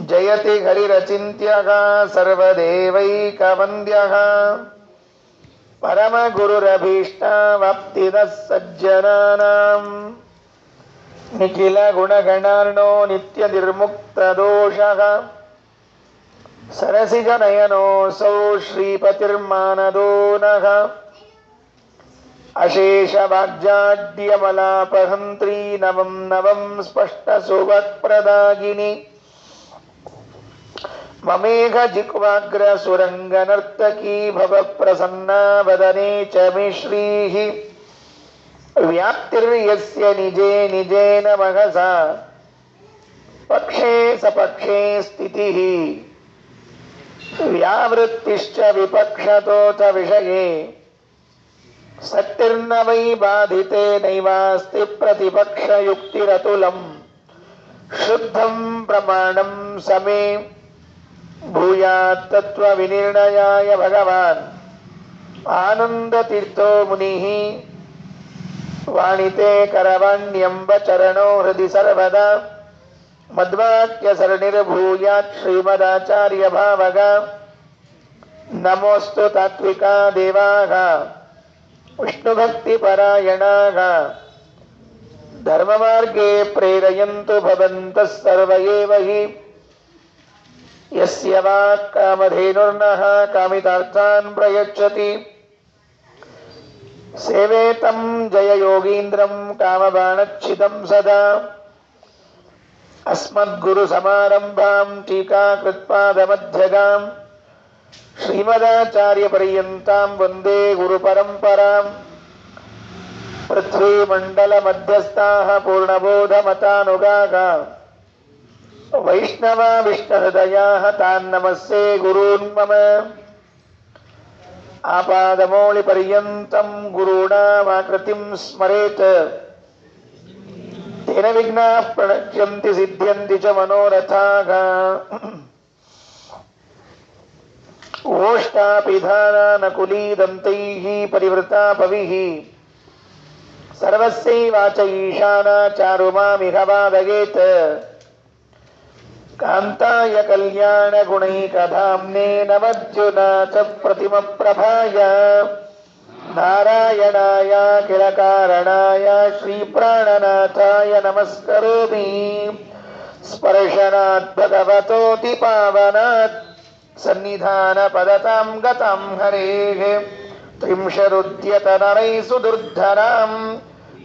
ಜಯತಿ ಹರಿರಚಿಂತ್ಯಃ ಸರ್ವದೇವೈಕವಂದ್ಯಃ ಪರಮಗುರುರಭೀಷ್ಟವಾಪ್ತಿದಃ ಸಜ್ಜನಾನಾಂ ನಿಖಿಲ ಗುಣಗಣಾರ್ಣೋ ನಿತ್ಯ ನಿರ್ಮುಕ್ತದೋಷಃ ಸರಸಿಜನಯನೋऽಸೌ ಶ್ರೀಪತಿರ್ಮಾನದೋ ನಃ ಅಶೇಷ ವಾಗ್ಜಾಡ್ಯಮಲಾಪಹಂತ್ರಿ ನವಂ ನವಂ ಸ್ಪಷ್ಟ ಸುವಕ್ಪ್ರದಾಗಿನಿ ಮಮೇಘ ಜಿಕ್ವಾಗ್ರ ಸುರಂಗ ನರ್ತಕೀ ಭವ ಪ್ರಸನ್ನ ವದನೆ ಚ ಮೇ ಶ್ರೀಃ ವ್ಯಾಪ್ತಿರ್ಯಸ್ಯ ನಿಜೇ ನಿಜೇನ ಮಹಸಾ ಪಕ್ಷೇ ಸಪಕ್ಷೇ ಸ್ಥಿತಿಃ ವ್ಯಾವೃತ್ತಿಶ್ಚ ವಿಪಕ್ಷತೋ ಚ ವಿಷಯೇ ಸತ್ತಿರ್ನ ವೈ ಬಾಧಿತೆ ನೈವಾಸ್ತಿ ಪ್ರತಿಪಕ್ಷಯುಕ್ತಿರತುಲಂ ಶುದ್ಧಂ ಪ್ರಮಾಣಂ ಸಮೇ ಭೂಯಾತ್ ತತ್ವವಿನಿರ್ಣಯಾಯ ಭಗವಾನ್ ಆನಂದತೀರ್ಥೋ ಮುನಿಃ ವಾಣಿತೆ ಕರವಾಣ್ಯಂಬ ಚರಣೋ ಹೃದಯ ಸರ್ವದಾ ಮಧ್ವಾಕ್ಯ ಸರಣಿರ್ಭೂಯಾತ್ ಶ್ರೀಮದಾಚಾರ್ಯ ಭಾವಗ ನಮೋಸ್ತು ತಾತ್ವಿಕಾ ದೇವಾಃ ವಿಷ್ಣುಭಕ್ತಿಪರಾಯಣಾಃ ಧರ್ಮಮಾರ್ಗೇ ಪ್ರೇರಯಂತು ಭವಂತಃ ಸರ್ವ ಏವ ಹಿ ಯಸ್ಯ ವಾಕ್ ಕಾಮಧೇನುರ್ನಃ ಕಾಮಿತಾರ್ಥಾನ್ ಪ್ರಯಚ್ಛತಿ ಸೇವೇತಂ ಜಯ ಯೋಗೀಂದ್ರಂ ಕಾಮಬಾಣಚ್ಛಿದಂ ಸದಾ ಅಸ್ಮದ್ಗುರು ಸಮಾರಂಭಾಂ ಟೀಕಾಕೃತ್ಪಾದಮಧ್ಯಗಾಂ ಶ್ರೀಮದಾಚಾರ್ಯ ಪರ್ಯಂತಾಂ ವಂದೇ ಗುರು ಪರಂಪರಾಂ ಪೃಥ್ವೀಮಂಡಲ ಮಧ್ಯಸ್ಥಾಃ ಪೂರ್ಣಬೋಧಮತಾನುಗಾಃ ವೈಷ್ಣವ ವಿಷ್ಣುಹೃದಯಾಃ ತಾನ್ ನಮಸ್ಸೇ ಗುರೂನ್ ಮಮ ಆಪಾದಮೌಳಿ ಪರ್ಯಂತಂ ಗುರುಣಾಮಾಕೃತಿಂ ಸ್ಮರೇತ್ ತೇನ ವಿಘ್ನಾಃ ಪ್ರಣಶ್ಯಂತಿ ಸಿದ್ಧ್ಯಂತಿ ಚ ಮನೋರಥಾಃ ಓಷ್ಟಾಪಿಧಾನಾನಕುಲೀದಂತೈಃ ಪರಿವೃತಾಪವಿಃ ಸರ್ವಸ್ಯೈವಾಚ ಈಶಾನಾ ಚಾರುಮಾಮಿಹ ವಾದಯೇತ್ ಕಾಂತಾಯ ಕಲ್ಯಾಣ ಗುಣೈಕಧಾಮ್ನೇ ನಮಜ್ಜುನಾಥ ಪ್ರತಿಮಪ್ರಭಾಯ ನಾರಾಯಣಾಯ ಕಿಲಕಾರಣಾಯ ಶ್ರೀಪ್ರಾಣನಾಥಾಯ ನಮಸ್ಕರೋಮಿ ಸ್ಪರ್ಶನಾತ್ ಭಗವತೋತಿ ಪಾವನಾತ್ ಸನ್ನಿಧಾನ ಪದತಾಂ ಗತಾಂ ಹರೇಃ ತ್ರಿಂಶರುದ್ಯತನರೈ ಸುದುರ್ಧರಾಂ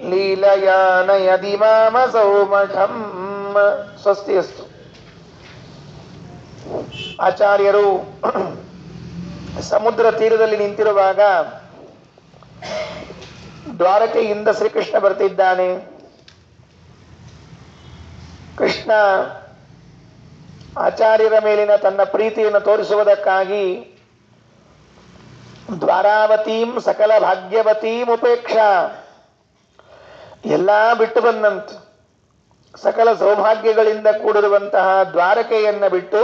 ಲೀಲಯಾ ನಯದಿ ಮಾಮಸೌ ಮಠಂ. ಸ್ವಸ್ತಿ ಅಸ್ತು. ಆಚಾರ್ಯರು ಸಮುದ್ರ ತೀರದಲ್ಲಿ ನಿಂತಿರುವಾಗ ದ್ವಾರಕೆಯಿಂದ ಶ್ರೀಕೃಷ್ಣ ಬರ್ತಿದ್ದಾನೆ. ಕೃಷ್ಣ ಆಚಾರ್ಯರ ಮೇಲಿನ ತನ್ನ ಪ್ರೀತಿಯನ್ನು ತೋರಿಸುವುದಕ್ಕಾಗಿ ದ್ವಾರಾವತೀಂ ಸಕಲ ಭಾಗ್ಯವತೀಂ ಉಪೇಕ್ಷಾ ಎಲ್ಲಾ ಬಿಟ್ಟು ಬಂದಂತ ಸಕಲ ಸೌಭಾಗ್ಯಗಳಿಂದ ಕೂಡಿರುವಂತಹ ದ್ವಾರಕೆಯನ್ನ ಬಿಟ್ಟು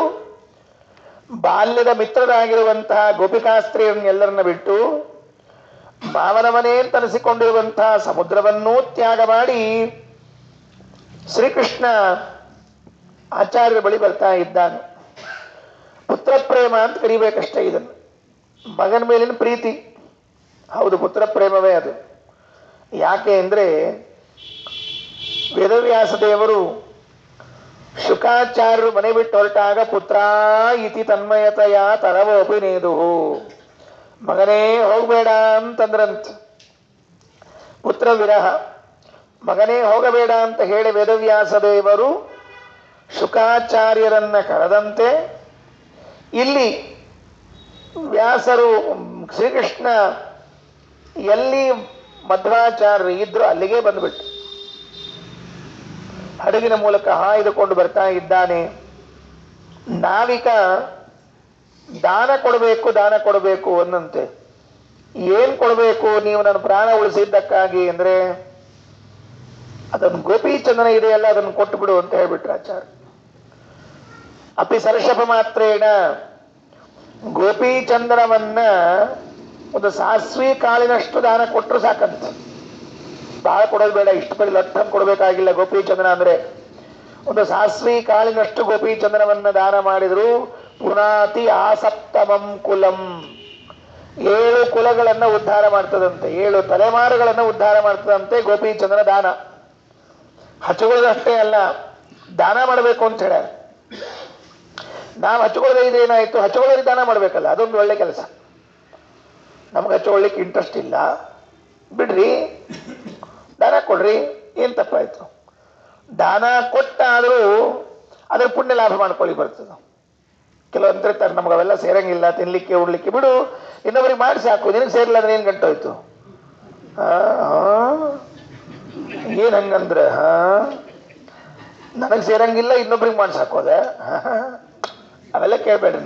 ಬಾಲ್ಯದ ಮಿತ್ರರಾಗಿರುವಂತಹ ಗೋಪಿಕಾಸ್ತ್ರೀಯರನ್ನೆಲ್ಲರನ್ನ ಬಿಟ್ಟು ಮಾವನ ಮನೆ ತನಿಸಿಕೊಂಡಿರುವಂತಹ ಸಮುದ್ರವನ್ನೂ ತ್ಯಾಗ ಮಾಡಿ ಶ್ರೀಕೃಷ್ಣ ಆಚಾರ್ಯರ ಬಳಿ ಬರ್ತಾ ಇದ್ದಾನೆ. ಪುತ್ರ ಪ್ರೇಮ ಅಂತ ಕರಿಬೇಕಷ್ಟೇ ಇದನ್ನು. ಮಗನ ಮೇಲಿನ ಪ್ರೀತಿ ಹೌದು, ಪುತ್ರ ಪ್ರೇಮವೇ ಅದು. ಯಾಕೆ ಅಂದ್ರೆ ವೇದವ್ಯಾಸ ದೇವರು ಶುಕಾಚಾರ್ಯರು ಮನೆ ಬಿಟ್ಟು ಹೊರಟಾಗ ಪುತ್ರ ಇತಿ ತನ್ಮಯತೆಯ ತರವೋಪಿ ನೇದುಹು, ಮಗನೇ ಹೋಗಬೇಡ ಅಂತಂದ್ರಂತ. ಪುತ್ರ ವಿರಹ, ಮಗನೇ ಹೋಗಬೇಡ ಅಂತ ಹೇಳಿ ವೇದವ್ಯಾಸ ದೇವರು ಶುಕಾಚಾರ್ಯರನ್ನ ಕರೆದಂತೆ ಇಲ್ಲಿ ವ್ಯಾಸರು ಶ್ರೀಕೃಷ್ಣ ಎಲ್ಲಿ ಮಧ್ವಾಚಾರ್ಯರು ಇದ್ರು ಅಲ್ಲಿಗೆ ಬಂದ್ಬಿಟ್ಟು ಹಡಗಿನ ಮೂಲಕ ಹಾಯ್ದುಕೊಂಡು ಬರ್ತಾ ಇದ್ದಾನೆ. ನಾವಿಕ ದಾನ ಕೊಡಬೇಕು ಅನ್ನಂತೆ. ಏನ್ ಕೊಡಬೇಕು ನೀವು ನನ್ನ ಪ್ರಾಣ ಉಳಿಸಿದ್ದಕ್ಕಾಗಿ ಅಂದ್ರೆ ಅದನ್ನು ಗೋಪೀಚಂದನ ಇದೆಯಲ್ಲ ಅದನ್ನು ಕೊಟ್ಟು ಬಿಡು ಅಂತ ಹೇಳ್ಬಿಟ್ರು ಆಚಾರ್ಯ. ಅಪಿ ಸರ್ಷಪ ಮಾತ್ರೇಣ ಗೋಪೀಚಂದನವನ್ನ ಒಂದು ಸಾಸ್ವಿ ಕಾಳಿನಷ್ಟು ದಾನ ಕೊಟ್ಟರು ಸಾಕಂತ. ಬಹಳ ಕೊಡೋದು ಬೇಡ, ಇಷ್ಟು ಬರೀ ಲಟ್ಟನ್ ಕೊಡಬೇಕಾಗಿಲ್ಲ. ಗೋಪೀಚಂದನ ಅಂದ್ರೆ ಒಂದು ಸಾಸ್ವಿ ಕಾಳಿನಷ್ಟು ಗೋಪೀಚಂದ್ರವನ್ನ ದಾನ ಮಾಡಿದ್ರು. ಪುನಾತಿ ಆಸಪ್ತಮಂ ಕುಲಂ, 7 ಕುಲಗಳನ್ನ ಉದ್ಧಾರ ಮಾಡ್ತದಂತೆ, 7 ತಲೆಮಾರುಗಳನ್ನ ಉದ್ಧಾರ ಮಾಡ್ತದಂತೆ ಗೋಪೀಚಂದ್ರ ದಾನ. ಹಚ್ಚುಕೊಳ್ಳೋದಷ್ಟೇ ಅಲ್ಲ, ದಾನ ಮಾಡಬೇಕು ಅಂತ ಹೇಳ್ಯಾರ. ನಾವು ಹಚ್ಕೊಳ್ಳೋದೇ ಇದೇನಾಯ್ತು, ಹಚ್ಕೊಳ್ಳೋರಿಗೆ ದಾನ ಮಾಡ್ಬೇಕಲ್ಲ, ಅದೊಂದು ಒಳ್ಳೆ ಕೆಲಸ. ನಮ್ಗೆ ಹಚ್ಕೊಳ್ಳಿಕ್ಕೆ ಇಂಟ್ರೆಸ್ಟ್ ಇಲ್ಲ, ಬಿಡ್ರಿ, ದಾನ ಕೊಡ್ರಿ, ಏನ್ ತಪ್ಪಾಯ್ತು? ದಾನ ಕೊಟ್ಟಾದರೂ ಅದ್ರ ಪುಣ್ಯ ಲಾಭ ಮಾಡ್ಕೊಳ್ಳಿ ಬರ್ತದೆ. ಕೆಲವೊಂದ್ರೆ ತರ ನಮ್ಗೆ ಅವೆಲ್ಲ ಸೇರಂಗಿಲ್ಲ, ತಿನ್ಲಿಕ್ಕೆ ಉಡ್ಲಿಕ್ಕೆ ಬಿಡು, ಇನ್ನೊಬ್ರಿಗೆ ಮಾಡಿ ಸಾಕು, ನಿನಗೆ ಸೇರಿಲ್ಲ ಅಂದ್ರೆ ಏನ್ ಗಂಟೋಯ್ತು? ಏನ್ ಹಂಗಂದ್ರೆ ನನಗೆ ಸೇರಂಗಿಲ್ಲ, ಇನ್ನೊಬ್ರಿಗೆ ಮಾಡಿ ಸಾಕೋದ? ಅವೆಲ್ಲ ಕೇಳ್ಬೇಡ್ರಿ.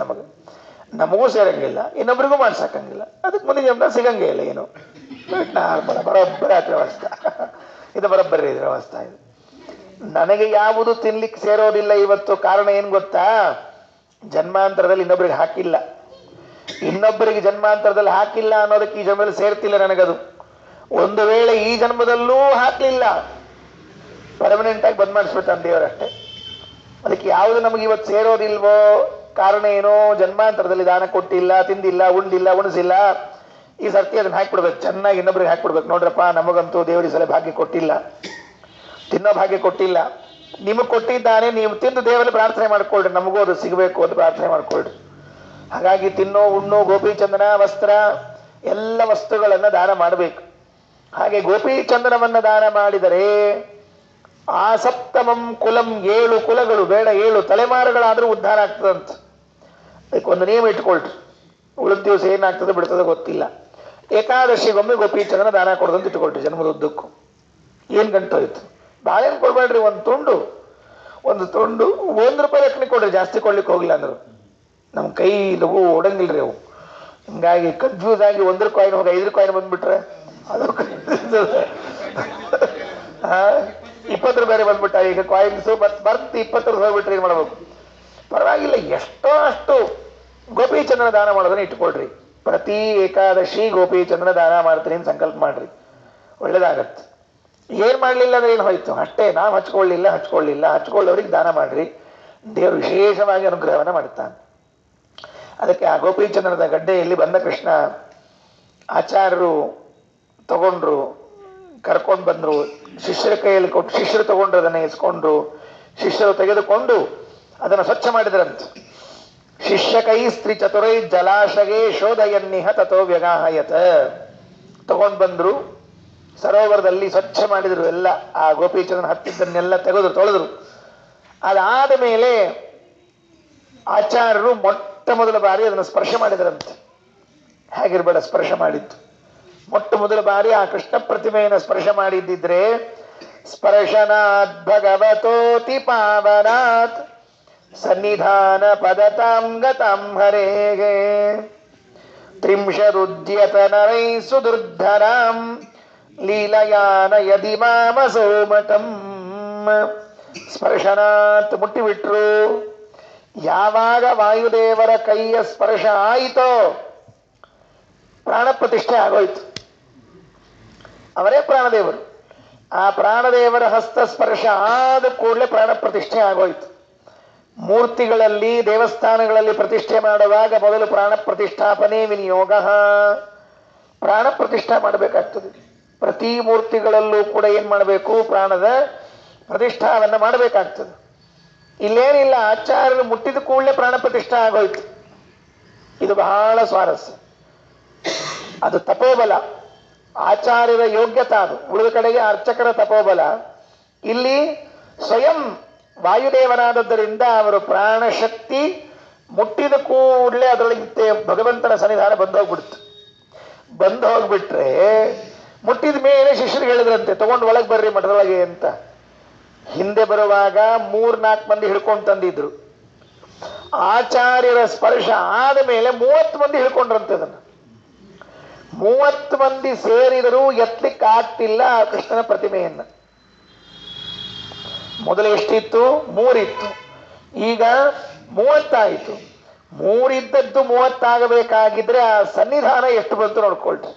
ನಮಗೂ ಸೇರಂಗಿಲ್ಲ, ಇನ್ನೊಬ್ರಿಗೂ ಮಾಡ್ಸಾಕಂಗಿಲ್ಲ, ಅದಕ್ಕೆ ಮುಂದೆ ಜನ್ಮ ಸಿಗಂಗೇ ಇಲ್ಲ. ಏನು ಬರೋಬ್ಬರಿ ಆಯ್ತು ವ್ಯವಸ್ಥೆ. ಇದು ಬರೋಬ್ಬರಿ ಇದೆ ವ್ಯವಸ್ಥೆ. ಇದು ನನಗೆ ಯಾವುದು ತಿನ್ಲಿಕ್ಕೆ ಸೇರೋದಿಲ್ಲ ಇವತ್ತು. ಕಾರಣ ಏನ್ ಗೊತ್ತಾ? ಜನ್ಮಾಂತರದಲ್ಲಿ ಇನ್ನೊಬ್ರಿಗೆ ಹಾಕಿಲ್ಲ. ಇನ್ನೊಬ್ಬರಿಗೆ ಜನ್ಮಾಂತರದಲ್ಲಿ ಹಾಕಿಲ್ಲ ಅನ್ನೋದಕ್ಕೆ ಈ ಜನ್ಮದಲ್ಲಿ ಸೇರ್ತಿಲ್ಲ ನನಗದು. ಒಂದು ವೇಳೆ ಈ ಜನ್ಮದಲ್ಲೂ ಹಾಕ್ಲಿಲ್ಲ, ಪರ್ಮನೆಂಟ್ ಆಗಿ ಬಂದ್ ಮಾಡಿಸ್ಬಿಡ್ತಾನೆ ದೇವರಷ್ಟೇ. ಅದಕ್ಕೆ ಯಾವುದು ನಮಗೆ ಇವತ್ತು ಸೇರೋದಿಲ್ವೋ, ಕಾರಣ ಏನೋ ಜನ್ಮಾಂತರದಲ್ಲಿ ದಾನ ಕೊಟ್ಟಿಲ್ಲ, ತಿಂದಿಲ್ಲ, ಉಂಡಿಲ್ಲ, ಉಣಿಸಿಲ್ಲ. ಈ ಸರ್ತಿ ಅದನ್ನ ಹಾಕಿಬಿಡ್ಬೇಕು, ಚೆನ್ನಾಗಿ ಇನ್ನೊಬ್ರಿಗೆ ಹಾಕಿಬಿಡ್ಬೇಕು. ನೋಡ್ರಪ್ಪ, ನಮಗಂತೂ ದೇವರಿಗೆ ಸಲ ಭಾಗ್ಯ ಕೊಟ್ಟಿಲ್ಲ, ತಿನ್ನೋ ಭಾಗ್ಯ ಕೊಟ್ಟಿಲ್ಲ, ನಿಮಗೆ ಕೊಟ್ಟಿದ್ದಾನೆ, ನೀವು ತಿಂದು ದೇವರಲ್ಲಿ ಪ್ರಾರ್ಥನೆ ಮಾಡ್ಕೊಳ್ರಿ, ನಮಗೂ ಅದು ಸಿಗಬೇಕು ಅಂತ ಪ್ರಾರ್ಥನೆ ಮಾಡ್ಕೊಳ್ರಿ. ಹಾಗಾಗಿ ತಿನ್ನೋ, ಉಣ್ಣೋ, ಗೋಪೀಚಂದನ, ವಸ್ತ್ರ, ಎಲ್ಲ ವಸ್ತುಗಳನ್ನ ದಾನ ಮಾಡಬೇಕು. ಹಾಗೆ ಗೋಪೀಚಂದನವನ್ನ ದಾನ ಮಾಡಿದರೆ ಆಸಪ್ತಮಂ ಕುಲಂ, 7 ಕುಲಗಳು ಬೇಡ, 7 ತಲೆಮಾರುಗಳಾದ್ರೂ ಉದ್ಧಾರ ಆಗ್ತದಂತ. ಅದಕ್ಕೆ ಒಂದು ನಿಯಮ ಇಟ್ಕೊಳ್ರಿ. ಉಳಿದ ದಿವಸ ಏನಾಗ್ತದೆ ಬಿಡ್ತದೆ ಗೊತ್ತಿಲ್ಲ. ಏಕಾದಶಿಗೊಮ್ಮೆ ಗೋಪೀಚಂದನ ದಾನ ಕೊಡೋದಂತ ಇಟ್ಕೊಳ್ರಿ. ಜನ್ಮದ ಉದ್ದಕ್ಕೂ ಏನ್ ಗಂಟೋಯ್ತು? ಬಾಳೆಹಣ್ಣು ಕೊಡ್ಬೇಡ್ರಿ, ಒಂದು ತುಂಡು ₹1 ರೊಕ್ಕನೆ ಕೊಡ್ರಿ, ಜಾಸ್ತಿ ಕೊಡ್ಲಿಕ್ಕೆ ಹೋಗಿಲ್ಲ ಅಂದ್ರು. ನಮ್ಮ ಕೈ ಲಘು ಓಡಂಗಿಲ್ರಿ ಅವು. ಹಿಂಗಾಗಿ ಕನ್ಫ್ಯೂಸ್ ಆಗಿ 1 ಕಾಯಿನ್ ಹೋಗಿ 5 ಕಾಯಿನ್ ಬಂದ್ಬಿಟ್ರೆ ಅದು ₹20 ಬಂದ್ಬಿಟ್ಟ. ಈಗ ಕಾಯಿನ್ಸು ಬರ್ತಿ 20 ಹೋಗ್ಬಿಟ್ರೆ ಏನ್ ಮಾಡ್ಬೇಕು? ಪರವಾಗಿಲ್ಲ, ಎಷ್ಟೋ ಅಷ್ಟು ಗೋಪೀಚಂದ್ರನ ದಾನ ಮಾಡೋದನ್ನ ಇಟ್ಕೊಳ್ರಿ. ಪ್ರತಿ ಏಕಾದಶಿ ಗೋಪೀಚಂದ್ರನ ದಾನ ಮಾಡ್ತೀನಿ ಅಂತ ಸಂಕಲ್ಪ ಮಾಡ್ರಿ, ಒಳ್ಳೇದಾಗತ್ತೆ. ಏನ್ ಮಾಡ್ಲಿಲ್ಲ ಅಂದ್ರೆ ಏನು ಹೋಯ್ತು? ಅಷ್ಟೇ. ನಾವು ಹಚ್ಕೊಳ್ಳಿಲ್ಲ, ಹಚ್ಕೊಳ್ಳೋರಿಗೆ ದಾನ ಮಾಡ್ರಿ, ದೇವರು ವಿಶೇಷವಾಗಿ ಅನುಗ್ರಹವನ್ನ ಮಾಡ್ತಾನೆ. ಅದಕ್ಕೆ ಆ ಗೋಪೀಚಂದ್ರನ ಗಡ್ಡೆಯಲ್ಲಿ ಬಂದ ಕೃಷ್ಣ ಆಚಾರ್ಯರು ತಗೊಂಡ್ರು, ಕರ್ಕೊಂಡು ಬಂದ್ರು, ಶಿಷ್ಯರ ಕೈಯಲ್ಲಿ ಕೊಟ್ಟು, ಶಿಷ್ಯರು ತಗೊಂಡ್ರು, ಅದನ್ನ ಎಸ್ಕೊಂಡ್ರು, ಶಿಷ್ಯರು ತೆಗೆದುಕೊಂಡು ಅದನ್ನು ಸ್ವಚ್ಛ ಮಾಡಿದ್ರಂತ. ಶಿಷ್ಯ ಕೈ ಸ್ತ್ರೀ ಚತುರೈ ಜಲಾಶಗೆ ಶೋಧಯನ್ನಿಹ ತಥೋ ವ್ಯಗಾಹಯತ. ತಗೊಂಡು ಬಂದ್ರು, ಸರೋವರದಲ್ಲಿ ಸ್ವಚ್ಛ ಮಾಡಿದ್ರು. ಎಲ್ಲ ಆ ಗೋಪೀಚಂದ್ರನ ಹತ್ತಿದ್ದನ್ನೆಲ್ಲ ತೆಗೆದ್ರು, ತೊಳೆದ್ರು. ಅದಾದ ಮೇಲೆ ಆಚಾರ್ಯರು ಮೊಟ್ಟ ಮೊದಲ ಬಾರಿ ಅದನ್ನು ಸ್ಪರ್ಶ ಮಾಡಿದ್ರಂತೆ. ಹೇಗಿರ್ಬೇಡ ಸ್ಪರ್ಶ ಮಾಡಿದ್ದು. ಮೊಟ್ಟ ಮೊದಲ ಬಾರಿ ಆ ಕೃಷ್ಣ ಪ್ರತಿಮೆಯನ್ನು ಸ್ಪರ್ಶ ಮಾಡಿದ್ದಿದ್ರೆ, ಸ್ಪರ್ಶನಾತ್ ಭಗವತೋತಿ ಪಾವನಾತ್ ಸನ್ನಿಧಾನ ಪದತಾಂ ಗತಾಂ ಹರೇಗೆ ತ್ರಿಂಶದುದ್ಯತ ನರೈ ಸುದುರ್ಧರಾಂ ಲೀಲಯಾನ ಯದಿ ಮಾಮ ಸೋಮಟಂ. ಸ್ಪರ್ಶನಾತ್ ಮುಟ್ಟಿಬಿಟ್ರು. ಯಾವಾಗ ವಾಯುದೇವರ ಕೈಯ ಸ್ಪರ್ಶ ಆಯಿತೋ ಪ್ರಾಣ ಪ್ರತಿಷ್ಠೆ ಆಗೋಯ್ತು. ಅವರೇ ಪ್ರಾಣದೇವರು. ಆ ಪ್ರಾಣದೇವರ ಹಸ್ತ ಸ್ಪರ್ಶ ಆದ ಕೂಡಲೇ ಪ್ರಾಣ ಪ್ರತಿಷ್ಠೆ ಆಗೋಯ್ತು. ಮೂರ್ತಿಗಳಲ್ಲಿ, ದೇವಸ್ಥಾನಗಳಲ್ಲಿ ಪ್ರತಿಷ್ಠೆ ಮಾಡುವಾಗ ಮೊದಲು ಪ್ರಾಣ ಪ್ರತಿಷ್ಠಾಪನೆ ವಿನಿಯೋಗ, ಪ್ರಾಣ ಪ್ರತಿಷ್ಠಾ ಮಾಡಬೇಕಾಗ್ತದೆ. ಪ್ರತಿ ಮೂರ್ತಿಗಳಲ್ಲೂ ಕೂಡ ಏನ್ ಮಾಡಬೇಕು? ಪ್ರಾಣದ ಪ್ರತಿಷ್ಠಾವನ್ನ ಮಾಡಬೇಕಾಗ್ತದೆ. ಇಲ್ಲೇನಿಲ್ಲ, ಆಚಾರ್ಯರು ಮುಟ್ಟಿದ ಕೂಡಲೇ ಪ್ರಾಣ ಪ್ರತಿಷ್ಠಾ ಆಗೋಯ್ತು. ಇದು ಬಹಳ ಸ್ವಾರಸ್ಯ. ಅದು ತಪೋಬಲ, ಆಚಾರ್ಯರ ಯೋಗ್ಯತಾ. ಅದು ಉಳಿದ ಕಡೆಗೆ ಅರ್ಚಕರ ತಪೋಬಲ. ಇಲ್ಲಿ ಸ್ವಯಂ ವಾಯುದೇವನಾದದ್ದರಿಂದ ಅವರು ಪ್ರಾಣಶಕ್ತಿ ಮುಟ್ಟಿದ ಕೂಡಲೇ ಅದರೊಳಗೆ ಭಗವಂತನ ಸನ್ನಿಧಾನ ಬಂದು ಹೋಗ್ಬಿಡ್ತು. ಬಂದು ಹೋಗ್ಬಿಟ್ರೆ ಮುಟ್ಟಿದ ಮೇಲೆ ಶಿಷ್ಯರಿಗೆ ಹೇಳಿದ್ರಂತೆ, ತಗೊಂಡು ಒಳಗೆ ಬರ್ರಿ ಮಠದೊಳಗೆ ಅಂತ. ಹಿಂದೆ ಬರುವಾಗ 3-4 ಮಂದಿ ಹಿಡ್ಕೊಂಡು ತಂದಿದ್ರು. ಆಚಾರ್ಯರ ಸ್ಪರ್ಶ ಆದ ಮೇಲೆ 30 ಮಂದಿ ಹಿಡ್ಕೊಂಡ್ರಂತೆ. ಅದನ್ನು 30 ಮಂದಿ ಸೇರಿದರೂ ಎತ್ತಲಿಕ್ಕೆ ಆಗ್ತಿಲ್ಲ ಆ ಕೃಷ್ಣನ ಪ್ರತಿಮೆಯನ್ನ. ಮೊದಲು ಎಷ್ಟಿತ್ತು? 3 ಇತ್ತು, ಈಗ 30 ಆಯಿತು. 3 ಇದ್ದದ್ದು 30 ಆಗಬೇಕಾಗಿದ್ರೆ ಆ ಸನ್ನಿಧಾನ ಎಷ್ಟು ಬಂತು ನೋಡ್ಕೊಳ್ರಿ.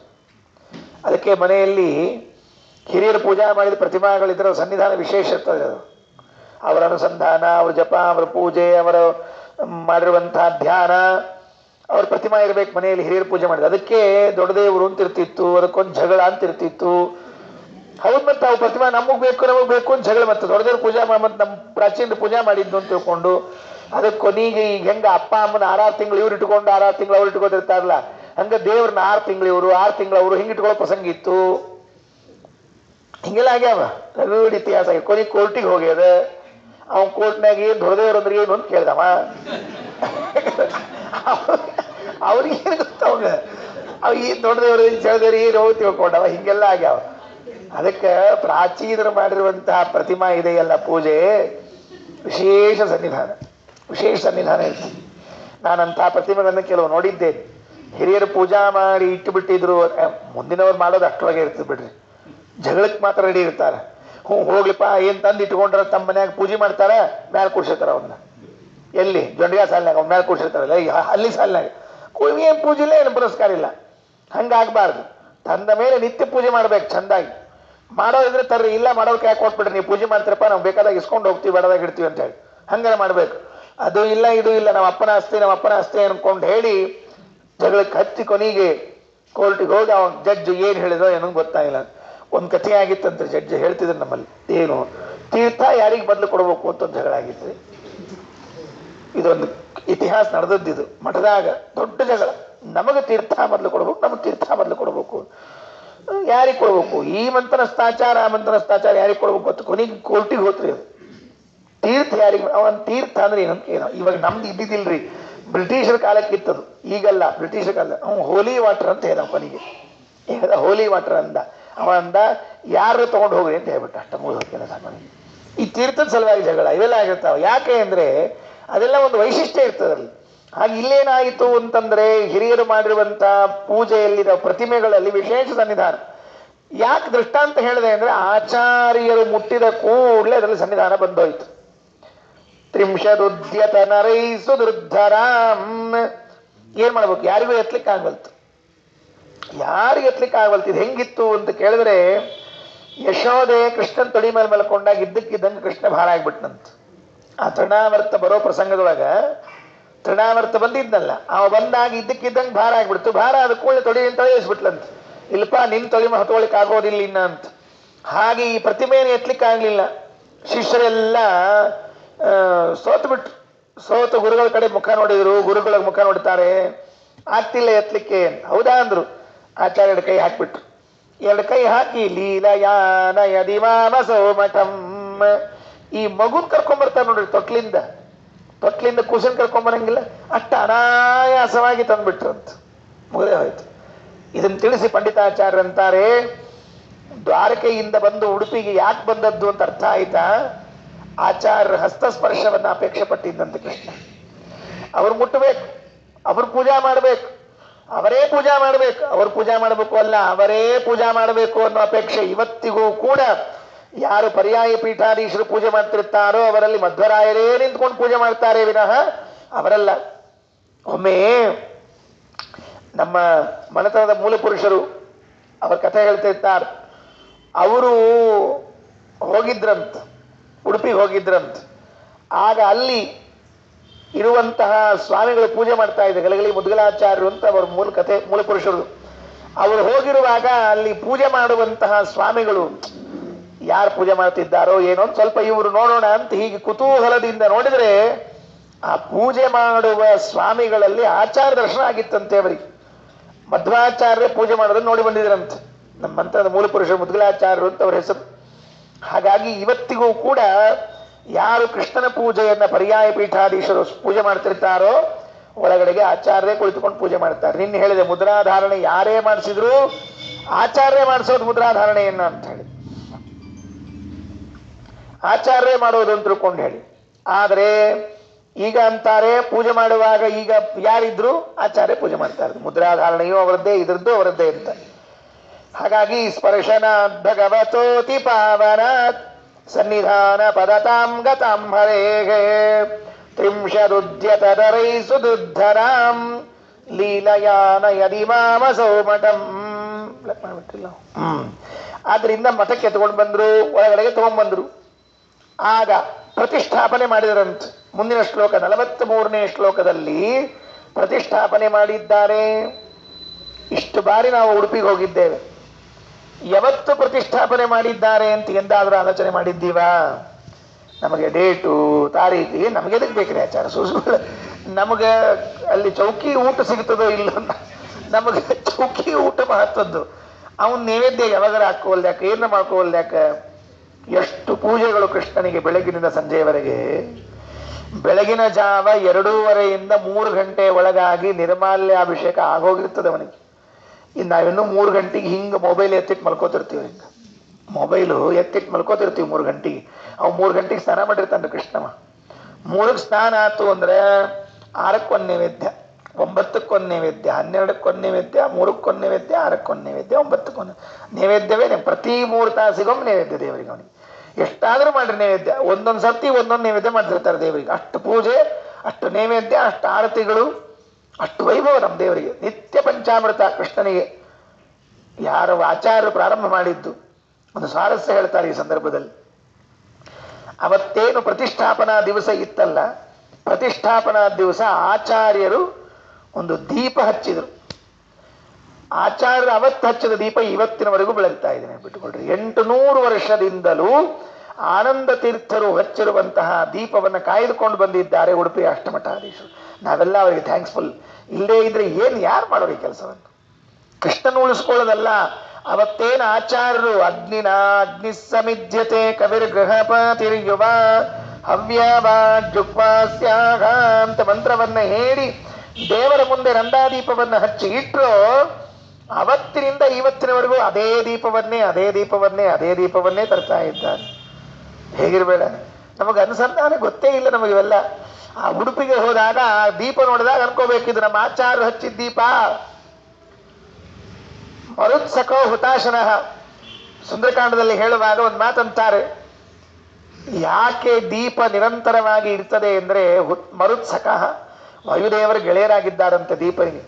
ಅದಕ್ಕೆ ಮನೆಯಲ್ಲಿ ಹಿರಿಯರು ಪೂಜಾ ಮಾಡಿದ ಪ್ರತಿಮಾಗಳಿದ್ರೆ ಸನ್ನಿಧಾನ ವಿಶೇಷ ಇರ್ತದೆ. ಅದು ಅವರ ಅನುಸಂಧಾನ, ಅವ್ರ ಜಪ, ಅವರ ಪೂಜೆ, ಅವರ ಮಾಡಿರುವಂತಹ ಧ್ಯಾನ, ಅವ್ರ ಪ್ರತಿಮಾ ಇರ್ಬೇಕು ಮನೆಯಲ್ಲಿ. ಹಿರಿಯರು ಪೂಜೆ ಮಾಡಿದ್ರು, ಅದಕ್ಕೆ ದೊಡ್ಡ ದೇವರು ಅಂತ ಇರ್ತಿತ್ತು, ಅದಕ್ಕೊಂದು ಜಗಳ ಅಂತ ಇರ್ತಿತ್ತು. ಹೌದು, ಮತ್ತೆ ಅವು ಪ್ರತಿಮಾ ನಮಗ್ ಬೇಕು ಅಂತ ಜಗಳ. ಮತ್ತೆ ದೊಡ್ಡದೇವ್ರ ಪೂಜಾ ಮತ್ತೆ ನಮ್ಮ ಪ್ರಾಚೀನ ಪೂಜಾ ಮಾಡಿದ್ದು ಅಂತ ತಿಳ್ಕೊಂಡು ಅದಕ್ಕೆ ಕೊನೆಗೆ ಈಗ ಹೆಂಗ ಅಪ್ಪ ಅಮ್ಮನ 6 ತಿಂಗಳು ಇವ್ರು ಇಟ್ಕೊಂಡು 6 ತಿಂಗಳು ಅವ್ರು ಇಟ್ಕೋತಿರ್ತಾರಲ್ಲ, ಹಂಗ ದೇವ್ರನ್ನ 6 ತಿಂಗಳು ಇವರು 6 ತಿಂಗಳು ಅವರು ಹಿಂಗೆ ಇಟ್ಕೊಳ್ಳೋ ಪ್ರಸಂಗ ಇತ್ತು. ಹಿಂಗೆಲ್ಲ ಆಗ್ಯಾವ ರಗಡ್ ಇತಿಹಾಸ. ಕೊನೆಗೆ ಕೋರ್ಟಿಗೆ ಹೋಗ್ಯದ. ಅವನ್ ಕೋರ್ಟ್ನಾಗ ಏನ್ ದೊಡ್ಡದೇವ್ರ ಅಂದ್ರೆ ಏನು ಅಂತ ಕೇಳ್ದವ. ಅವ್ರಿಗೆ ಏನು ಗೊತ್ತವಾಗ, ಅವ್ ಈ ದೊಡ್ಡದೇವ್ರು ಚಳದೇವ್ರು ಏನು ಹೋಗಿ ತಿಳ್ಕೊಂಡವ. ಹಿಂಗೆಲ್ಲ ಆಗ್ಯಾವ. ಅದಕ್ಕೆ ಪ್ರಾಚೀನರು ಮಾಡಿರುವಂತಹ ಪ್ರತಿಮಾ ಇದೆಯಲ್ಲ ಪೂಜೆ, ವಿಶೇಷ ಸನ್ನಿಧಾನ ಇರ್ತದೆ. ನಾನಂತಹ ಪ್ರತಿಮೆಗಳನ್ನು ಕೆಲವು ನೋಡಿದ್ದೇನೆ. ಹಿರಿಯರು ಪೂಜಾ ಮಾಡಿ ಇಟ್ಟು ಬಿಟ್ಟಿದ್ರು, ಮುಂದಿನವ್ರು ಮಾಡೋದು ಅಷ್ಟೊಳಗೆ ಇರ್ತದೆ ಬಿಡ್ರಿ. ಜಗಳಕ್ಕೆ ಮಾತ್ರ ರೆಡಿ ಇರ್ತಾರೆ. ಹೋಗ್ಲಿಪ್ಪ ಏನ್ ತಂದು ಇಟ್ಕೊಂಡ್ರ ತಮ್ಮ ಮನ್ಯಾಗ ಪೂಜೆ ಮಾಡ್ತಾರ, ಮ್ಯಾಲ ಕೂಡ್ಸಿರ್ತಾರ ಅವನ್ನ. ಎಲ್ಲಿ ಜೊಂಡಿಗ ಸಾಲಿನಾಗ ಅವ್ನ ಮ್ಯಾಲ ಕೂಡ್ಸಿರ್ತಾರಲ್ಲ, ಅಲ್ಲಿ ಸಾಲಿನಾಗ ಏನ್ ಪೂಜೆ ಇಲ್ಲ, ಏನು ಪುರಸ್ಕಾರ ಇಲ್ಲ. ಹಂಗಾಗ್ಬಾರ್ದು. ತಂದ ಮೇಲೆ ನಿತ್ಯ ಪೂಜೆ ಮಾಡ್ಬೇಕು ಚಂದಾಗಿ. ಮಾಡೋದಿದ್ರೆ ತರ್ರಿ, ಇಲ್ಲ ಮಾಡೋರ್ ಕೈ ಕೊಟ್ಬಿಡ್ರಿ, ನೀವು ಪೂಜೆ ಮಾಡ್ತೀರಪ್ಪ, ನಾವು ಬೇಕಾದಾಗ ಇಸ್ಕೊಂಡು ಹೋಗ್ತೀವಿ, ಬಡದಾಗ ಇಡ್ತೀವಿ ಅಂತ ಹೇಳಿ ಹಂಗಾರೆ ಮಾಡ್ಬೇಕು. ಅದು ಇಲ್ಲ ಇದು ಇಲ್ಲ, ನಮ್ಮ ಅಪ್ಪನ ಆಸ್ತಿ ಅನ್ಕೊಂಡು ಹೇಳಿ ಜಗಳಕ್ಕೆ ಹತ್ತಿ ಕೊನೆಗೆ ಕೋರ್ಟಿಗೆ ಹೋಗಿ ಅವ ಜಡ್ಜ್ ಏನ್ ಹೇಳಿದೋ ಏನೋ ಗೊತ್ತಾಗಿಲ್ಲ. ಒಂದು ಕಥೆ ಆಗಿತ್ತಂತ ಜಡ್ಜ್ ಹೇಳ್ತಿದ್ರು ನಮ್ಮಲ್ಲಿ. ಏನು ತೀರ್ಥ ಯಾರಿಗೆ ಬದಲು ಕೊಡ್ಬೇಕು ಅಂತ ಒಂದು ಜಗಳ ಆಗಿತ್ತು. ಇದೊಂದು ಇತಿಹಾಸ ನಡೆದದ್ದು. ಮಠದಾಗ ದೊಡ್ಡ ಜಗಳ. ನಮಗೆ ತೀರ್ಥ ಮೊದಲು ಕೊಡ್ಬೇಕು, ನಮಗೆ ತೀರ್ಥ ಮೊದಲು ಕೊಡ್ಬೇಕು, ಯಾರಿಗೆ ಕೊಡ್ಬೇಕು? ಈ ಮಂತ್ರಸ್ತಾಚಾರ ಆ ಮಂತ್ರಸ್ತಾಚಾರ ಯಾರಿಗೆ ಕೊಡ್ಬೇಕು ಗೊತ್ತು. ಕೊನೆಗೆ ಕೋರ್ಟಿಗೆ ಹೋತ್ರಿ. ಅದು ತೀರ್ಥ ಯಾರಿಗೆ? ಅವನ್ ತೀರ್ಥ ಅಂದ್ರೆ ಏನಂತ ಏನೋ ಇವಾಗ ನಮ್ದು ಇದ್ದಿದ್ದಿಲ್ರಿ, ಬ್ರಿಟಿಷರ ಕಾಲಕ್ಕೆ ಇತ್ತದು, ಈಗಲ್ಲ. ಬ್ರಿಟಿಷರ ಕಾಲ ಅವ್ನು ಹೋಲಿ ವಾಟರ್ ಅಂತ ಹೇಳ್ದ ಕೊನೆಗೆ. ಹೇಳ್ದ ಹೋಲಿ ವಾಟರ್ ಅಂದ. ಅವ ಅಂದ ಯಾರು ತಗೊಂಡು ಹೋಗ್ರಿ ಅಂತ ಹೇಳ್ಬಿಟ್ಟ. ಅಷ್ಟ ಮುಗಿದ ಕೆಲಸ. ಈ ತೀರ್ಥದ ಸಲುವಾಗಿ ಜಗಳ ಇವೆಲ್ಲ ಆಗಿರ್ತಾವ. ಯಾಕೆ ಅಂದ್ರೆ ಅದೆಲ್ಲ ಒಂದು ವೈಶಿಷ್ಟ್ಯ ಇರ್ತದಲ್ಲಿ. ಹಾಗೆ ಇಲ್ಲೇನಾಯಿತು ಅಂತಂದ್ರೆ ಹಿರಿಯರು ಮಾಡಿರುವಂತ ಪೂಜೆಯಲ್ಲಿನ ಪ್ರತಿಮೆಗಳಲ್ಲಿ ವಿಶೇಷ ಸನ್ನಿಧಾನ. ಯಾಕೆ ದೃಷ್ಟಾಂತ ಹೇಳಿದೆ ಅಂದ್ರೆ ಆಚಾರ್ಯರು ಮುಟ್ಟಿದ ಕೂಡಲೇ ಅದರಲ್ಲಿ ಸನ್ನಿಧಾನ ಬಂದೋಯ್ತು. ತ್ರಿಂಶದುದ್ಯತ ನರೈಸು ದುರ್ಧರಾಮ್. ಏನ್ ಮಾಡ್ಬೇಕು? ಯಾರಿಗೂ ಎತ್ತಲಿಕ್ಕೆ ಆಗ್ಬಲ್ತು. ಯಾರಿಗೆ ಎತ್ತಲಿಕ್ಕೆ ಆಗ್ಬಲ್ತು. ಇದು ಹೆಂಗಿತ್ತು ಅಂತ ಕೇಳಿದ್ರೆ, ಯಶೋದೆ ಕೃಷ್ಣನ್ ತೊಡಿ ಮೇಲೆ ಮಲ್ಕೊಂಡಾಗ ಇದ್ದಕ್ಕಿದ್ದಂಗೆ ಕೃಷ್ಣ ಭಾರ ಆಗ್ಬಿಟ್ನಂತ. ಆ ತೃಣಾವರ್ತ ಬರೋ ಪ್ರಸಂಗದೊಳಗ ತೃಣಾವರ್ತ ಬಂದಿದ್ನಲ್ಲ, ಅವ ಬಂದಾಗ ಇದ್ದಕ್ಕಿದ್ದಂಗೆ ಭಾರ ಆಗ್ಬಿಡ್ತು. ಭಾರ ಆದ ಕೂಡಲೇ ತೊಡಿ ಅಂತ ತೊಳಿಸ್ಬಿಟ್ಲಂತ. ಇಲ್ಲಪ್ಪ ನಿನ್ ತೊಳಿ ಹತ್ಕೊಳಿಕ್ ಆಗೋದಿಲ್ಲ ಇನ್ನ ಅಂತ. ಹಾಗೆ ಈ ಪ್ರತಿಮೆಯನ್ನು ಎತ್ತಲಿಕ್ಕೆ ಆಗ್ಲಿಲ್ಲ. ಶಿಷ್ಯರೆಲ್ಲ ಸೋತು ಗುರುಗಳ ಕಡೆ ಮುಖ ನೋಡಿದ್ರು. ಗುರುಗಳ ಮುಖ ನೋಡ್ತಾರೆ, ಆಗ್ತಿಲ್ಲ ಎತ್ತಲಿಕ್ಕೆ. ಹೌದಾ ಅಂದ್ರು. ಆಚಾರ್ಯ 2 ಕೈ ಹಾಕ್ಬಿಟ್ರು. 2 ಕೈ ಹಾಕಿ ಲೀಲಯಾನ ಯದಿಮಾಮಸೋ ಮಠಂ. ಈ ಮಗುನ್ ಕರ್ಕೊಂಡ್ಬರ್ತಾರೆ ನೋಡ್ರಿ, ತೊಟ್ಲಿಂದ ಕೂಸನ್ ಕರ್ಕೊಂಬರಂಗಿಲ್ಲ, ಅಷ್ಟ ಅನಾಯಾಸವಾಗಿ ತಂದ್ಬಿಟ್ರಂತ. ಮುಗದೆ ಹೋಯ್ತು. ಇದನ್ನು ತಿಳಿಸಿ ಪಂಡಿತಾಚಾರ್ಯರಂತಾರೆ, ದ್ವಾರಕೆಯಿಂದ ಬಂದು ಉಡುಪಿಗೆ ಯಾಕೆ ಬಂದದ್ದು ಅಂತ ಅರ್ಥ ಆಯ್ತಾ? ಆಚಾರ್ಯ ಹಸ್ತಸ್ಪರ್ಶವನ್ನ ಅಪೇಕ್ಷೆ ಪಟ್ಟಿದ್ದಂತೆ ಕೃಷ್ಣ. ಅವ್ರು ಮುಟ್ಟಬೇಕು, ಅವ್ರು ಪೂಜಾ ಮಾಡಬೇಕು, ಅವರೇ ಪೂಜಾ ಮಾಡಬೇಕು. ಅವ್ರು ಪೂಜಾ ಮಾಡಬೇಕು ಅಲ್ಲ, ಅವರೇ ಪೂಜಾ ಮಾಡಬೇಕು ಅನ್ನೋ ಅಪೇಕ್ಷೆ ಇವತ್ತಿಗೂ ಕೂಡ. ಯಾರು ಪರ್ಯಾಯ ಪೀಠಾಧೀಶರು ಪೂಜೆ ಮಾಡ್ತಿರ್ತಾರೋ ಅವರಲ್ಲಿ ಮಧ್ವರಾಯರೇ ನಿಂತ್ಕೊಂಡು ಪೂಜೆ ಮಾಡ್ತಾರೆ ವಿನಃ ಅವರಲ್ಲ. ಒಮ್ಮೆ ನಮ್ಮ ಮನೆತನದ ಮೂಲ ಪುರುಷರು ಅವರ ಕಥೆ ಹೇಳ್ತಿರ್ತಾರೆ. ಅವರು ಹೋಗಿದ್ರಂತ, ಉಡುಪಿಗೆ ಹೋಗಿದ್ರಂತ. ಆಗ ಅಲ್ಲಿ ಇರುವಂತಹ ಸ್ವಾಮಿಗಳು ಪೂಜೆ ಮಾಡ್ತಾ ಇದ್ದ ಗಲಗಲಿ ಮುದ್ಗಲಾಚಾರ್ಯರು ಅಂತ ಅವರ ಮೂಲ ಪುರುಷರು. ಅವರು ಹೋಗಿರುವಾಗ ಅಲ್ಲಿ ಪೂಜೆ ಮಾಡುವಂತಹ ಸ್ವಾಮಿಗಳು ಯಾರು ಪೂಜೆ ಮಾಡ್ತಿದ್ದಾರೋ ಏನೋ ಸ್ವಲ್ಪ ಇವರು ನೋಡೋಣ ಅಂತ ಹೀಗೆ ಕುತೂಹಲದಿಂದ ನೋಡಿದ್ರೆ, ಆ ಪೂಜೆ ಮಾಡುವ ಸ್ವಾಮಿಗಳಲ್ಲಿ ಆಚಾರ್ಯ ದರ್ಶನ ಆಗಿತ್ತಂತೆ ಅವರಿಗೆ. ಮಧ್ವಾಚಾರ್ಯ ಪೂಜೆ ಮಾಡೋದನ್ನು ನೋಡಿ ಬಂದಿದ್ರಂತೆ. ನಮ್ಮ ಮಂತ್ರದ ಮೂಲ ಪುರುಷರು ಮುದ್ಗಲಾಚಾರ್ಯರು ಅಂತ ಅವರ ಹೆಸರು. ಹಾಗಾಗಿ ಇವತ್ತಿಗೂ ಕೂಡ ಯಾರು ಕೃಷ್ಣನ ಪೂಜೆಯನ್ನ ಪರ್ಯಾಯ ಪೀಠಾಧೀಶರು ಪೂಜೆ ಮಾಡ್ತಿರ್ತಾರೋ ಒಳಗಡೆಗೆ ಆಚಾರ್ಯ ಕುಳಿತುಕೊಂಡು ಪೂಜೆ ಮಾಡ್ತಾರೆ. ನಿನ್ನೆ ಹೇಳಿದೆ, ಮುದ್ರಾಧಾರಣೆ ಯಾರೇ ಮಾಡಿಸಿದ್ರು ಆಚಾರ್ಯ ಮಾಡಿಸೋದು ಮುದ್ರಾಧಾರಣೆಯನ್ನ ಅಂತ ಹೇಳಿ, ಆಚಾರ್ಯ ಮಾಡೋದು ಅಂತ ತಿಳ್ಕೊಂಡು ಹೇಳಿ. ಆದರೆ ಈಗ ಅಂತಾರೆ ಪೂಜೆ ಮಾಡುವಾಗ ಈಗ ಯಾರಿದ್ರು ಆಚಾರ್ಯ ಪೂಜೆ ಮಾಡ್ತಾರೆ. ಮುದ್ರಾಧಾರಣೆಯು ಅವರದ್ದೇ, ಇದ್ರದ್ದು ಅವರದ್ದೇ ಅಂತ. ಹಾಗಾಗಿ ಸ್ಪರ್ಶನ ಭಗವತೋತಿ ಪಾವನಾತ್ ಸನ್ನಿಧಾನ ಪದತಾಂ ಗತಾಂ ಹರೇಹೇ ತ್ರಿಂಶದುದ್ಯತ ನರೈಸು ದುರ್ಧರಾಂ ಲೀಲಯಾನ ಯದಿಮಾಮಸೋ ಮಠಂ. ಆದ್ರಿಂದ ಮಠಕ್ಕೆ ಎತ್ಕೊಂಡು ಬಂದ್ರು, ಒಳಗಡೆಗೆ ತಗೊಂಡ್ಬಂದ್ರು. ಆಗ ಪ್ರತಿಷ್ಠಾಪನೆ ಮಾಡಿದರಂತೆ. ಮುಂದಿನ ಶ್ಲೋಕ 43ನೇ ಶ್ಲೋಕದಲ್ಲಿ ಪ್ರತಿಷ್ಠಾಪನೆ ಮಾಡಿದ್ದಾರೆ. ಇಷ್ಟು ಬಾರಿ ನಾವು ಉಡುಪಿಗೆ ಹೋಗಿದ್ದೇವೆ, ಯಾವತ್ತು ಪ್ರತಿಷ್ಠಾಪನೆ ಮಾಡಿದ್ದಾರೆ ಅಂತ ಎಂದಾದರೂ ಆಲೋಚನೆ ಮಾಡಿದ್ದೀವಾ? ನಮಗೆ ಡೇಟು ತಾರೀಖು ನಮಗೆ ಎದಕ್ಕೆ ಬೇಕ್ರಿ ಆಚಾರ? ಸುಳ್ಳು ನಮಗೆ ಅಲ್ಲಿ ಚೌಕಿ ಊಟ ಸಿಗ್ತದೋ ಇಲ್ಲ, ನಮಗೆ ಚೌಕಿ ಊಟ ಮಹತ್ವದ್ದು. ಅವನ ನೈವೇದ್ಯ ಯಾವಾಗಾರ ಹಾಕೋಲ್ದ್ಯಾಕ, ಏನ ಮಾಡ್ಕೋಲ್ದ್ಯಾಕ? ಎಷ್ಟು ಪೂಜೆಗಳು ಕೃಷ್ಣನಿಗೆ ಬೆಳಗಿನಿಂದ ಸಂಜೆಯವರೆಗೆ. ಬೆಳಗಿನ ಜಾವ 2:30ಯಿಂದ 3 ಗಂಟೆ ಒಳಗಾಗಿ ನಿರ್ಮಾಲ್ಯಾಭಿಷೇಕ ಆಗೋಗಿರ್ತದೆ ಅವನಿಗೆ. ಇನ್ನು ನಾವಿನ್ನೂ 3 ಗಂಟೆಗೆ ಹಿಂಗೆ ಮೊಬೈಲ್ ಎತ್ತಿಟ್ಟು ಮಲ್ಕೋತಿರ್ತೀವಿ. ಹಿಂಗೆ ಮೊಬೈಲು ಎತ್ತಿಟ್ಟು ಮಲ್ಕೋತಿರ್ತೀವಿ 3 ಗಂಟೆಗೆ. ಅವು 3 ಗಂಟೆಗೆ ಸ್ನಾನ ಮಾಡಿರ್ತಾನೆ ಕೃಷ್ಣವ. 3ಕ್ಕೆ ಸ್ನಾನ ಆಯ್ತು ಅಂದರೆ 6ಕ್ಕೆ ನೈವೇದ್ಯ, 9ಕ್ಕೆ ನೈವೇದ್ಯ, 12ಕ್ಕೆ ನೈವೇದ್ಯ, 3ಕ್ಕೆ ನೈವೇದ್ಯ, 6ಕ್ಕೆ ನೈವೇದ್ಯ, 9ಕ್ಕೆ ನೈವೇದ್ಯವೇ. ಪ್ರತಿ 3 ತಾಸಿಗೊಮ್ಮೆ ನೈವೇದ್ಯ ದೇವರಿಗೆ. ಅವನಿಗೆ ಎಷ್ಟಾದರೂ ಮಾಡ್ರಿ ನೈವೇದ್ಯ. ಒಂದೊಂದು ಸರ್ತಿ ಒಂದೊಂದು ನೈವೇದ್ಯ ಮಾಡ್ತಿರ್ತಾರೆ ದೇವರಿಗೆ. ಅಷ್ಟು ಪೂಜೆ, ಅಷ್ಟು ನೈವೇದ್ಯ, ಅಷ್ಟು ಆರತಿಗಳು, ಅಷ್ಟು ವೈಭವ ನಮ್ಮ ದೇವರಿಗೆ. ನಿತ್ಯ ಪಂಚಾಮೃತ ಕೃಷ್ಣನಿಗೆ. ಯಾರು ಆಚಾರ್ಯರು ಪ್ರಾರಂಭ ಮಾಡಿದ್ದು ಒಂದು ಸ್ವಾರಸ್ಯ ಹೇಳ್ತಾರೆ ಈ ಸಂದರ್ಭದಲ್ಲಿ. ಅವತ್ತೇನು ಪ್ರತಿಷ್ಠಾಪನಾ ದಿವಸ ಇತ್ತಲ್ಲ, ಪ್ರತಿಷ್ಠಾಪನಾ ದಿವಸ ಆಚಾರ್ಯರು ಒಂದು ದೀಪ ಹಚ್ಚಿದರು. ಆಚಾರ್ಯರು ಅವತ್ತು ಹಚ್ಚಿದ ದೀಪ ಇವತ್ತಿನವರೆಗೂ ಬೆಳಗ್ತಾ ಇದ್ದೇನೆ ಬಿಟ್ಟುಕೊಳ್ರಿ. 800 ವರ್ಷದಿಂದಲೂ ಆನಂದ ತೀರ್ಥರು ಹಚ್ಚಿರುವಂತಹ ದೀಪವನ್ನು ಕಾಯ್ದುಕೊಂಡು ಬಂದಿದ್ದಾರೆ ಉಡುಪಿ ಅಷ್ಟಮಠಾಧೀಶರು. ನಾವೆಲ್ಲ ಅವರಿಗೆ ಥ್ಯಾಂಕ್ಸ್ಫುಲ್. ಇಲ್ಲೇ ಇದ್ರೆ ಏನು ಯಾರು ಮಾಡೋರು ಈ ಕೆಲಸವನ್ನು? ಕೃಷ್ಣನ ಉಳಿಸ್ಕೊಳ್ಳೋದಲ್ಲ. ಅವತ್ತೇನು ಆಚಾರ್ಯರು ಅಗ್ನಿನ ಅಗ್ನಿ ಸಮಿಧ್ಯತೆ ಕವಿರ್ಗೃಹಪತಿರ್ಯುವ ಹವ್ಯವಾಜುಕ್ವಾಸ್ಯಾಗ ಅಂತ ಮಂತ್ರವನ್ನ ಹೇಳಿ ದೇವರ ಮುಂದೆ ನಂದಾದೀಪವನ್ನು ಹಚ್ಚಿ ಇಟ್ಟರು. ಅವತ್ತಿನಿಂದ ಇವತ್ತಿನವರೆಗೂ ಅದೇ ದೀಪವನ್ನೇ ತರ್ತಾ ಇದ್ದಾರೆ. ಹೇಗಿರ್ಬೇಡ, ನಮಗೆ ಅನುಸಂಧಾನ ಗೊತ್ತೇ ಇಲ್ಲ ನಮಗಿವೆಲ್ಲ. ಆ ಉಡುಪಿಗೆ ಹೋದಾಗ ಆ ದೀಪ ನೋಡಿದಾಗ ಅನ್ಕೋಬೇಕಿದ್ದು ನಮ್ಮ ಆಚಾರ್ಯರು ಹಚ್ಚಿದ ದೀಪ. ಮರುತ್ಸಕೋ ಹುತಾಶನಃ ಸುಂದರಕಾಂಡದಲ್ಲಿ ಹೇಳುವಾಗ ಒಂದು ಮಾತಂತಾರೆ. ಯಾಕೆ ದೀಪ ನಿರಂತರವಾಗಿ ಇರ್ತದೆ ಅಂದರೆ ಮರುತ್ಸಕಃ ವಾಯುದೇವರ ಗೆಳೆಯರಾಗಿದ್ದಾರಂತೆ ದೀಪನಿಗೆ.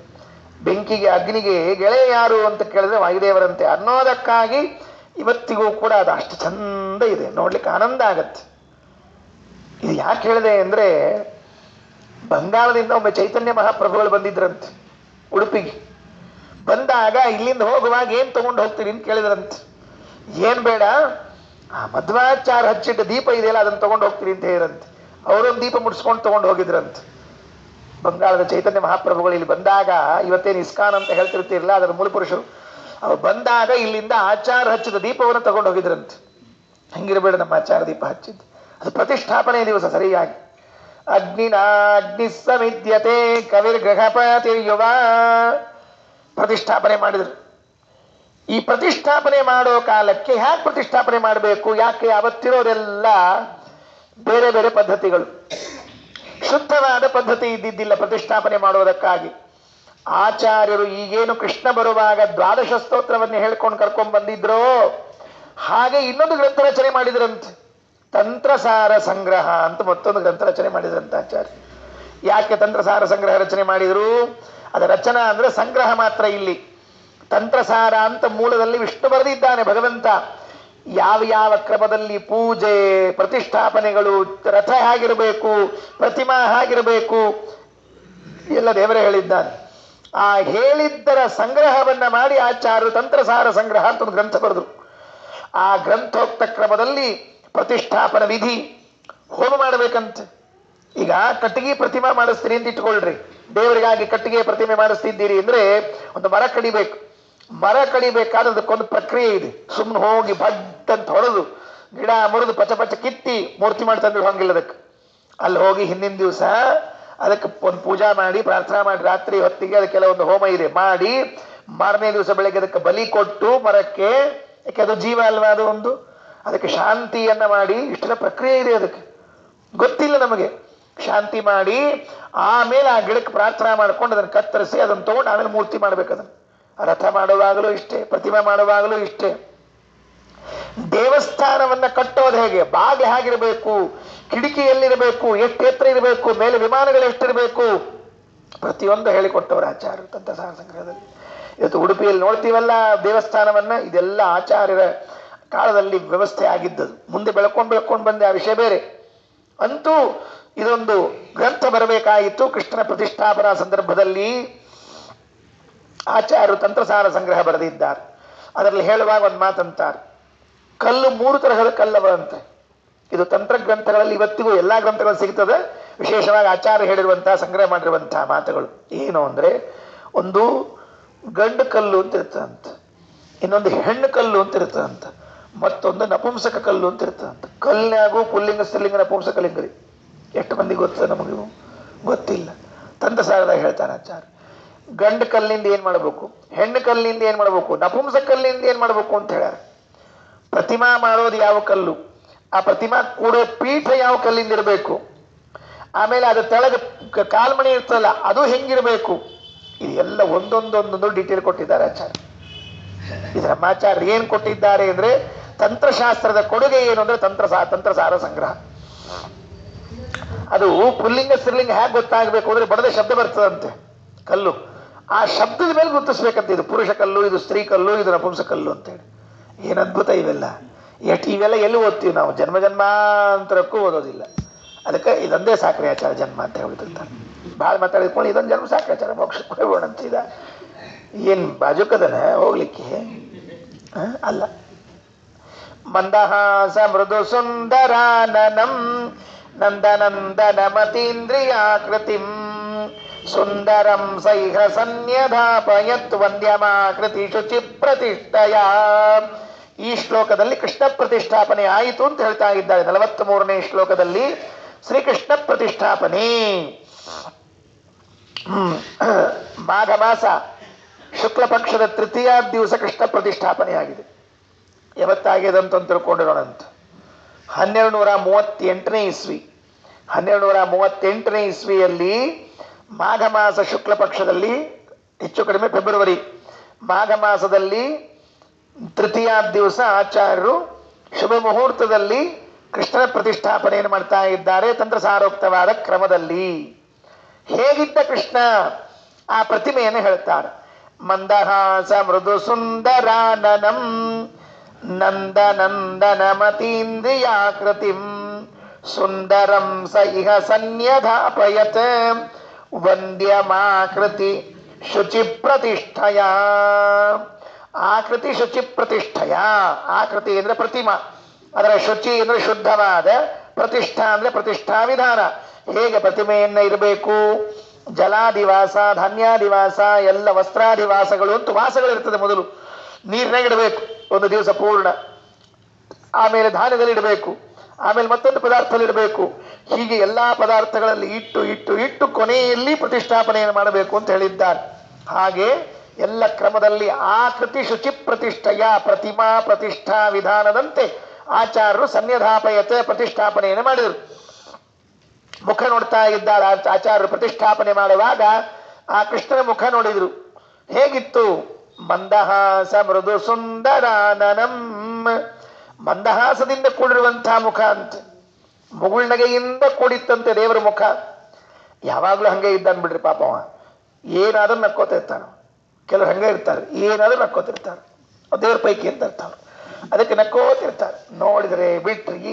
ಬೆಂಕಿಗೆ ಅಗ್ನಿಗೆ ಗೆಳೆಯ ಯಾರು ಅಂತ ಕೇಳಿದ್ರೆ ವಾಯುದೇವರಂತೆ ಅನ್ನೋದಕ್ಕಾಗಿ ಇವತ್ತಿಗೂ ಕೂಡ ಅದು ಅಷ್ಟು ಚಂದ ಇದೆ, ನೋಡ್ಲಿಕ್ಕೆ ಆನಂದ ಆಗತ್ತೆ. ಇದು ಯಾಕೆ ಹೇಳಿದೆ ಅಂದರೆ, ಬಂಗಾಳದಿಂದ ಒಮ್ಮೆ ಚೈತನ್ಯ ಮಹಾಪ್ರಭುಗಳು ಬಂದಿದ್ರಂತೆ ಉಡುಪಿಗೆ. ಬಂದಾಗ ಇಲ್ಲಿಂದ ಹೋಗುವಾಗ ಏನು ತಗೊಂಡು ಹೋಗ್ತೀರಿ ಅಂತ ಕೇಳಿದ್ರಂತೆ. ಏನು ಬೇಡ, ಆ ಮಧ್ವಾಚಾರ್ಯ ಹಚ್ಚಿಟ್ಟ ದೀಪ ಇದೆಯಲ್ಲ ಅದನ್ನು ತಗೊಂಡು ಹೋಗ್ತೀರಿ ಅಂತ ಹೇಳಿರಂತೆ. ಅವರೊಂದು ದೀಪ ಮುಡಿಸ್ಕೊಂಡು ತಗೊಂಡು ಹೋಗಿದ್ರಂತೆ. ಬಂಗಾಳದ ಚೈತನ್ಯ ಮಹಾಪ್ರಭುಗಳು ಇಲ್ಲಿ ಬಂದಾಗ, ಇವತ್ತೇನು ಇಸ್ಕಾನ್ ಅಂತ ಹೇಳ್ತಿರ್ತಿರಲ್ಲ ಅದರ ಮೂಲ ಪುರುಷರು, ಅವ್ರು ಬಂದಾಗ ಇಲ್ಲಿಂದ ಆಚಾರ ಹಚ್ಚಿದ ದೀಪವನ್ನು ತಗೊಂಡು ಹೋಗಿದ್ರಂತೆ. ಹಂಗಿರಬೇಡ, ನಮ್ಮ ಆಚಾರ ದೀಪ ಹಚ್ಚಿದ್ದು ಅದು ಪ್ರತಿಷ್ಠಾಪನೆ ದಿವಸ ಸರಿಯಾಗಿ. ಅಗ್ನಿನ ಅಗ್ನಿ ಸಮಿದ್ಯತೆ ಕವಿರ್ಗೃಹಪತಿರ್ಯುವ ಪ್ರತಿಷ್ಠಾಪನೆ ಮಾಡಿದರು. ಈ ಪ್ರತಿಷ್ಠಾಪನೆ ಮಾಡೋ ಕಾಲಕ್ಕೆ ಹ್ಯಾಕೆ ಪ್ರತಿಷ್ಠಾಪನೆ ಮಾಡಬೇಕು? ಯಾಕೆ? ಅವತ್ತಿರೋದೆಲ್ಲ ಬೇರೆ ಬೇರೆ ಪದ್ಧತಿಗಳು, ಶುದ್ಧವಾದ ಪದ್ಧತಿ ಇದ್ದಿದ್ದಿಲ್ಲ ಪ್ರತಿಷ್ಠಾಪನೆ ಮಾಡೋದಕ್ಕಾಗಿ. ಆಚಾರ್ಯರು ಈಗೇನು ಕೃಷ್ಣ ಬರುವಾಗ 12 ಸ್ತೋತ್ರವನ್ನು ಹೇಳ್ಕೊಂಡು ಕರ್ಕೊಂಡು ಬಂದಿದ್ರೋ ಹಾಗೆ ಇನ್ನೊಂದು ಗ್ರಂಥ ರಚನೆ ಮಾಡಿದ್ರಂತೆ. ತಂತ್ರಸಾರ ಸಂಗ್ರಹ ಅಂತ ಮತ್ತೊಂದು ಗ್ರಂಥ ರಚನೆ ಮಾಡಿದ್ರಂತ ಆಚಾರ್ಯ. ಯಾಕೆ ತಂತ್ರಸಾರ ಸಂಗ್ರಹ ರಚನೆ ಮಾಡಿದ್ರು? ಅದ ರಚನಾ ಅಂದ್ರೆ ಸಂಗ್ರಹ ಮಾತ್ರ. ಇಲ್ಲಿ ತಂತ್ರಸಾರ ಅಂತ ಮೂಲದಲ್ಲಿ ವಿಷ್ಣು ಬರೆದಿದ್ದಾನೆ ಭಗವಂತ. ಯಾವ ಯಾವ ಕ್ರಮದಲ್ಲಿ ಪೂಜೆ, ಪ್ರತಿಷ್ಠಾಪನೆಗಳು, ರಥ ಹೇಗಿರಬೇಕು, ಪ್ರತಿಮಾ ಹೇಗಿರಬೇಕು ಎಲ್ಲ ದೇವರೇ ಹೇಳಿದ್ದಾನೆ. ಆ ಹೇಳಿದ್ದರ ಸಂಗ್ರಹವನ್ನ ಮಾಡಿ ಆಚಾರ್ಯರು ತಂತ್ರಸಾರ ಸಂಗ್ರಹ ಅಂತ ಒಂದು ಗ್ರಂಥ ಬರೆದ್ರು. ಆ ಗ್ರಂಥೋಕ್ತ ಕ್ರಮದಲ್ಲಿ ಪ್ರತಿಷ್ಠಾಪನ ವಿಧಿ, ಹೋಮ ಮಾಡಬೇಕಂತೆ. ಈಗ ಕಟ್ಟಿಗೆ ಪ್ರತಿಮಾ ಮಾಡಿಸ್ತೀರಿ ಅಂತ ಇಟ್ಕೊಳ್ರಿ. ದೇವರಿಗಾಗಿ ಕಟ್ಟಿಗೆ ಪ್ರತಿಮೆ ಮಾಡಿಸ್ತಿದ್ದೀರಿ ಅಂದ್ರೆ ಒಂದು ಮರ ಕಡಿಬೇಕು. ಮರ ಕಡಿಬೇಕಾದ್ರೆ ಅದಕ್ಕೊಂದು ಪ್ರಕ್ರಿಯೆ ಇದೆ. ಸುಮ್ಮನೆ ಹೋಗಿ ಬಡ್ ಅಂತ ಹೊಡೆದು ಗಿಡ ಮುರಿದು ಪಚ ಪಚ ಕಿತ್ತಿ ಮೂರ್ತಿ ಮಾಡ್ತಂದ್ರೆ ಹೋಗಿಲ್ಲ. ಅದಕ್ಕೆ ಅಲ್ಲಿ ಹೋಗಿ ಹಿಂದಿನ ದಿವಸ ಅದಕ್ಕೆ ಒಂದು ಪೂಜಾ ಮಾಡಿ ಪ್ರಾರ್ಥನಾ ಮಾಡಿ ರಾತ್ರಿ ಹೊತ್ತಿಗೆ ಅದಕ್ಕೆಲ್ಲ ಒಂದು ಹೋಮ ಇದೆ ಮಾಡಿ ಮಾರನೇ ದಿವಸ ಬೆಳಗ್ಗೆ ಅದಕ್ಕೆ ಬಲಿ ಕೊಟ್ಟು ಮರಕ್ಕೆ, ಯಾಕೆ ಅದು ಜೀವ ಅಲ್ವಾ, ಅದು ಒಂದು ಅದಕ್ಕೆ ಶಾಂತಿಯನ್ನ ಮಾಡಿ ಇಷ್ಟೆಲ್ಲ ಪ್ರಕ್ರಿಯೆ ಇದೆ. ಅದಕ್ಕೆ ಗೊತ್ತಿಲ್ಲ ನಮಗೆ. ಶಾಂತಿ ಮಾಡಿ ಆಮೇಲೆ ಆ ಗಿಡಕ್ಕೆ ಪ್ರಾರ್ಥನಾ ಮಾಡ್ಕೊಂಡು ಅದನ್ನು ಕತ್ತರಿಸಿ ಅದನ್ನು ತಗೊಂಡು ಆಮೇಲೆ ಮೂರ್ತಿ ಮಾಡ್ಬೇಕು. ಅದನ್ನು ರಥ ಮಾಡುವಾಗಲೂ ಇಷ್ಟೇ, ಪ್ರತಿಮೆ ಮಾಡುವಾಗಲೂ ಇಷ್ಟೇ. ದೇವಸ್ಥಾನವನ್ನ ಕಟ್ಟೋದು ಹೇಗೆ, ಬಾಗಿಲು ಹೇಗಿರಬೇಕು, ಕಿಟಕಿ ಎಲ್ಲಿರಬೇಕು, ಎಷ್ಟು ಎತ್ತರ ಇರಬೇಕು, ಮೇಲೆ ವಿಮಾನಗಳು ಎಷ್ಟಿರಬೇಕು, ಪ್ರತಿಯೊಂದು ಹೇಳಿಕೊಟ್ಟವರು ಆಚಾರ್ಯರು ತಂತ್ರಸಾರ ಸಂಗ್ರಹದಲ್ಲಿ. ಇವತ್ತು ಉಡುಪಿಯಲ್ಲಿ ನೋಡ್ತೀವಲ್ಲ ದೇವಸ್ಥಾನವನ್ನ, ಇದೆಲ್ಲ ಆಚಾರ್ಯರ ಕಾಲದಲ್ಲಿ ವ್ಯವಸ್ಥೆ ಆಗಿದ್ದದು. ಮುಂದೆ ಬೆಳ್ಕೊಂಡು ಬಂದೆ ಆ ವಿಷಯ ಬೇರೆ. ಅಂತೂ ಇದೊಂದು ಗ್ರಂಥ ಬರಬೇಕಾಯಿತು. ಕೃಷ್ಣನ ಪ್ರತಿಷ್ಠಾಪನಾ ಸಂದರ್ಭದಲ್ಲಿ ಆಚಾರ್ಯರು ತಂತ್ರಸಾರ ಸಂಗ್ರಹ ಬರೆದಿದ್ದಾರೆ. ಅದರಲ್ಲಿ ಹೇಳುವಾಗ ಒಂದು ಮಾತಂತಾರೆ, ಕಲ್ಲು 3 ತರಹದ ಕಲ್ಲವಂತೆ. ಇದು ತಂತ್ರಗ್ರಂಥಗಳಲ್ಲಿ ಇವತ್ತಿಗೂ ಎಲ್ಲ ಗ್ರಂಥಗಳು ಸಿಗ್ತದೆ. ವಿಶೇಷವಾಗಿ ಆಚಾರ್ಯ ಹೇಳಿರುವಂತಹ ಸಂಗ್ರಹ ಮಾಡಿರುವಂತಹ ಮಾತುಗಳು ಏನು ಅಂದರೆ, ಒಂದು ಗಂಡು ಕಲ್ಲು ಅಂತ ಇರ್ತದಂತ, ಇನ್ನೊಂದು ಹೆಣ್ಣು ಕಲ್ಲು ಅಂತ ಇರ್ತದಂತ, ಮತ್ತೊಂದು ನಪುಂಸಕ ಕಲ್ಲು ಅಂತ ಇರ್ತದಂತ. ಕಲ್ಲಿನಾಗೂ ಪುಲ್ಲಿಂಗ ಸ್ತ್ರೀಲಿಂಗ ನಪುಂಸಕ ಲಿಂಗರಿ. ಎಷ್ಟು ಮಂದಿ ಗೊತ್ತದ? ನಮಗೂ ಗೊತ್ತಿಲ್ಲ. ತಂತ್ರಸಾರದಾಗ ಹೇಳ್ತಾನೆ ಆಚಾರ್ಯ. ಗಂಡು ಕಲ್ಲಿಂದ ಏನ್ ಮಾಡಬೇಕು, ಹೆಣ್ಣು ಕಲ್ಲಿಂದ ಏನ್ ಮಾಡಬೇಕು, ನಪುಂಸಕ ಕಲ್ಲಿಂದ ಏನ್ ಮಾಡಬೇಕು ಅಂತ ಹೇಳ್ಯಾರ. ಪ್ರತಿಮಾ ಮಾಡೋದು ಯಾವ ಕಲ್ಲು, ಆ ಪ್ರತಿಮಾ ಕೂಡೋ ಪೀಠ ಯಾವ ಕಲ್ಲಿಂದ ಇರಬೇಕು, ಆಮೇಲೆ ಅದು ತೆಳಗ ಕಾಲ್ಮಣಿ ಇರ್ತಲ್ಲ ಅದು ಹೆಂಗಿರಬೇಕು, ಇದೆಲ್ಲ ಒಂದೊಂದೊಂದೊಂದು ಡೀಟೇಲ್ ಕೊಟ್ಟಿದ್ದಾರೆ ಆಚಾರ್ಯ. ಇದು ನಮ್ಮ ಆಚಾರ್ಯ ಏನ್ ಕೊಟ್ಟಿದ್ದಾರೆ ಅಂದ್ರೆ, ತಂತ್ರಶಾಸ್ತ್ರದ ಕೊಡುಗೆ ಏನು ಅಂದ್ರೆ ತಂತ್ರಸಾರ ಸಂಗ್ರಹ. ಅದು ಪುಲ್ಲಿಂಗ ಸ್ತ್ರೀಲಿಂಗ ಹೇಗೆ ಗೊತ್ತಾಗಬೇಕು ಅಂದ್ರೆ, ಬಡದ ಶಬ್ದ ಬರ್ತದಂತೆ ಕಲ್ಲು, ಆ ಶಬ್ದದ ಮೇಲೆ ಗುರುತಿಸ್ಬೇಕಂತ. ಇದು ಪುರುಷ ಕಲ್ಲು, ಇದು ಸ್ತ್ರೀ ಕಲ್ಲು, ಇದು ನಪುಂಸ ಕಲ್ಲು ಅಂತೇಳಿ. ಏನು ಅದ್ಭುತ ಇವೆಲ್ಲ! ಇವೆಲ್ಲ ಎಲ್ಲಿ ಓದ್ತೀವಿ ನಾವು? ಜನ್ಮ ಜನ್ಮಾಂತರಕ್ಕೂ ಓದೋದಿಲ್ಲ. ಅದಕ್ಕೆ ಇದೊಂದೇ ಸಾಕ್ರಿ ಆಚಾರ ಜನ್ಮ ಅಂತ ಹೇಳ್ತಿರ್ತಾರೆ. ಭಾಳ ಮಾತಾಡಿದ್ಕೊಂಡು ಇದೊಂದು ಜನ್ಮ ಸಾಕ್ರಿ ಆಚಾರ, ಮೋಕ್ಷಕ್ಕೆ ಹೋಗೋಣ ಅಂತಿದ. ಏನು ಬಾಜುಕದನ ಹೋಗ್ಲಿಕ್ಕೆ? ಅಲ್ಲ. ಮಂದಹಾಸ ಮೃದು ಸುಂದರಾನನಂ ನಂದನಂದನ ಮತೀಂದ್ರಿಯಾಕೃತಿಂ ಸುಂದರಂ ಸೈಹ ಸನ್ಯಧಾಪಯತ್ ವಂದ್ಯಮಾಕೃತಿ ಶುಚಿ ಪ್ರತಿಷ್ಠಯ. ಈ ಶ್ಲೋಕದಲ್ಲಿ ಕೃಷ್ಣ ಪ್ರತಿಷ್ಠಾಪನೆ ಆಯಿತು ಅಂತ ಹೇಳ್ತಾ ಇದ್ದಾರೆ. 43ನೇ ಶ್ಲೋಕದಲ್ಲಿ ಶ್ರೀಕೃಷ್ಣ ಪ್ರತಿಷ್ಠಾಪನೆ. ಮಾಘ ಮಾಸ ಶುಕ್ಲ ಪಕ್ಷದ ತೃತೀಯ ದಿವಸ ಕೃಷ್ಣ ಪ್ರತಿಷ್ಠಾಪನೆ ಆಗಿದೆ. ಯಾವತ್ತಾಗಿದಂತ ತಿಳ್ಕೊಂಡಿರೋಣಂತ. 1238ನೇ ಇಸ್ವಿ. 1238ನೇ ಇಸ್ವಿಯಲ್ಲಿ ಮಾಘ ಮಾಸ ಶುಕ್ಲ ಪಕ್ಷದಲ್ಲಿ, ಹೆಚ್ಚು ಕಡಿಮೆ ಫೆಬ್ರವರಿ ಮಾಘ ಮಾಸದಲ್ಲಿ ತೃತೀಯ ದಿವಸ ಆಚಾರ್ಯರು ಶುಭ ಮುಹೂರ್ತದಲ್ಲಿ ಕೃಷ್ಣನ ಪ್ರತಿಷ್ಠಾಪನೆಯನ್ನು ಮಾಡ್ತಾ ಇದ್ದಾರೆ ತಂತ್ರಸಾರೋಕ್ತವಾದ ಕ್ರಮದಲ್ಲಿ. ಹೇಗಿದ್ದ ಕೃಷ್ಣ ಆ ಪ್ರತಿಮೆಯನ್ನು ಹೇಳ್ತಾರೆ. ಮಂದಹಾಸ ಮೃದು ಸುಂದರಾನನಂ ನಂದನಂದನ ಮತೀಂದ್ರಿಯಾಕೃತಿಂ ಸುಂದರಂ ಸ ಇಹ ಸನ್ಯಧಾಪಯತ್ ವಂದ್ಯಮಾಕೃತಿ ಶುಚಿ ಪ್ರತಿಷ್ಠಯ. ಆಕೃತಿ ಶುಚಿ ಪ್ರತಿಷ್ಠಯ. ಆಕೃತಿ ಅಂದ್ರೆ ಪ್ರತಿಮಾ, ಅದರ ಶುಚಿ ಅಂದ್ರೆ ಶುದ್ಧವಾದ, ಪ್ರತಿಷ್ಠಾ ಅಂದ್ರೆ ಪ್ರತಿಷ್ಠಾ ವಿಧಾನ. ಹೇಗೆ ಪ್ರತಿಮೆಯನ್ನ ಇರಬೇಕು? ಜಲಾದಿವಾಸ, ಧಾನ್ಯಾದಿವಾಸ, ಎಲ್ಲ ವಸ್ತ್ರಾದಿವಾಸಗಳು ಅಂತ ವಾಸಗಳಿರ್ತದೆ. ಮೊದಲು ನೀರಿನಾಗ ಇಡಬೇಕು ಒಂದು ದಿವಸ ಪೂರ್ಣ, ಆಮೇಲೆ ಧಾನ್ಯದಲ್ಲಿ ಇಡಬೇಕು, ಆಮೇಲೆ ಮತ್ತೊಂದು ಪದಾರ್ಥದಲ್ಲಿ ಇಡಬೇಕು. ಹೀಗೆ ಎಲ್ಲಾ ಪದಾರ್ಥಗಳಲ್ಲಿ ಇಟ್ಟು ಇಟ್ಟು ಇಟ್ಟು ಕೊನೆಯಲ್ಲಿ ಪ್ರತಿಷ್ಠಾಪನೆಯನ್ನು ಮಾಡಬೇಕು ಅಂತ ಹೇಳಿದ್ದಾರೆ. ಹಾಗೆ ಎಲ್ಲ ಕ್ರಮದಲ್ಲಿ ಆಕೃತಿ ಶುಚಿ ಪ್ರತಿಷ್ಠೆಯ ಪ್ರತಿಮಾ ಪ್ರತಿಷ್ಠಾ ವಿಧಾನದಂತೆ ಆಚಾರ್ಯರು ಸನ್ಯಧಾಪಯತೆ ಪ್ರತಿಷ್ಠಾಪನೆಯನ್ನು ಮಾಡಿದರು. ಮುಖ ನೋಡ್ತಾ ಇದ್ದಾರೆ ಆಚಾರ್ಯರು. ಪ್ರತಿಷ್ಠಾಪನೆ ಮಾಡುವಾಗ ಆ ಕೃಷ್ಣನ ಮುಖ ನೋಡಿದರು. ಹೇಗಿತ್ತು? ಮಂದಹಾಸ ಮೃದು ಸುಂದರಾನನಂ. ಮಂದಹಾಸದಿಂದ ಕೂಡಿರುವಂತಹ ಮುಖ ಅಂತ, ಮುಗುಳ್ನಗೆಯಿಂದ ಕೂಡಿತ್ತಂತೆ ದೇವರ ಮುಖ. ಯಾವಾಗಲೂ ಹಂಗೆ ಇದ್ದಾನೆ ಬಿಡ್ರಿ ಪಾಪವ. ಏನಾದ್ರೂ ನಕ್ಕೋತಿರ್ತಾನ. ಕೆಲವರು ಹಂಗೆ ಇರ್ತಾರೆ, ಏನಾದ್ರೂ ನಕ್ಕೋತಿರ್ತಾರೆ. ದೇವ್ರ ಪೈಕಿ ಅಂತ ಇರ್ತಾವ್ರು. ಅದಕ್ಕೆ ನಕ್ಕೋತಿರ್ತಾರೆ. ನೋಡಿದ್ರೆ ಬಿಟ್ರಿ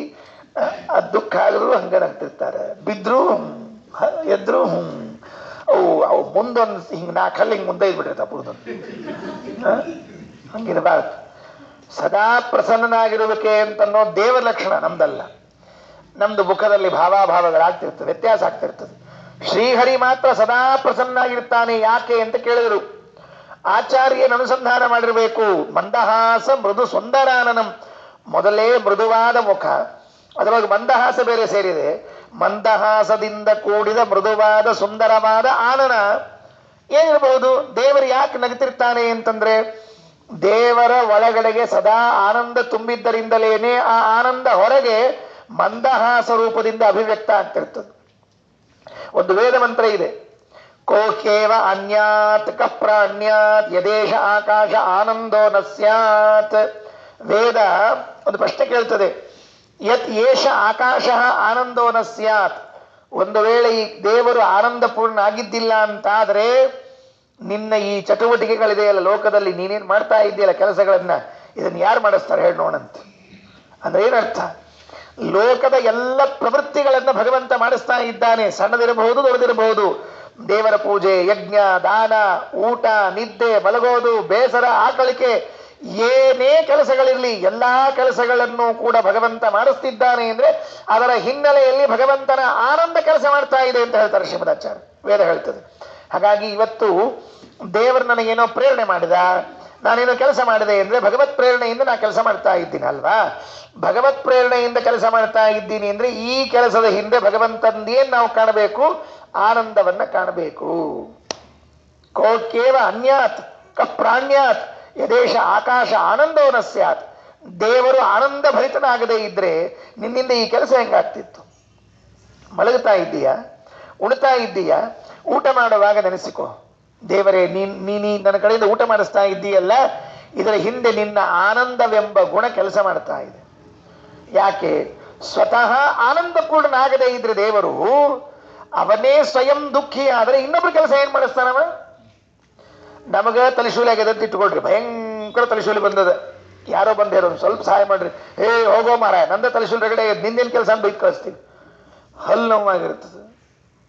ದುಃಖ ಆದ್ರೂ ಹಂಗೆ ನಗ್ತಿರ್ತಾರೆ, ಬಿದ್ರು ಎದ್ರು ಅವು ಮುಂದೊಂದು ಹಿಂಗೆ 4 ಹಲ್ಲಿ ಹಿಂಗೆ ಮುಂದೆ ಇದ್ಬಿಟ್ಟಿರ್ತಾವ ಪುರುದೊಂದು. ಹಂಗಿರಬಾರ್ದು. ಸದಾ ಪ್ರಸನ್ನನಾಗಿರುವಿಕೆ ಅಂತನ್ನೋ ದೇವರ ಲಕ್ಷಣ ನಮ್ದಲ್ಲ. ನಮ್ದು ಮುಖದಲ್ಲಿ ಭಾವಾಭಾವಗಳಾಗ್ತಿರ್ತದೆ, ವ್ಯತ್ಯಾಸ ಆಗ್ತಿರ್ತದೆ. ಶ್ರೀಹರಿ ಮಾತ್ರ ಸದಾ ಪ್ರಸನ್ನಾಗಿರ್ತಾನೆ. ಯಾಕೆ ಅಂತ ಕೇಳಿದರು. ಆಚಾರ್ಯನ ಅನುಸಂಧಾನ ಮಾಡಿರಬೇಕು. ಮಂದಹಾಸ ಮೃದು ಸುಂದರಾನನಂ. ಮೊದಲೇ ಮೃದುವಾದ ಮುಖ, ಅದರೊಳಗೆ ಮಂದಹಾಸ ಬೇರೆ ಸೇರಿದೆ. ಮಂದಹಾಸದಿಂದ ಕೂಡಿದ ಮೃದುವಾದ ಸುಂದರವಾದ ಆನನ ಏನಿರಬಹುದು? ದೇವರು ಯಾಕೆ ನಗ್ತಿರ್ತಾನೆ ಅಂತಂದ್ರೆ, ದೇವರ ಒಳಗಡೆಗೆ ಸದಾ ಆನಂದ ತುಂಬಿದ್ದರಿಂದಲೇನೆ ಆ ಆನಂದ ಹೊರಗೆ ಮಂದಹಾಸ ರೂಪದಿಂದ ಅಭಿವ್ಯಕ್ತ ಆಗ್ತಿರ್ತದೆ. ಒಂದು ವೇದ ಮಂತ್ರ ಇದೆ, ಕೋಹ್ಯೇವ ಅನ್ಯಾತ್ ಕಪ್ರಾಣ್ಯಾತ್ ಯದೇಶ ಆಕಾಶ ಆನಂದೋ ನ ಸ್ಯಾತ್. ವೇದ ಒಂದು ಪ್ರಶ್ನೆ ಕೇಳ್ತದೆ, ಯತ್ ಏಷ ಆಕಾಶ ಆನಂದೋ ನ ಸ್ಯಾತ್. ಒಂದು ವೇಳೆ ಈ ದೇವರು ಆನಂದ ಪೂರ್ಣ ಆಗಿದ್ದಿಲ್ಲ ಅಂತಾದರೆ ನಿನ್ನ ಈ ಚಟುವಟಿಕೆಗಳಿದೆಯಲ್ಲ ಲೋಕದಲ್ಲಿ, ನೀನೇನು ಮಾಡ್ತಾ ಇದ್ದೀಯಲ್ಲ ಕೆಲಸಗಳನ್ನ, ಇದನ್ನು ಯಾರು ಮಾಡಿಸ್ತಾರೆ ಹೇಳಿ ನೋಡಂತ. ಅಂದ್ರೆ ಏನರ್ಥ? ಲೋಕದ ಎಲ್ಲ ಪ್ರವೃತ್ತಿಗಳನ್ನು ಭಗವಂತ ಮಾಡಿಸ್ತಾ ಇದ್ದಾನೆ. ಸಣ್ಣದಿರಬಹುದು, ದೊಡ್ಡದಿರಬಹುದು. ದೇವರ ಪೂಜೆ, ಯಜ್ಞ, ದಾನ, ಊಟ, ನಿದ್ದೆ, ಮಲಗೋದು, ಬೇಸರ, ಆಕಳಿಕೆ, ಏನೇ ಕೆಲಸಗಳಿರಲಿ ಎಲ್ಲಾ ಕೆಲಸಗಳನ್ನು ಕೂಡ ಭಗವಂತ ಮಾಡಿಸ್ತಿದ್ದಾನೆ ಅಂದ್ರೆ ಅದರ ಹಿನ್ನೆಲೆಯಲ್ಲಿ ಭಗವಂತನ ಆನಂದ ಕೆಲಸ ಮಾಡ್ತಾ ಇದೆ ಅಂತ ಹೇಳ್ತಾರೆ ಶ್ರೀಮದಾಚಾರ್ಯ. ವೇದ ಹೇಳ್ತದೆ. ಹಾಗಾಗಿ ಇವತ್ತು ದೇವರು ನನಗೇನೋ ಪ್ರೇರಣೆ ಮಾಡಿದ, ನಾನೇನೋ ಕೆಲಸ ಮಾಡಿದೆ ಅಂದ್ರೆ ಭಗವತ್ ಪ್ರೇರಣೆಯಿಂದ ನಾ ಕೆಲಸ ಮಾಡ್ತಾ ಇದ್ದೀನಿ ಅಲ್ವಾ. ಭಗವತ್ ಪ್ರೇರಣೆಯಿಂದ ಕೆಲಸ ಮಾಡ್ತಾ ಇದ್ದೀನಿ ಅಂದ್ರೆ ಈ ಕೆಲಸದ ಹಿಂದೆ ಭಗವಂತಂದೇನ್ ನಾವು ಕಾಣಬೇಕು? ಆನಂದವನ್ನ ಕಾಣಬೇಕು. ಕೋಕೇವ ಅನ್ಯಾತ್ ಕಪ್ರಾಣ್ಯಾತ್ ಯದೇಶ ಆಕಾಶ ಆನಂದವನ ಸ್ಯಾತ್. ದೇವರು ಆನಂದ ಭರಿತನಾಗದೇ ಇದ್ರೆ ನಿನ್ನಿಂದ ಈ ಕೆಲಸ ಹೆಂಗಾಗ್ತಿತ್ತು? ಮಲಗುತ್ತಾ ಇದ್ದೀಯಾ, ಉಣ್ತಾ ಇದ್ದೀಯಾ, ಊಟ ಮಾಡುವಾಗ ನೆನೆಸಿಕೋ, ದೇವರೇ ನೀ ನನ್ನ ಕಡೆಯಿಂದ ಊಟ ಮಾಡಿಸ್ತಾ ಇದ್ದೀಯಲ್ಲ, ಇದರ ಹಿಂದೆ ನಿನ್ನ ಆನಂದವೆಂಬ ಗುಣ ಕೆಲಸ ಮಾಡ್ತಾ ಇದೆ. ಯಾಕೆ? ಸ್ವತಃ ಆನಂದ ಪೂರ್ಣನಾಗದೇ ಇದ್ರೆ ದೇವರು, ಅವನೇ ಸ್ವಯಂ ದುಃಖಿ ಆದರೆ ಇನ್ನೊಬ್ರು ಕೆಲಸ ಏನ್ ಮಾಡಿಸ್ತಾನವ? ನಮಗ ತಲೆಶೂಲಿ ಆಗ್ಯದಂತ ಇಟ್ಕೊಳ್ರಿ, ಭಯಂಕರ ತಲೆಶೂಲಿ ಬಂದದ, ಯಾರೋ ಬಂದೇರೋ ಸ್ವಲ್ಪ ಸಹಾಯ ಮಾಡ್ರಿ, ಹೋಗೋ ಮಾರಾಯ ನಂದ ತಲೆಶೂಲಿ ರಗಡೆ ನಿಂದೇನು ಕೆಲಸ ಅಂತ ಬೈಕ್ ಕಳಿಸ್ತೀವಿ. ಹಲ್ಲು ನೋವಾಗಿರ್ತದೆ,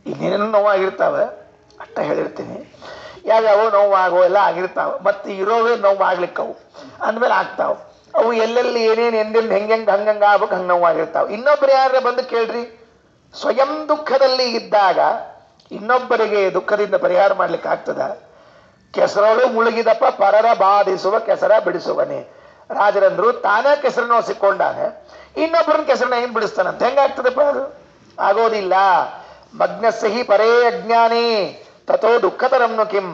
ಇನ್ನೇನೇನು ನೋವಾಗಿರ್ತಾವ, ಅಟ್ಟ ಹೇಳಿರ್ತೀನಿ. ಯಾವ್ಯಾವ ನೋವಾಗೋ ಎಲ್ಲ ಆಗಿರ್ತಾವ, ಮತ್ತೆ ಇರೋವೇ ನೋವಾಗ್ಲಿಕ್ಕವು ಅಂದಮೇಲೆ ಆಗ್ತಾವ. ಅವು ಎಲ್ಲೆಲ್ಲಿ ಏನೇನು ಎಂದೆಂದು ಹೆಂಗೆ ಹಂಗಂಗೆ ಆಗ್ಬೇಕು, ಹಂಗೆ ನೋವಾಗಿರ್ತಾವ. ಇನ್ನೊಬ್ರು ಯಾರ ಬಂದು ಕೇಳ್ರಿ, ಸ್ವಯಂ ದುಃಖದಲ್ಲಿ ಇದ್ದಾಗ ಇನ್ನೊಬ್ಬರಿಗೆ ದುಃಖದಿಂದ ಪರಿಹಾರ ಮಾಡ್ಲಿಕ್ಕೆ ಆಗ್ತದ? ಕೆಸರಳು ಮುಳುಗಿದಪ್ಪ ಪರರ ಬಾಧಿಸುವ ಕೆಸರ ಬಿಡಿಸುವನೆ. ರಾಜರಂದ್ರು ತಾನೇ ಕೆಸರನ್ನು ಸಿಕ್ಕೊಂಡಾಗ ಇನ್ನೊಬ್ಬರನ್ನ ಕೆಸರನ್ನ ಏನ್ ಬಿಡಿಸ್ತಾನಂತ ಹೆಂಗಾಗ್ತದಪ್ಪ? ಅದು ಆಗೋದಿಲ್ಲ. ಮಗ್ನಸ್ಸಹಿ ಪರೇ ಅಜ್ಞಾನೇ ತಥೋ ದುಃಖತರಮ್ನು ಕಿಂ.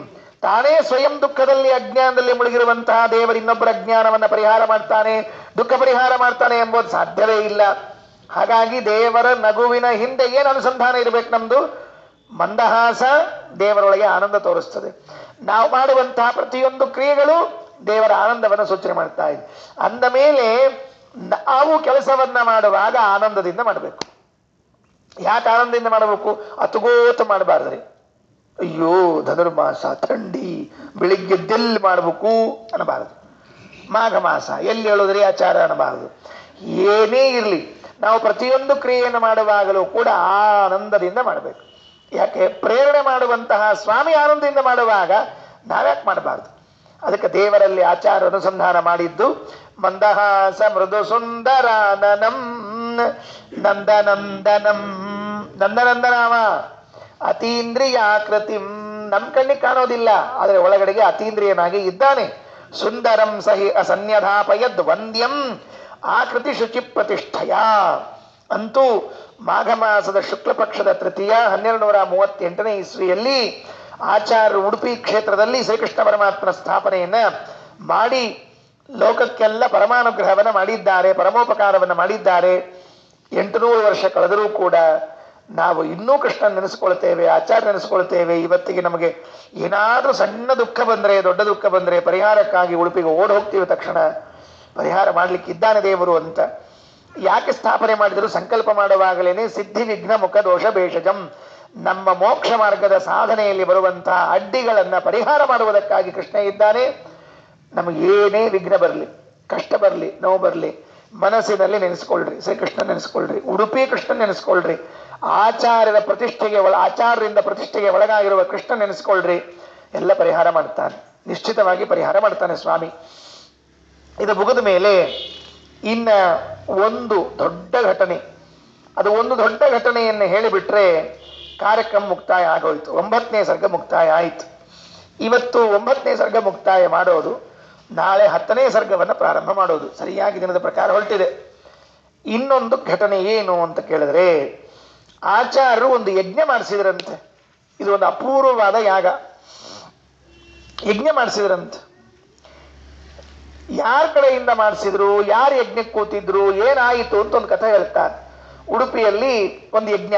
ತಾನೇ ಸ್ವಯಂ ದುಃಖದಲ್ಲಿ ಅಜ್ಞಾನದಲ್ಲಿ ಮುಳುಗಿರುವಂತಹ ದೇವರು ಇನ್ನೊಬ್ಬರ ಅಜ್ಞಾನವನ್ನ ಪರಿಹಾರ ಮಾಡ್ತಾನೆ, ದುಃಖ ಪರಿಹಾರ ಮಾಡ್ತಾನೆ ಎಂಬುದು ಸಾಧ್ಯವೇ ಇಲ್ಲ. ಹಾಗಾಗಿ ದೇವರ ನಗುವಿನ ಹಿಂದೆ ಏನು ಅನುಸಂಧಾನ ಇರಬೇಕು ನಮ್ದು? ಮಂದಹಾಸ ದೇವರೊಳಗೆ ಆನಂದ ತೋರಿಸ್ತದೆ. ನಾವು ಮಾಡುವಂತಹ ಪ್ರತಿಯೊಂದು ಕ್ರಿಯೆಗಳು ದೇವರ ಆನಂದವನ್ನು ಸೂಚನೆ ಮಾಡ್ತಾ ಇದೆ. ಅಂದ ಮೇಲೆ ನಾವು ಕೆಲಸವನ್ನ ಮಾಡುವಾಗ ಆನಂದದಿಂದ ಮಾಡಬೇಕು. ಯಾಕೆ ಆನಂದದಿಂದ ಮಾಡಬೇಕು? ಅತುಗೋತ ಮಾಡಬಾರ್ದ್ರಿ. ಅಯ್ಯೋ ಧನುರ್ಮಾಸ ಥಂಡಿ ಬೆಳಿಗ್ಗೆದ್ದೆಲ್ಲಿ ಮಾಡಬೇಕು ಅನ್ನಬಾರದು. ಮಾಘ ಮಾಸ ಎಲ್ಲಿ ಹೇಳೋದ್ರಿ ಆಚಾರ ಅನ್ನಬಾರದು. ಏನೇ ಇರಲಿ ನಾವು ಪ್ರತಿಯೊಂದು ಕ್ರಿಯೆಯನ್ನು ಮಾಡುವಾಗಲೂ ಕೂಡ ಆನಂದದಿಂದ ಮಾಡಬೇಕು. ಯಾಕೆ? ಪ್ರೇರಣೆ ಮಾಡುವಂತಹ ಸ್ವಾಮಿ ಆನಂದದಿಂದ ಮಾಡುವಾಗ ನಾವ್ಯಾಕೆ ಮಾಡಬಾರ್ದು? ಅದಕ್ಕೆ ದೇವರಲ್ಲಿ ಆಚಾರ ಅನುಸಂಧಾನ ಮಾಡಿದ್ದು ಮಂದಹಾಸ ಮೃದು ಸುಂದರಾನನಂ ನಂದನಂದನಂ. ನಂದನಂದನಾಮ ಅತೀಂದ್ರಿಯಾಕೃತಿಂ. ನಮ್ಮ ಕಣ್ಣಿಗೆ ಕಾಣೋದಿಲ್ಲ, ಆದರೆ ಒಳಗಡೆಗೆ ಅತೀಂದ್ರಿಯನಾಗಿ ಇದ್ದಾನೆ. ಸುಂದರಂ ಸಹಿ ಅಸನ್ಯಧಾಪಯದ್ ವಂದ್ಯಂ ಆಕೃತಿ ಶುಚಿ ಪ್ರತಿಷ್ಠಯ. ಅಂತೂ ಮಾಘ ಮಾಸದ ಶುಕ್ಲ ಪಕ್ಷದ ತೃತೀಯ 1238ನೇ ಇಸ್ವಿಯಲ್ಲಿ ಆಚಾರ್ಯರು ಉಡುಪಿ ಕ್ಷೇತ್ರದಲ್ಲಿ ಶ್ರೀಕೃಷ್ಣ ಪರಮಾತ್ಮನ ಸ್ಥಾಪನೆಯನ್ನ ಮಾಡಿ ಲೋಕಕ್ಕೆಲ್ಲ ಪರಮಾನುಗ್ರಹವನ್ನು ಮಾಡಿದ್ದಾರೆ, ಪರಮೋಪಕಾರವನ್ನು ಮಾಡಿದ್ದಾರೆ. 800 ವರ್ಷ ಕಳೆದರೂ ಕೂಡ ನಾವು ಇನ್ನೂ ಕೃಷ್ಣ ನೆನೆಸ್ಕೊಳ್ತೇವೆ, ಆಚಾರ್ಯ ನೆನೆಸ್ಕೊಳ್ತೇವೆ. ಇವತ್ತಿಗೆ ನಮಗೆ ಏನಾದರೂ ಸಣ್ಣ ದುಃಖ ಬಂದರೆ, ದೊಡ್ಡ ದುಃಖ ಬಂದರೆ ಪರಿಹಾರಕ್ಕಾಗಿ ಉಡುಪಿಗೆ ಓಡಿ ಹೋಗ್ತೀವಿ, ತಕ್ಷಣ ಪರಿಹಾರ ಮಾಡಲಿಕ್ಕಿದ್ದಾನೆ ದೇವರು ಅಂತ. ಯಾಕೆ ಸ್ಥಾಪನೆ ಮಾಡಿದರು? ಸಂಕಲ್ಪ ಮಾಡುವಾಗಲೇನೆ ಸಿದ್ಧಿ ವಿಘ್ನ ಮುಖ ದೋಷ ಭೇಷಜಂ. ನಮ್ಮ ಮೋಕ್ಷ ಮಾರ್ಗದ ಸಾಧನೆಯಲ್ಲಿ ಬರುವಂತಹ ಅಡ್ಡಿಗಳನ್ನು ಪರಿಹಾರ ಮಾಡುವುದಕ್ಕಾಗಿ ಕೃಷ್ಣ ಇದ್ದಾನೆ. ನಮಗೇನೇ ವಿಘ್ನ ಬರಲಿ, ಕಷ್ಟ ಬರಲಿ, ನೋವು ಬರಲಿ, ಮನಸ್ಸಿನಲ್ಲಿ ನೆನೆಸ್ಕೊಳ್ರಿ, ಶ್ರೀಕೃಷ್ಣ ನೆನೆಸ್ಕೊಳ್ರಿ, ಉಡುಪಿ ಕೃಷ್ಣ ನೆನೆಸ್ಕೊಳ್ರಿ, ಆಚಾರ್ಯರಿಂದ ಪ್ರತಿಷ್ಠೆಗೆ ಒಳಗಾಗಿರುವ ಕೃಷ್ಣ ನೆನೆಸ್ಕೊಳ್ರಿ, ಎಲ್ಲ ಪರಿಹಾರ ಮಾಡ್ತಾನೆ, ನಿಶ್ಚಿತವಾಗಿ ಪರಿಹಾರ ಮಾಡ್ತಾನೆ ಸ್ವಾಮಿ. ಇದು ಮುಗಿದ ಮೇಲೆ ಇನ್ನ ಒಂದು ದೊಡ್ಡ ಘಟನೆ, ಅದು ಒಂದು ದೊಡ್ಡ ಘಟನೆಯನ್ನು ಹೇಳಿಬಿಟ್ರೆ ಕಾರ್ಯಕ್ರಮ ಮುಕ್ತಾಯ ಆಗೋಯ್ತು. 9ನೇ ಸರ್ಗ ಮುಕ್ತಾಯ ಆಯಿತು. ಇವತ್ತು 9ನೇ ಸರ್ಗ ಮುಕ್ತಾಯ ಮಾಡೋದು, ನಾಳೆ 10ನೇ ಸರ್ಗವನ್ನು ಪ್ರಾರಂಭ ಮಾಡೋದು, ಸರಿಯಾಗಿ ದಿನದ ಪ್ರಕಾರ ಹೊರಟಿದೆ. ಇನ್ನೊಂದು ಘಟನೆ ಏನು ಅಂತ ಕೇಳಿದ್ರೆ, ಆಚಾರ್ಯರು ಒಂದು ಯಜ್ಞ ಮಾಡಿಸಿದ್ರಂತೆ. ಇದು ಒಂದು ಅಪೂರ್ವವಾದ ಯಾಗ. ಯಜ್ಞ ಮಾಡಿಸಿದ್ರಂತೆ. ಯಾರ ಕಡೆಯಿಂದ ಮಾಡಿಸಿದ್ರು, ಯಾರು ಯಜ್ಞಕ್ಕೆ ಕೂತಿದ್ರು, ಏನಾಯಿತು ಅಂತ ಒಂದು ಕಥೆ ಹೇಳ್ತಾರೆ. ಉಡುಪಿಯಲ್ಲಿ ಒಂದು ಯಜ್ಞ,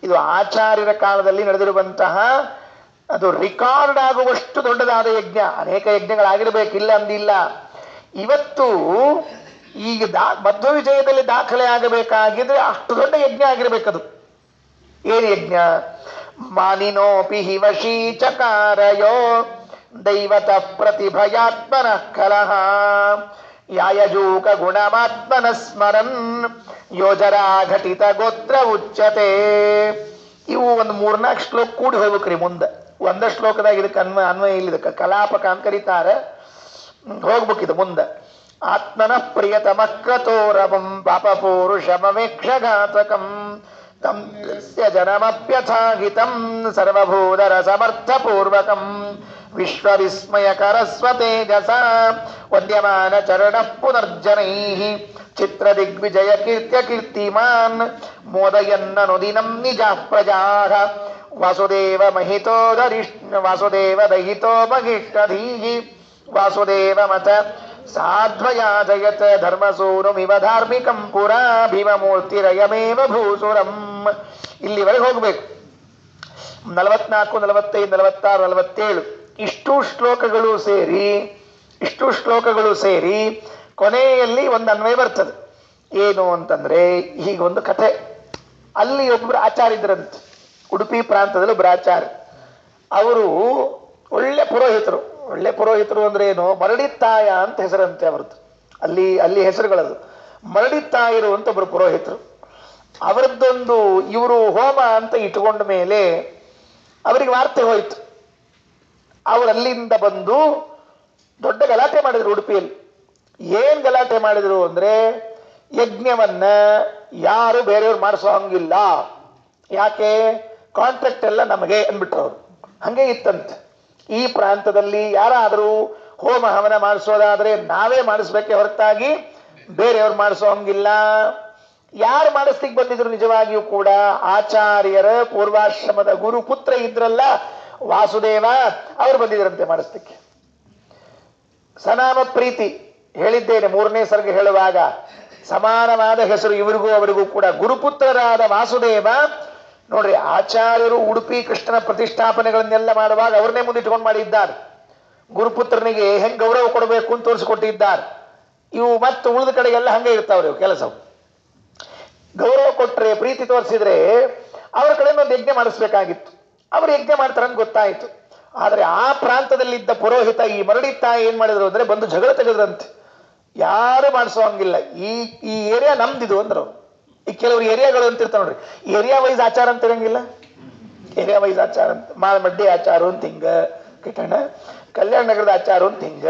ಇದು ಆಚಾರ್ಯರ ಕಾಲದಲ್ಲಿ ನಡೆದಿರುವಂತಹ, ಅದು ರೆಕಾರ್ಡ್ ಆಗುವಷ್ಟು ದೊಡ್ಡದಾದ ಯಜ್ಞ. ಅನೇಕ ಯಜ್ಞಗಳಾಗಿರ್ಬೇಕಿಲ್ಲ ಅಂದಿಲ್ಲ. ಇವತ್ತು ಈಗ ಮಧ್ವ ವಿಜಯದಲ್ಲಿ ದಾಖಲೆ ಆಗಬೇಕಾಗಿದ್ರೆ ಅಷ್ಟು ದೊಡ್ಡ ಯಜ್ಞ ಆಗಿರ್ಬೇಕದು. ಏನು ಯಜ್ಞ? ಮಾನಿನೋಪಿ ಹಿವಶೀ ಚಕಾರಯೋ ದೈವತ ಪ್ರತಿಭಯಾತ್ಮನ ಕಲಹ ಯಾಯಜೂಕ ಗುಣಮಾತ್ಮನ ಸ್ಮರನ್ ಯೋಜರ ಘಟಿತ ಗೋತ್ರ ಉಚ್ಯತೆ. ಇವು ಒಂದು 3-4 ಶ್ಲೋಕ ಕೂಡಿ ಹೋಗ್ಬೇಕ್ರಿ ಮುಂದೆ. ಒಂದ ಶ್ಲೋಕದಾಗ ಇದಕ್ಕೆ ಅನ್ವಯ ಇಲ್ಲಿದಕ್ಕೆ ಕಲಾಪಕ ಅಂತ ಕರೀತಾರೆ, ಹೋಗ್ಬೇಕಿದು ಮುಂದೆ. ಆತ್ಮನ ಪ್ರಿಯತಮ ಕ್ರತೋರವಂ ಪಾಪ ಪೌರುಷಮವೇಕ್ಷಘಾತಕಂ ತಂ ಜನಮಪ್ಯಥಾಹಿತಂ ಸರ್ವಭೂತರ ಸಮರ್ಥಪೂರ್ವಕಂ ವಿಶ್ವವಿಸ್ಮಯಕರ ಸ್ವತೇಜಸ ವಂದ್ಯಮಾನ ಚರಣ ಪುನರ್ಜನೈಃ ಚಿತ್ರದಿಗ್ವಿಜಯ ಕೀರ್ತ್ಯ ಕೀರ್ತಿಮಾನ್ ಮೋದಯನ್ನನುದಿನಂ ನಿಜ ಪ್ರಜಾಃ ವಾಸುದೇವ ದಹಿತೋ ಮಹಿಷ್ಠಧೀಃ ವಾಸುದೇವ ಮತ ಸಾಧ್ವಯಾ ಜಯತ್ ಧರ್ಮಸೂನುಮಿವ ಧಾರ್ಮಿಕಂ ಪುರಾ ಭೀಮಮೂರ್ತಿರಯಮೇವ ಭೂಸುರಂ. ಇಲ್ಲಿವರೆಗೆ ಹೋಗ್ಬೇಕು. 44, 45, 46, 47 ಇಷ್ಟು ಶ್ಲೋಕಗಳು ಸೇರಿ ಕೊನೆಯಲ್ಲಿ ಒಂದು ಅನ್ವಯ ಬರ್ತದೆ. ಏನು ಅಂತಂದ್ರೆ, ಹೀಗೊಂದು ಕಥೆ. ಅಲ್ಲಿ ಒಬ್ಬರು ಆಚಾರ್ಯರಂತೆ, ಉಡುಪಿ ಪ್ರಾಂತದಲ್ಲಿ ಒಬ್ಬರು ಆಚಾರ್ಯ. ಅವರು ಒಳ್ಳೆ ಪುರೋಹಿತರು ಅಂದ್ರೆ ಏನು, ಮರಡಿತ್ತಾಯ ಅಂತ ಹೆಸರಂತೆ ಅವ್ರದ್ದು. ಅಲ್ಲಿ ಹೆಸರುಗಳದು. ಮರಡಿತ್ತಾಯರು ಅಂತ ಒಬ್ಬರು ಪುರೋಹಿತರು. ಅವರದ್ದೊಂದು ಇವರು ಹೋಮ ಅಂತ ಇಟ್ಕೊಂಡ ಮೇಲೆ ಅವರಿಗೆ ವಾರ್ತೆ ಹೋಯ್ತು. ಅವರು ಅಲ್ಲಿಂದ ಬಂದು ದೊಡ್ಡ ಗಲಾಟೆ ಮಾಡಿದ್ರು ಉಡುಪಿಯಲ್ಲಿ. ಏನ್ ಗಲಾಟೆ ಮಾಡಿದ್ರು ಅಂದ್ರೆ, ಯಜ್ಞವನ್ನ ಯಾರು ಬೇರೆಯವ್ರು ಮಾಡಿಸೋ ಹಂಗಿಲ್ಲ, ಯಾಕೆ ಕಾಂಟ್ರಾಕ್ಟ್ ಎಲ್ಲ ನಮಗೆ ಅಂದ್ಬಿಟ್ರು ಅವರು. ಹಂಗೆ ಇತ್ತಂತೆ. ಈ ಪ್ರಾಂತದಲ್ಲಿ ಯಾರಾದರೂ ಹೋಮ ಹವನ ಮಾಡಿಸೋದಾದ್ರೆ ನಾವೇ ಮಾಡಿಸ್ಬೇಕೆ ಹೊರತಾಗಿ ಬೇರೆಯವ್ರು ಮಾಡಿಸೋ ಹಂಗಿಲ್ಲ. ಯಾರು ಮಾಡಿಸ್ಲಿಕ್ಕೆ ಬಂದಿದ್ರು ನಿಜವಾಗಿಯೂ ಕೂಡ ಆಚಾರ್ಯರ ಪೂರ್ವಾಶ್ರಮದ ಗುರು ಪುತ್ರ ಇದ್ರಲ್ಲ ವಾಸುದೇವ, ಅವರು ಬಂದಿದ್ರಂತೆ ಮಾಡಿಸ್ಲಿಕ್ಕೆ. ಸನಾಮ ಪ್ರೀತಿ ಹೇಳಿದ್ದೇನೆ 3ನೇ ಸರ್ಗ ಹೇಳುವಾಗ, ಸಮಾನವಾದ ಹೆಸರು ಇವರಿಗೂ ಅವರಿಗೂ ಕೂಡ. ಗುರುಪುತ್ರರಾದ ವಾಸುದೇವ ನೋಡ್ರಿ, ಆಚಾರ್ಯರು ಉಡುಪಿ ಕೃಷ್ಣನ ಪ್ರತಿಷ್ಠಾಪನೆಗಳನ್ನೆಲ್ಲ ಮಾಡುವಾಗ ಅವ್ರನ್ನೇ ಮುಂದಿಟ್ಕೊಂಡು ಮಾಡಿದ್ದಾರೆ. ಗುರುಪುತ್ರನಿಗೆ ಹೆಂಗ್ ಗೌರವ ಕೊಡಬೇಕು ಅಂತ ತೋರಿಸಿಕೊಟ್ಟಿದ್ದಾರೆ. ಇವು ಮತ್ತು ಉಳಿದ ಕಡೆಗೆಲ್ಲ ಹಂಗೆ ಇರ್ತಾವ್ರಿ ಕೆಲಸ. ಗೌರವ ಕೊಟ್ರೆ, ಪ್ರೀತಿ ತೋರಿಸಿದ್ರೆ ಅವ್ರ ಕಡೆಯಿಂದ ಒಂದು ಯಜ್ಞ ಮಾಡಿಸ್ಬೇಕಾಗಿತ್ತು. ಅವ್ರು ಯಜ್ಞ ಮಾಡ್ತಾರಂತ ಗೊತ್ತಾಯ್ತು. ಆದ್ರೆ ಆ ಪ್ರಾಂತದಲ್ಲಿದ್ದ ಪುರೋಹಿತ ಈ ಮರಡಿತ್ತಾಯ ಏನ್ ಮಾಡಿದ್ರು ಅಂದ್ರೆ, ಬಂದು ಜಗಳ ತೆಗೆದ್ರಂತೆ. ಯಾರು ಮಾಡಿಸೋ ಹಂಗಿಲ್ಲ, ಈ ಏರಿಯಾ ನಮ್ದಿದು ಅಂದ್ರು. ಈ ಕೆಲವರು ಏರಿಯಾಗಳು ಅಂತ ಇರ್ತಾವ ನೋಡ್ರಿ, ಏರಿಯಾ ವೈಸ್ ಆಚಾರ ಅಂತ ಇರಂಗಿಲ್ಲ. ಏರಿಯಾ ವೈಸ್ ಆಚಾರ ಅಂತ, ಮಾಳಮಡ್ಡಿ ಆಚಾರ ಅಂತ ಹಿಂಗ, ಕಿಟಣ ಕಲ್ಯಾಣ ನಗರದ ಆಚಾರ ಅಂತ ಹಿಂಗ,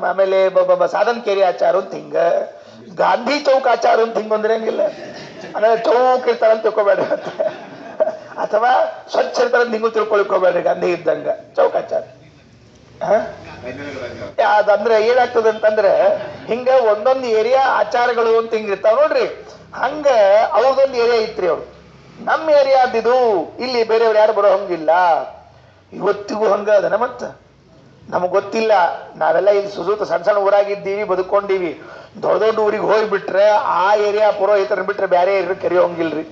ಆಮೇಲೆ ಸಾಧನಕೇರಿ ಆಚಾರ ಅಂತ ಹಿಂಗ, ಗಾಂಧಿ ಚೌಕ್ ಆಚಾರ ಅಂತ ಹಿಂಗ ಒಂದಿರಂಗಿಲ್ಲ. ಅಂದ್ರೆ ಚೌಕ್ ಇರ್ತಾರಂತ ತಿಳ್ಕೊಬೇಡ್ರಿ, ಅಥವಾ ಸ್ವಚ್ಛ ಇರ್ತಾರಂತ ಹಿಂಗೂ ತಿಳ್ಕೊಳ್ಕೋಬೇಡ್ರಿ. ಗಾಂಧಿ ಇದ್ದಂಗ ಚೌಕ್ ಆಚಾರ. ಅದಂದ್ರೆ ಏನಾಗ್ತದೆ ಅಂತಂದ್ರೆ, ಹಿಂಗ ಒಂದೊಂದು ಏರಿಯಾ ಆಚಾರಗಳು ಅಂತ ಹಿಂಗ ಇರ್ತಾವ ನೋಡ್ರಿ. ಹಂಗ ಅವ್ರದೊಂದು ಏರಿಯಾ ಇತ್ರಿ. ಅವ್ರು ನಮ್ಮ ಏರಿಯಾ ಅದಿದು, ಇಲ್ಲಿ ಬೇರೆಯವ್ರು ಯಾರು ಬರೋ ಹಂಗಿಲ್ಲ. ಇವತ್ತಿಗೂ ಹಂಗ ಅದನ. ಮತ್ತ ನಮಗ್ ಗೊತ್ತಿಲ್ಲ, ನಾವೆಲ್ಲ ಇಲ್ಲಿ ಸುಸೂತ ಸಣ್ಣ ಸಣ್ಣ ಊರಾಗಿದ್ದೀವಿ, ಬದುಕೊಂಡಿವಿ. ದೊಡ್ಡ ದೊಡ್ಡ ಊರಿಗೆ ಹೋಗ್ಬಿಟ್ರೆ ಆ ಏರಿಯಾ ಪುರೋಹಿತರನ್ನ ಬಿಟ್ರೆ ಬೇರೆ ಏರಿಯಾ ಕರೆಯೋಂಗಿಲ್ರಿ.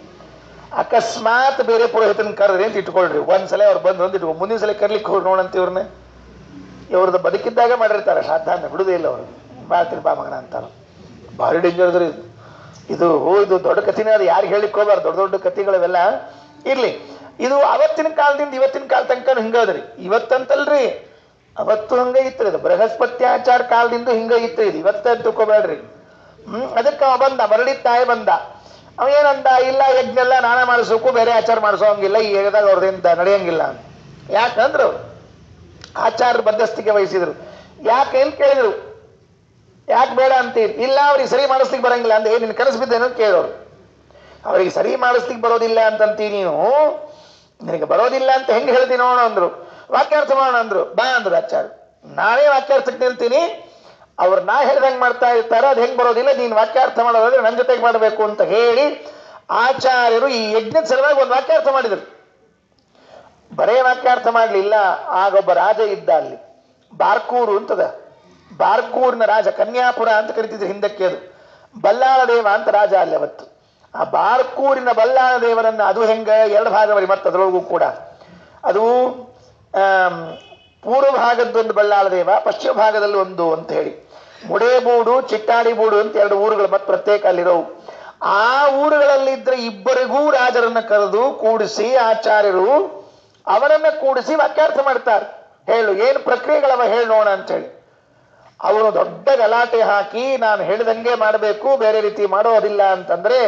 ಅಕಸ್ಮಾತ್ ಬೇರೆ ಪುರೋಹಿತನ ಕರೆದ್ರಿ ಅಂತ ಇಟ್ಕೊಳ್ರಿ, ಒಂದ್ಸಲ ಅವ್ರು ಬಂದು ಅಂತ ಇಟ್ಕೊ, ಮುಂದಿನ ಸಲ ಕರ್ಲಿಕ್ಕೆ ಹೋಗಿ ನೋಡಂತ ಇವ್ರನ್ನ. ಇವ್ರದ್ದು ಬದುಕಿದ್ದಾಗ ಮಾಡಿರ್ತಾರೆ ಶ್ರಾದ್ದಾನ, ಬಿಡುದೇ ಇಲ್ಲ ಅವರು. ಬಾಳ್ತಿರ್ ಬಾ ಮಗನ ಅಂತಾರ. ಭಾರಿ ಡೇಂಜರ್ ಅದ್ರಿ ಇದು. ದೊಡ್ಡ ಕಥೆನೇ, ಅದು ಯಾರಿಗೆ ಹೇಳಿಕ್ ಹೋಗ್ಬಾರ್ದು. ದೊಡ್ಡ ಕಥೆಗಳವೆಲ್ಲ ಇರ್ಲಿ. ಇದು ಅವತ್ತಿನ ಕಾಲದಿಂದ ಇವತ್ತಿನ ಕಾಲ ತನಕ ಹಿಂಗದ್ರಿ. ಇವತ್ತಂತಲ್ರಿ, ಅವತ್ತು ಹಂಗ ಇತ್ತು. ಇದು ಬೃಹಸ್ಪತ್ಯಾಚಾರ ಕಾಲದಿಂದ ಹಿಂಗ ಇತ್ತು. ಇದು ಇವತ್ತ ತಿಳ್ಕೊಬೇಡ್ರಿ. ಅದಕ್ಕೆ ಅವ ಬಂದ, ಮರಡಿತ್ತಾಯ ಬಂದ. ಅವ ಏನಂದ, ಇಲ್ಲ ಯಜ್ಞ ಎಲ್ಲ ನಾನ ಮಾಡಿಸೋಕು, ಬೇರೆ ಆಚಾರ ಮಾಡಿಸೋ ಹಂಗಿಲ್ಲ, ಈ ಏರಿಯಾದಾಗ ಅವ್ರದಿಂದ ನಡೆಯಂಗಿಲ್ಲ ಅಂತ. ಯಾಕಂದ್ರೆ ಅವ್ರು ಆಚಾರ್ಯ ಬದ್ಧಸ್ತಿಗೆ ವಹಿಸಿದ್ರು. ಯಾಕೆ ಅಂತ ಕೇಳಿದ್ರು. ಯಾಕೆ ಬೇಡ ಅಂತೀರಿ? ಇಲ್ಲ, ಅವ್ರಿಗೆ ಸರಿ ಮಾಡಿಸ್ಲಿಕ್ಕೆ ಬರಂಗಿಲ್ಲ ಅಂದ್ರೆ ನಿನ್ ಕನಸು ಬಿದ್ದೇನೋ ಕೇಳೋರು. ಅವ್ರಿಗೆ ಸರಿ ಮಾಡಿಸ್ಲಿಕ್ಕೆ ಬರೋದಿಲ್ಲ ಅಂತಂತೀ ನೀನು, ನಿನಗೆ ಬರೋದಿಲ್ಲ ಅಂತ ಹೆಂಗೆ ಹೇಳ್ತೀನಿ ನೋಡ ಅಂದ್ರು. ವಾಕ್ಯಾರ್ಥ ಮಾಡೋಣ ಅಂದ್ರು. ಬಾ ಅಂದ್ರು ಆಚಾರ್ಯ. ನಾನೇ ವಾಕ್ಯಾರ್ಥಕ್ಕೆ ನಿಲ್ತೀನಿ, ಅವ್ರು ನಾ ಹೇಳ್ದಂಗೆ ಮಾಡ್ತಾ ಇರ್ತಾರೆ, ಅದು ಹೆಂಗೆ ಬರೋದಿಲ್ಲ, ನೀನು ವಾಕ್ಯಾರ್ಥ ಮಾಡೋದಾದ್ರೆ ನನ್ನ ಜೊತೆಗೆ ಮಾಡಬೇಕು ಅಂತ ಹೇಳಿ ಆಚಾರ್ಯರು ಈ ಯಜ್ಞದ ಸಲುವಾಗಿ ಒಂದು ವಾಕ್ಯಾರ್ಥ ಮಾಡಿದರು. ಬರೇ ವಾಕ್ಯಾರ್ಥ ಮಾಡಲಿಲ್ಲ. ಆಗೊಬ್ಬ ರಾಜ ಇದ್ದ ಅಲ್ಲಿ, ಬಾರ್ಕೂರು ಅಂತದ. ಬಾರ್ಕೂರಿನ ರಾಜ, ಕನ್ಯಾಪುರ ಅಂತ ಕರಿತಿದ್ರು ಹಿಂದಕ್ಕೆ. ಅದು ಬಲ್ಲಾಳ ದೇವ ಅಂತ ರಾಜ ಅಲ್ಲಿ ಅವತ್ತು. ಆ ಬಾರ್ಕೂರಿನ ಬಲ್ಲಾಳ ದೇವರನ್ನ, ಅದು ಹೆಂಗ 2 ಭಾಗವರಿ ಮತ್ತೆ ಅದರೊಳಗೂ ಕೂಡ. ಅದು ಪೂರ್ವ ಭಾಗದ್ದೊಂದು ಬಲ್ಲಾಳ ದೇವ, ಪಶ್ಚಿಮ ಭಾಗದಲ್ಲಿ ಒಂದು ಅಂತ ಹೇಳಿ. ಮುಡೇಬೂಡು, ಚಿಟ್ಟಾಡಿಬೂಡು ಅಂತ 2 ಊರುಗಳು ಮತ್ತೆ ಪ್ರತ್ಯೇಕ ಅಲ್ಲಿರೋವು. ಆ ಊರುಗಳಲ್ಲಿದ್ರೆ ಇಬ್ಬರಿಗೂ ರಾಜರನ್ನ ಕರೆದು ಕೂಡಿಸಿ ಆಚಾರ್ಯರು ಅವರನ್ನ ಕೂಡಿಸಿ ವಾಕ್ಯಾರ್ಥ ಮಾಡ್ತಾರೆ. ಹೇಳು, ಏನು ಪ್ರಕ್ರಿಯೆಗಳವ ಹೇಳಿ ನೋಡ ಅಂತ ಹೇಳಿ. ಅವನು ದೊಡ್ಡ ಗಲಾಟೆ ಹಾಕಿ ನಾನು ಹೇಳಿದಂಗೆ ಮಾಡಬೇಕು, ಬೇರೆ ರೀತಿ ಮಾಡೋದಿಲ್ಲ ಅಂತಂದ್ರೆ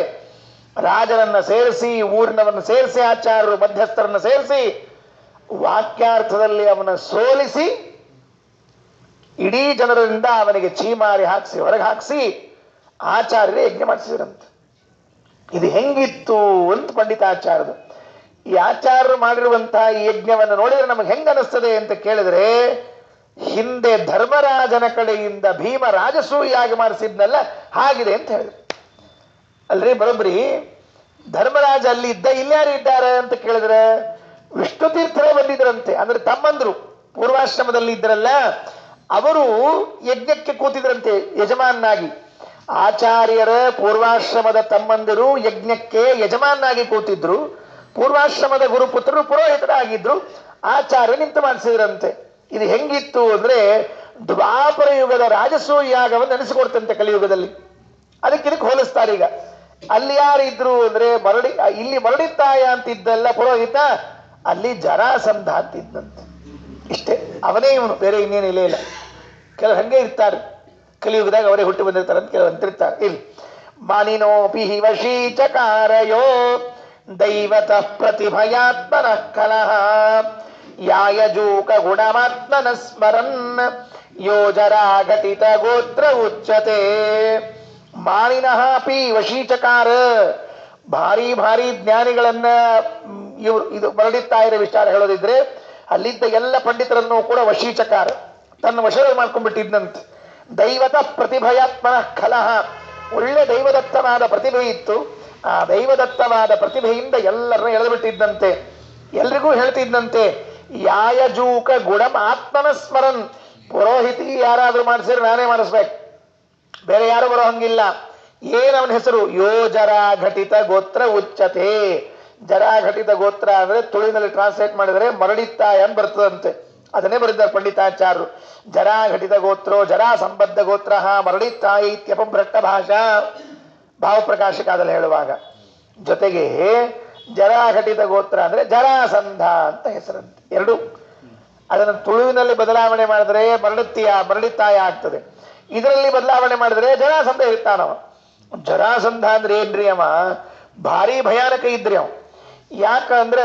ರಾಜನನ್ನ ಸೇರಿಸಿ, ಊರಿನವನ್ನು ಸೇರಿಸಿ, ಆಚಾರ್ಯರು ಮಧ್ಯಸ್ಥರನ್ನು ಸೇರಿಸಿ ವಾಕ್ಯಾರ್ಥದಲ್ಲಿ ಅವನ ಸೋಲಿಸಿ ಇಡೀ ಜನರಿಂದ ಅವನಿಗೆ ಚೀಮಾರಿ ಹಾಕಿಸಿ ಹೊರಗೆ ಹಾಕಿಸಿ ಆಚಾರ್ಯರೇ ಯಜ್ಞ ಮಾಡಿಸಿದ್ರಂತೆ. ಇದು ಹೆಂಗಿತ್ತು ಅಂತ ಪಂಡಿತಾಚಾರ್ಯರು. ಈ ಆಚಾರ್ಯರು ಮಾಡಿರುವಂತಹ ಈ ಯಜ್ಞವನ್ನು ನೋಡಿದ್ರೆ ನಮಗೆ ಹೆಂಗ ಅನಿಸ್ತದೆ ಅಂತ ಕೇಳಿದ್ರೆ, ಹಿಂದೆ ಧರ್ಮರಾಜನ ಕಡೆಯಿಂದ ಭೀಮ ರಾಜಸೂಯಾಗಿ ಮಾಡಿಸಿದ್ನಲ್ಲ ಹಾಗಿದೆ ಅಂತ ಹೇಳಿದ್ರು. ಅಲ್ರಿ ಬರೋಬ್ರಿ, ಧರ್ಮರಾಜ ಅಲ್ಲಿ ಇದ್ದ, ಇಲ್ಯಾರು ಇದ್ದಾರೆ ಅಂತ ಕೇಳಿದ್ರೆ ವಿಷ್ಣು ತೀರ್ಥರೇ ಬಂದಿದ್ರಂತೆ. ಅಂದ್ರೆ ತಮ್ಮಂದ್ರು ಪೂರ್ವಾಶ್ರಮದಲ್ಲಿ ಇದ್ರಲ್ಲ, ಅವರು ಯಜ್ಞಕ್ಕೆ ಕೂತಿದ್ರಂತೆ ಯಜಮಾನಾಗಿ. ಆಚಾರ್ಯರ ಪೂರ್ವಾಶ್ರಮದ ತಮ್ಮಂದಿರು ಯಜ್ಞಕ್ಕೆ ಯಜಮಾನಾಗಿ ಕೂತಿದ್ರು, ಪೂರ್ವಾಶ್ರಮದ ಗುರುಪುತ್ರರು ಪುರೋಹಿತರಾಗಿದ್ರು, ಆಚಾರ್ಯ ನಿಂತು ಮಾಡಿಸಿದ್ರಂತೆ. ಇದು ಹೆಂಗಿತ್ತು ಅಂದ್ರೆ ದ್ವಾಪರ ಯುಗದ ರಾಜಸೂಯಾಗವನ್ನು ನೆನೆಸಿಕೊಡ್ತಂತೆ ಕಲಿಯುಗದಲ್ಲಿ. ಇದಕ್ಕೆ ಹೋಲಿಸ್ತಾರೆ. ಈಗ ಅಲ್ಲಿ ಯಾರಿದ್ರು ಅಂದ್ರೆ ಇಲ್ಲಿ ಮರಡಿತ್ತಾಯ ಅಂತಿದ್ದಲ್ಲ ಪುರೋಹಿತ, ಅಲ್ಲಿ ಜರಾಸಂಧ ಅಂತಿದ್ದಂತೆ. ಇಷ್ಟೇ, ಅವನೇ ಇವನು, ಬೇರೆ ಇನ್ನೇನಿಲ್ಲ ಇಲ್ಲ. ಕೆಲವು ಹಂಗೆ ಇರ್ತಾರೆ ಕಲಿಯುಗದಾಗ, ಅವರೇ ಹುಟ್ಟಿ ಬಂದಿರ್ತಾರೆ ಅಂತ ಕೆಲವು ಅಂತಿರ್ತಾರೆ. ಇಲ್ಲಿ ಮಾನಿನೋಪಿ ವಶೀಚಕಾರಯೋ ದೈವತ ಪ್ರತಿಭಯಾತ್ಮನ ಕಲಹ ಯಾಯಜೂಕ ಗುಣಮಾತ್ಮನ ಸ್ಮರನ್ ಯೋಜರಾ ಘಟಿತ ಗೋತ್ರ ಉಚ್ಯತೆ. ಮಾನಿನಃ ಅಪಿ ವಶೀಚಕಾರ, ಭಾರಿ ಭಾರಿ ಜ್ಞಾನಿಗಳನ್ನ ಇವರು, ಇದು ಮರಡಿತ್ತಾಯರ ವಿಚಾರ ಹೇಳೋದಿದ್ರೆ ಅಲ್ಲಿದ್ದ ಎಲ್ಲ ಪಂಡಿತರನ್ನು ಕೂಡ ವಶೀಚಕಾರ ತನ್ನ ವಶದಲ್ಲಿ ಮಾಡ್ಕೊಂಡ್ಬಿಟ್ಟಿದ್ದಂತೆ. ದೈವತ ಪ್ರತಿಭಯಾತ್ಮನ ಕಲಹ, ಒಳ್ಳೆ ದೈವದತ್ತವಾದ ಪ್ರತಿಭೆ ಇತ್ತು. ಆ ದೈವದತ್ತವಾದ ಪ್ರತಿಭೆಯಿಂದ ಎಲ್ಲರನ್ನ ಎಳೆದುಬಿಟ್ಟಿದ್ದಂತೆ. ಎಲ್ರಿಗೂ ಹೇಳ್ತಿದ್ದಂತೆ, ಯಾಯಜೂಕ ಗುಣಂ ಆತ್ಮನ ಸ್ಮರನ್. ಪುರೋಹಿತಿ ಯಾರಾದ್ರೂ ಮಾಡಿಸಿದ್ರೆ ನಾನೇ ಮಾಡಿಸ್ಬೇಕು, ಬೇರೆ ಯಾರು ಬರೋ ಹಂಗಿಲ್ಲ. ಏನವನ ಹೆಸರು? ಯೋಜರಾ ಘಟಿತ ಗೋತ್ರ ಉಚ್ಚತೆ. ಜರಾಘಟಿತ ಗೋತ್ರ ಅಂದ್ರೆ ತುಳುವಿನಲ್ಲಿ ಟ್ರಾನ್ಸ್ಲೇಟ್ ಮಾಡಿದರೆ ಮರಡಿತ್ತಾಯ ಅಂತ ಬರ್ತದಂತೆ. ಅದನ್ನೇ ಬರೆದಿದ್ದಾರೆ ಪಂಡಿತಾಚಾರ್ಯರು. ಜರಾಘಟಿತ ಗೋತ್ರೋ ಜರಾ ಸಂಬದ್ಧ ಗೋತ್ರ ಮರಡಿತ್ತಾಯ ಇತ್ಯಪಭ್ರಷ್ಟ ಭಾಷಾ, ಭಾವಪ್ರಕಾಶಕಾದಲ್ಲಿ ಹೇಳುವಾಗ. ಜೊತೆಗೆ ಜರಾಘಟಿತ ಗೋತ್ರ ಅಂದ್ರೆ ಜರಾಸಂಧ ಅಂತ ಹೆಸರಂತೆ. ಎರಡು ಅದನ್ನು ತುಳುವಿನಲ್ಲಿ ಬದಲಾವಣೆ ಮಾಡಿದ್ರೆ ಮರಡಿತ್ತಾಯ ಆಗ್ತದೆ. ಇದರಲ್ಲಿ ಬದಲಾವಣೆ ಮಾಡಿದ್ರೆ ಜರಾಸಂಧ ಇರ್ತಾನವ. ಜರಾಸಂಧ ಅಂದ್ರೆ ಏನ್ರಿ? ಅವ ಭಾರಿ ಭಯಾನಕ ಇದ್ರಿ ಅವ. ಯಾಕಂದ್ರೆ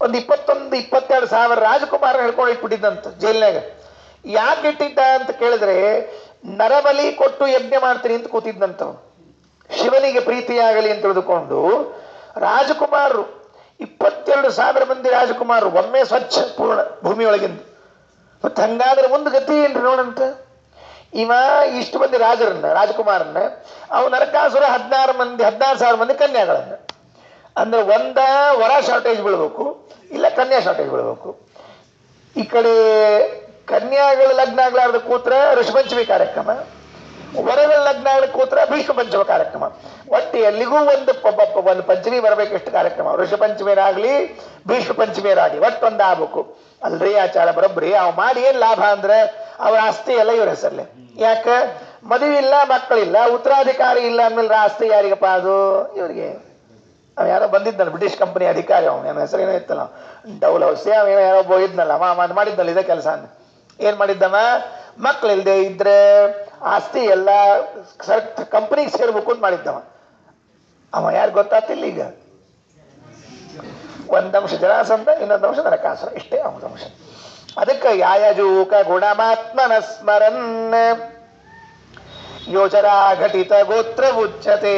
ಒಂದು 22 ಸಾವಿರ ರಾಜಕುಮಾರ ಹೇಳ್ಕೊಂಡು ಇಟ್ಬಿಟ್ಟಿದ್ದಂತ ಜೈಲ್ನಾಗ. ಯಾಕೆ ಇಟ್ಟಿದ್ದ ಅಂತ ಕೇಳಿದ್ರೆ, ನರಬಲಿ ಕೊಟ್ಟು ಯಜ್ಞ ಮಾಡ್ತೀನಿ ಅಂತ ಕೂತಿದ್ದಂತವ್. ಶಿವನಿಗೆ ಪ್ರೀತಿಯಾಗಲಿ ಅಂತ ತಿಳಿದುಕೊಂಡು ರಾಜಕುಮಾರರು 22,000 ಮಂದಿ ರಾಜಕುಮಾರರು ಒಮ್ಮೆ ಸ್ವಚ್ಛ ಪೂರ್ಣ ಭೂಮಿಯೊಳಗಿಂದ. ಮತ್ತೆ ಹಂಗಾದ್ರೆ ಮುಂದೆ ಗತಿ ಏನ್ರಿ ನೋಡಂತ. ಇವ ಇಷ್ಟು ಮಂದಿ ರಾಜಕುಮಾರನ್ನ ಅವು ನರಕಾಸುರ 16,000 ಮಂದಿ ಕನ್ಯಾಗಳನ್ನ. ಅಂದ್ರೆ ಒಂದ ವರ ಶಾರ್ಟೇಜ್ ಬೀಳ್ಬೇಕು, ಇಲ್ಲ ಕನ್ಯಾ ಶಾರ್ಟೇಜ್ ಬೀಳ್ಬೇಕು. ಈ ಕಡೆ ಕನ್ಯಾಗಳ ಲಗ್ನ ಆಗ್ಲಾರ್ದ ಕೂತ್ರ ಋಷಪಂಚಮಿ ಕಾರ್ಯಕ್ರಮ, ವರಗಳ ಲಗ್ನ ಆಗ್ಲ ಕೂತ್ರ ಭೀಷ್ಮ ಪಂಚಮ ಕಾರ್ಯಕ್ರಮ. ಒಟ್ಟು ಎಲ್ಲಿಗೂ ಒಂದು ಪಂಚಮಿ ಬರಬೇಕೆಷ್ಟು ಕಾರ್ಯಕ್ರಮ, ಋಷಪಂಚಮಿಯರಾಗ್ಲಿ ಭೀಷ್ಮ ಪಂಚಮಿಯರಾಗ್ಲಿ ಒಟ್ಟೊಂದು ಆಗ್ಬೇಕು. ಅಲ್ರಿ ಆಚಾರ ಬರೋಬ್ರಿ. ಅವ್ ಮಾಡಿ ಏನ್ ಲಾಭ ಅಂದ್ರೆ ಅವ್ರ ಆಸ್ತಿ ಎಲ್ಲ ಇವ್ರ ಹೆಸರ್ಲೆ. ಯಾಕ? ಮದುವೆ ಇಲ್ಲ, ಮಕ್ಕಳಿಲ್ಲ, ಉತ್ತರಾಧಿಕಾರಿ ಇಲ್ಲ ಅಂದ್ಮೇಲೆ ಆಸ್ತಿ ಯಾರಿಗಪ್ಪ? ಅದು ಇವ್ರಿಗೆ. ಅವ ಯಾರೋ ಬಂದಿದ್ದಲ್ಲ ಬ್ರಿಟಿಷ್ ಕಂಪನಿ ಅಧಿಕಾರಿ, ಅವನ ಹೆಸರು ಏನೋ ಇತ್ತಲ್ಲ, ಡೌಲ್ ಹೌಸ್, ಅವೇನೋ ಯಾರೋ ಇದ್ನಲ್ಲ, ಮಾಡಿದ್ದಲ್ಲ ಇದೇ ಕೆಲಸ. ಏನ್ ಮಾಡಿದ್ದವ? ಮಕ್ಕಳಿಲ್ದೆ ಇದ್ರೆ ಆಸ್ತಿ ಎಲ್ಲ ಕಂಪನಿಗೆ ಸೇರ್ಬೇಕು ಅಂತ ಮಾಡಿದ್ದವ. ಅವ ಯಾರು ಗೊತ್ತಾತಿಲ್ಲ ಈಗ? ಒಂದಂಶ ಜರಾಸಂಧ, ಇನ್ನೊಂದಂಶ ನರಕಾಸುರ. ಇಷ್ಟೇ ಅವನ ಅಂಶ. ಅದಕ್ಕೆ ಯಾಯಜೂಕ ಗುಣಮಾತ್ಮನ ಸ್ಮರನ್ ಯೋಜರಾ ಘಟಿತ ಗೋತ್ರ ಉಚ್ಯತೆ.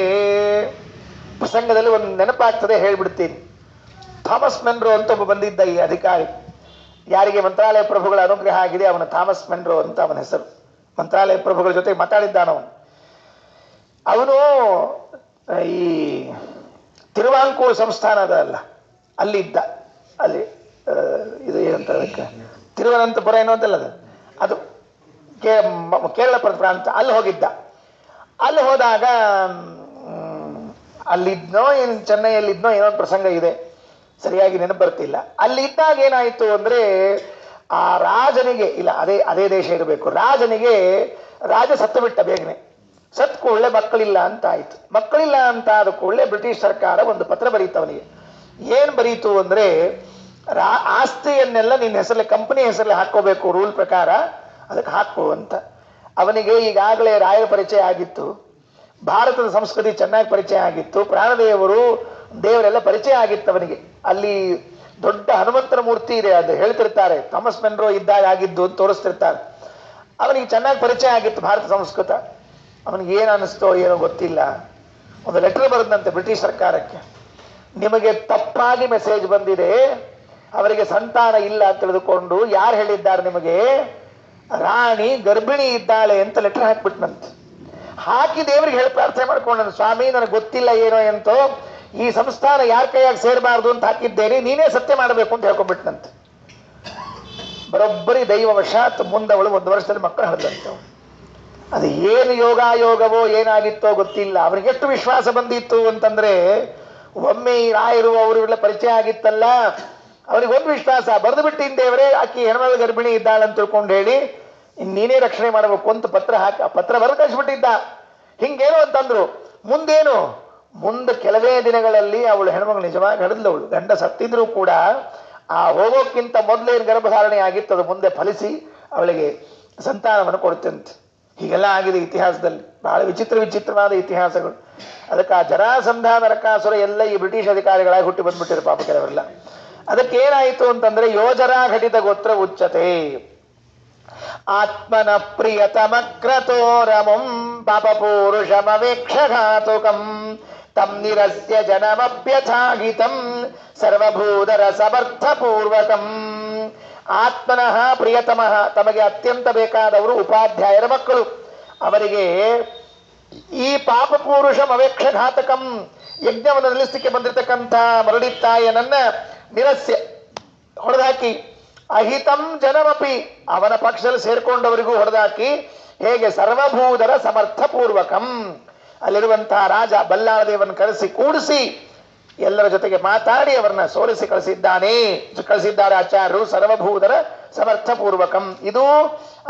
ಪ್ರಸಂಗದಲ್ಲಿ ಒಂದು ನೆನಪಾಗ್ತದೆ, ಹೇಳ್ಬಿಡ್ತೀನಿ. ಥಾಮಸ್ ಮೆನ್ರೋ ಅಂತ ಒಬ್ಬ ಬಂದಿದ್ದ ಈ ಅಧಿಕಾರಿ. ಯಾರಿಗೆ ಮಂತ್ರಾಲಯ ಪ್ರಭುಗಳ ಅನುಗ್ರಹ ಆಗಿದೆ, ಅವನ ಥಾಮಸ್ ಮೆನ್ರೋ ಅಂತ ಅವನ ಹೆಸರು. ಮಂತ್ರಾಲಯ ಪ್ರಭುಗಳ ಜೊತೆ ಮಾತಾಡಿದ್ದಾನವನು. ಅವನು ಈ ತಿರುವಾಂಕೂರು ಸಂಸ್ಥಾನದ ಅಲ್ಲ, ಅಲ್ಲಿದ್ದ. ಅಲ್ಲಿ ಇದು ಏನಂತ ಅದಕ್ಕೆ ತಿರುವನಂತಪುರ ಏನೋ ಅಂತಲ್ಲ, ಅದು ಕೇರಳ ಪ್ರಾಂತ. ಅಲ್ಲಿ ಹೋಗಿದ್ದ. ಅಲ್ಲಿ ಹೋದಾಗ ಅಲ್ಲಿದ್ನೋ ಏನು ಚೆನ್ನೈಯಲ್ಲಿದ್ನೋ ಏನೋ ಪ್ರಸಂಗ ಇದೆ, ಸರಿಯಾಗಿ ನೆನಪು ಬರ್ತಿಲ್ಲ. ಅಲ್ಲಿ ಇದ್ದಾಗ ಏನಾಯಿತು ಅಂದ್ರೆ, ಆ ರಾಜನಿಗೆ, ಇಲ್ಲ ಅದೇ ದೇಶ ಇರಬೇಕು, ರಾಜನಿಗೆ ರಾಜ ಸತ್ತು ಬಿಟ್ಟ ಬೇಗನೆ. ಸತ್ ಕೂಡಲೇ ಮಕ್ಕಳಿಲ್ಲ ಅಂತ ಆಯ್ತು. ಮಕ್ಕಳಿಲ್ಲ ಅಂತ ಆದ ಕೂಡಲೇ ಬ್ರಿಟಿಷ್ ಸರ್ಕಾರ ಒಂದು ಪತ್ರ ಬರೀತು ಅವನಿಗೆ. ಏನ್ ಬರೀತು ಅಂದ್ರೆ, ಆಸ್ತಿಯನ್ನೆಲ್ಲ ನಿನ್ನ ಹೆಸರಲ್ಲಿ, ಕಂಪನಿ ಹೆಸರಲ್ಲಿ ಹಾಕೋಬೇಕು ರೂಲ್ ಪ್ರಕಾರ. ಅದಕ್ಕೆ ಹಾಕು ಅಂತ. ಅವನಿಗೆ ಈಗಾಗಲೇ ರಾಯರ ಪರಿಚಯ ಆಗಿತ್ತು, ಭಾರತದ ಸಂಸ್ಕೃತಿ ಚೆನ್ನಾಗಿ ಪರಿಚಯ ಆಗಿತ್ತು, ಪ್ರಾಣದೇವರು ದೇವರೆಲ್ಲ ಪರಿಚಯ ಆಗಿತ್ತು ಅವನಿಗೆ. ಅಲ್ಲಿ ದೊಡ್ಡ ಹನುಮಂತನ ಮೂರ್ತಿ ಇದೆ, ಅದು ಹೇಳ್ತಿರ್ತಾರೆ, ಥಾಮಸ್ ಮೆನ್ರೋ ಇದ್ದಾಗ ಆಗಿದ್ದು ಅಂತ ತೋರಿಸ್ತಿರ್ತಾರೆ. ಅವನಿಗೆ ಚೆನ್ನಾಗಿ ಪರಿಚಯ ಆಗಿತ್ತು ಭಾರತ ಸಂಸ್ಕೃತ. ಅವನಿಗೆ ಏನು ಅನ್ನಿಸ್ತೋ ಏನೋ ಗೊತ್ತಿಲ್ಲ, ಒಂದು ಲೆಟರ್ ಬರೆದಂತೆ ಬ್ರಿಟಿಷ್ ಸರ್ಕಾರಕ್ಕೆ, ನಿಮಗೆ ತಪ್ಪಾಗಿ ಮೆಸೇಜ್ ಬಂದಿದೆ, ಅವರಿಗೆ ಸಂತಾನ ಇಲ್ಲ ಅಂತ ತಿಳಿದುಕೊಂಡು. ಯಾರು ಹೇಳಿದ್ದಾರೆ ನಿಮಗೆ? ರಾಣಿ ಗರ್ಭಿಣಿ ಇದ್ದಾಳೆ ಅಂತ ಲೆಟರ್ ಹಾಕ್ಬಿಟ್ನಂತೆ. ಹಾಕಿ ದೇವರಿಗೆ ಹೇಳಿ ಪ್ರಾರ್ಥನೆ ಮಾಡ್ಕೊಂಡ, ಸ್ವಾಮಿ ನನಗೆ ಗೊತ್ತಿಲ್ಲ ಏನೋ ಎಂತೋ, ಈ ಸಂಸ್ಥಾನ ಯಾರ ಕೈಯಾಗಿ ಸೇರಬಾರ್ದು ಅಂತ ಹಾಕಿದ್ದೇನೆ, ನೀನೇ ಸತ್ಯ ಮಾಡಬೇಕು ಅಂತ ಹೇಳ್ಕೊಂಡ್ಬಿಟ್ನಂತೆ. ಬರೋಬ್ಬರಿ ದೈವವಶಾತ್ ಮುಂದವಳು 1 ವರ್ಷದಲ್ಲಿ ಮಕ್ಕಳು ಹಡ್ದಂತೆ. ಅದು ಏನು ಯೋಗವೋ ಏನಾಗಿತ್ತೋ ಗೊತ್ತಿಲ್ಲ. ಅವನಿಗೆ ಎಷ್ಟು ವಿಶ್ವಾಸ ಬಂದಿತ್ತು ಅಂತಂದ್ರೆ, ಒಮ್ಮೆ ಈ ರಾಯರು ಅವರಿಗೆಲ್ಲ ಪರಿಚಯ ಆಗಿತ್ತಲ್ಲ, ಅವನಿಗೊಂದು ವಿಶ್ವಾಸ, ಬರೆದು ಬಿಟ್ಟಿನ ದೇವರೇ ಆಕಿ ಹೆಣ್ಮಗಳ ಗರ್ಭಿಣಿ ಇದ್ದಾಳಂತ ತಿಳ್ಕೊಂಡು ಹೇಳಿ ನೀನೇ ರಕ್ಷಣೆ ಮಾಡಬೇಕು ಅಂತ ಪತ್ರ ಬರೆದು ಕಳಿಸ್ಬಿಟ್ಟಿದ್ದ. ಹಿಂಗೇನು ಅಂತಂದ್ರು. ಮುಂದೇನು? ಮುಂದೆ ಕೆಲವೇ ದಿನಗಳಲ್ಲಿ ಅವಳು ಹೆಣ್ಮಗಳು ನಿಜವಾಗಿ ಹಡಿದ್ಲವಳು. ಗಂಡ ಸತ್ತಿದ್ರು ಕೂಡ ಆ ಹೋಗೋಕ್ಕಿಂತ ಮೊದಲೇನು ಗರ್ಭಧಾರಣೆ ಆಗಿತ್ತು ಅದು ಮುಂದೆ ಫಲಿಸಿ ಅವಳಿಗೆ ಸಂತಾನವನ್ನು ಕೊಡ್ತಂತೆ. ಹೀಗೆಲ್ಲ ಆಗಿದೆ ಇತಿಹಾಸದಲ್ಲಿ, ಬಹಳ ವಿಚಿತ್ರವಾದ ಇತಿಹಾಸಗಳು. ಅದಕ್ಕೆ ಆ ಜರಾಸಂಧ ನರಕಾಸುರ ಎಲ್ಲ ಈ ಬ್ರಿಟಿಷ್ ಅಧಿಕಾರಿಗಳಾಗಿ ಹುಟ್ಟಿ ಬಂದ್ಬಿಟ್ಟಿರು ಪಾಪ ಕೆಲವರೆಲ್ಲ. ಅದಕ್ಕೇನಾಯಿತು ಅಂತಂದ್ರೆ, ಯೋಜರಾ ಘಟಿತ ಗೋತ್ರ ಉಚ್ಚತೆ ಆತ್ಮನ ಪ್ರಿಯತಮಕ್ರತೋರಮಂ ಪಾಪ ಪೂರುಷಮವೇಕ್ಷಘಾತುಕಂ ತಂ ನಿರಸ್ಯ ಜನಮಭ್ಯಥಾಹಿತಂ ಸರ್ವಭೂತರ ಸಮರ್ಥಪೂರ್ವಕಂ. ಆತ್ಮನಃ ಪ್ರಿಯತಮಃ, ತಮಗೆ ಅತ್ಯಂತ ಬೇಕಾದವರು ಉಪಾಧ್ಯಾಯರ ಮಕ್ಕಳು. ಅವರಿಗೆ ಈ ಪಾಪ ಪೂರುಷಂ ಅವೇಕ್ಷಘಾತಕಂ, ಯಜ್ಞವನ್ನು ನಿಲ್ಲಿಸಲಿಕ್ಕೆ ಬಂದಿರತಕ್ಕಂಥ ಮರಡಿತ್ತಾಯನನ್ನ ನಿರಸ್ಯ ಹೊಡೆದಾಕಿ, ಅಹಿತಂ ಜನಮಪಿ, ಅವನ ಪಕ್ಷದಲ್ಲಿ ಸೇರ್ಕೊಂಡವರಿಗೂ ಹೊಡೆದಾಕಿ. ಹೇಗೆ? ಸರ್ವಭೂತರ ಸಮರ್ಥಪೂರ್ವಕಂ, ಅಲ್ಲಿರುವಂತಹ ರಾಜ ಬಲ್ಲಾಳದೇವನ ಕೂಡಿಸಿ ಎಲ್ಲರ ಜೊತೆಗೆ ಮಾತಾಡಿ ಅವರನ್ನ ಸೋಲಿಸಿ ಕಳಿಸಿದ್ದಾರೆ ಆಚಾರ್ಯರು. ಸರ್ವಭೂತರ ಸಮರ್ಥಪೂರ್ವಕಂ, ಇದು